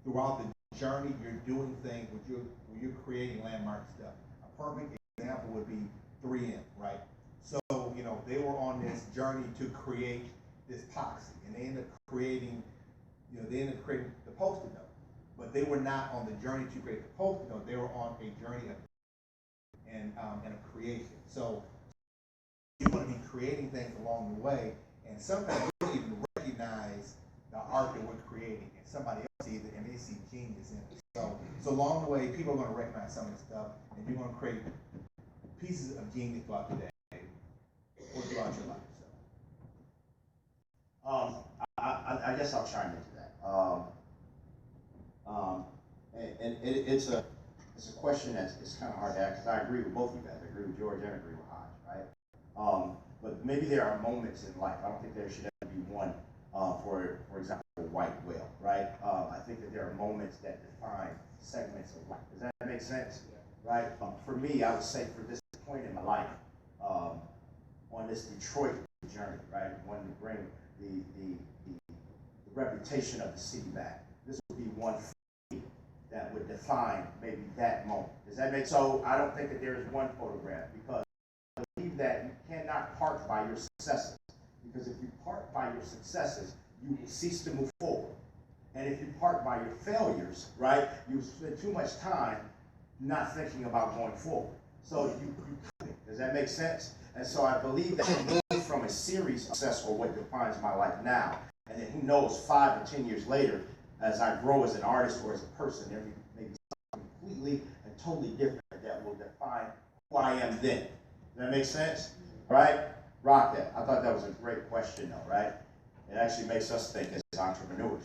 throughout the journey, you're doing things where you're creating landmark stuff. A perfect example would be 3M, right? So, you know, they were on this journey to create this epoxy, and they ended up creating, the Post-it note. But they were not on the journey to create the Post-it note. They were on a journey of and of creation. So you want to be creating things along the way, and sometimes we don't even recognize the art that we're creating, and somebody else sees it and they see genius in it. So along the way, people are going to recognize some of this stuff, and you're going to create pieces of genius throughout the day or throughout your life. So. I guess I'll chime into that. And it's a question that's kind of hard to ask, because I agree with both of you guys. I agree with George and I agree with Hodge, right? But maybe there are moments in life. I don't think there should ever be one, for example, a white whale, right? I think that there are moments that define segments of life. Does that make sense? Right? For me, I would say for this point in my life, on this Detroit journey, right? Wanting to bring the reputation of the city back. This would be one that would define maybe that moment. Does that make sense? So I don't think that there is one photograph, because I believe that you cannot park by your successes. Because if you park by your successes, you will cease to move forward. And if you park by your failures, right, you spend too much time not thinking about going forward. So does that make sense? And so I believe that moving from a series of success, or what defines my life now, and then who knows, 5 or 10 years later, as I grow as an artist or as a person, there may be something completely and totally different that will define who I am then. Does that make sense? Right? Rock that. I thought that was a great question though, right? It actually makes us think as entrepreneurs.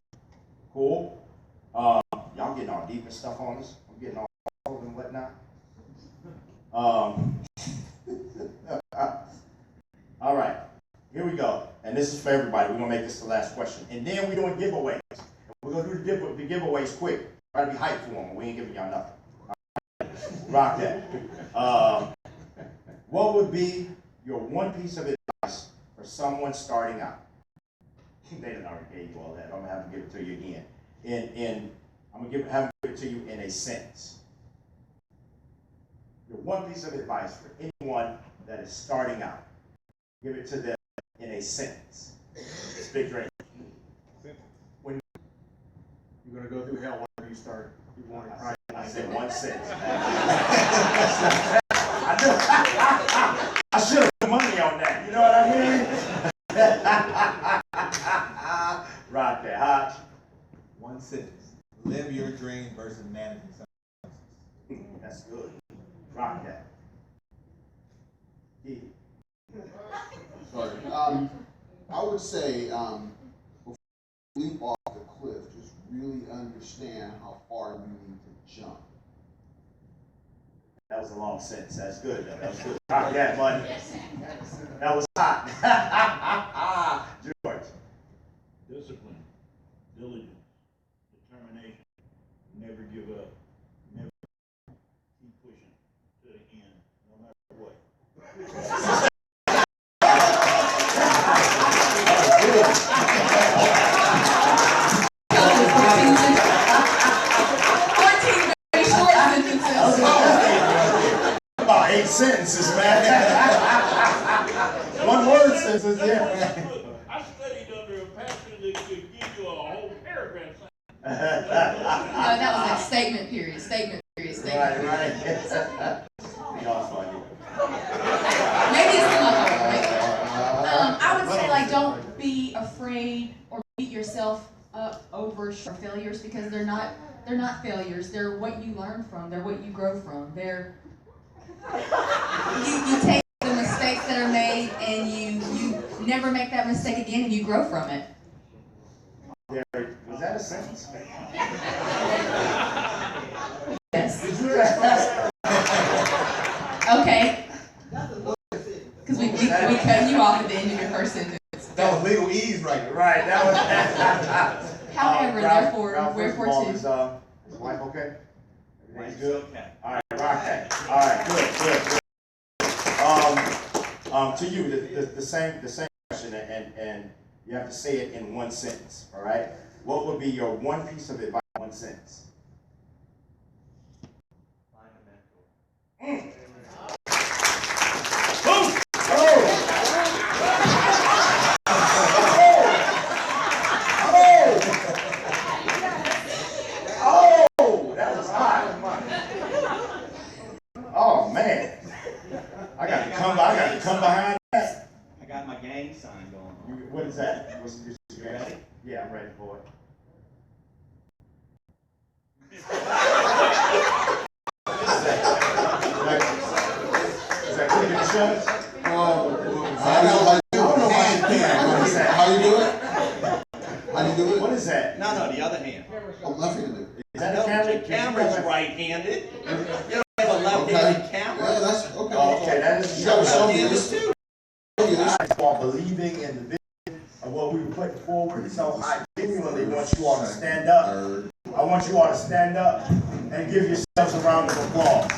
Cool? Y'all getting all deep and stuff on us. I'm getting all old and whatnot. All right, here we go. And this is for everybody. We're gonna make this the last question. And then we're doing giveaways. We're gonna do the giveaways quick. Try to be hyped for them. We ain't giving y'all nothing. Rock that. What would be your one piece of advice for someone starting out? They done already gave you all that. I'm gonna have to give it to you again. I'm gonna have to give it to you in a sentence. Your one piece of advice for anyone that is starting out. Give it to them in a sentence. Big drink. When you're gonna go through hell whenever you start, you want to cry. I said one sentence. I should have put money on that. You know what I mean? Rock that, Hodge. One sentence. Live your dream versus managing someone else's. That's good. Rock that. Keith. Sorry. I would say, before you leap off the cliff, just really understand how far you need to jump. That was a long sentence. That's good, though. That was good. Rock that, buddy. That was hot. George. Discipline, diligence, determination, never give up, never keep pushing to the end, no matter what. 14 very short sentences. About 8 sentences, man. One word sentences, yeah. I studied under a pastor that could give you a whole paragraph. No, that was like statement period, statement period, statement Right. period. Y'all funny. Maybe it's too much. I would say, like, don't be afraid or beat yourself up over failures, because they're not failures. They're what you learn from. They're what you grow from. They're you take the mistakes that are made and you never make that mistake again, and you grow from it. Was that a sentence? Yes. Okay. Because we cut you off at the end of your first sentence. That was legal ease right there. Right, that was. However, Ralph, wherefore first of all, too. Is wife okay? Everything's good? Okay. All right, rock that. All right, good. To you, the same question, and you have to say it in one sentence, all right? What would be your one piece of advice in one sentence? Find a mentor. Boom! Oh, that was hot. Oh man, I got to come behind that. I got my gang sign going on. What is that? What's You ready? Yeah, I'm ready for it. Is that quick and shut? How you do it? How you do it? What is that? No, the other hand. I'm left-handed. Is that No, a camera? the camera's right-handed. You don't have a left-handed camera. Yeah, that's okay. Oh, okay, that is. You gotta show me Left-handed this. too. For believing in the vision of what we were putting forward. So I genuinely want you all to stand up. I want you all to stand up and give yourselves a round of applause.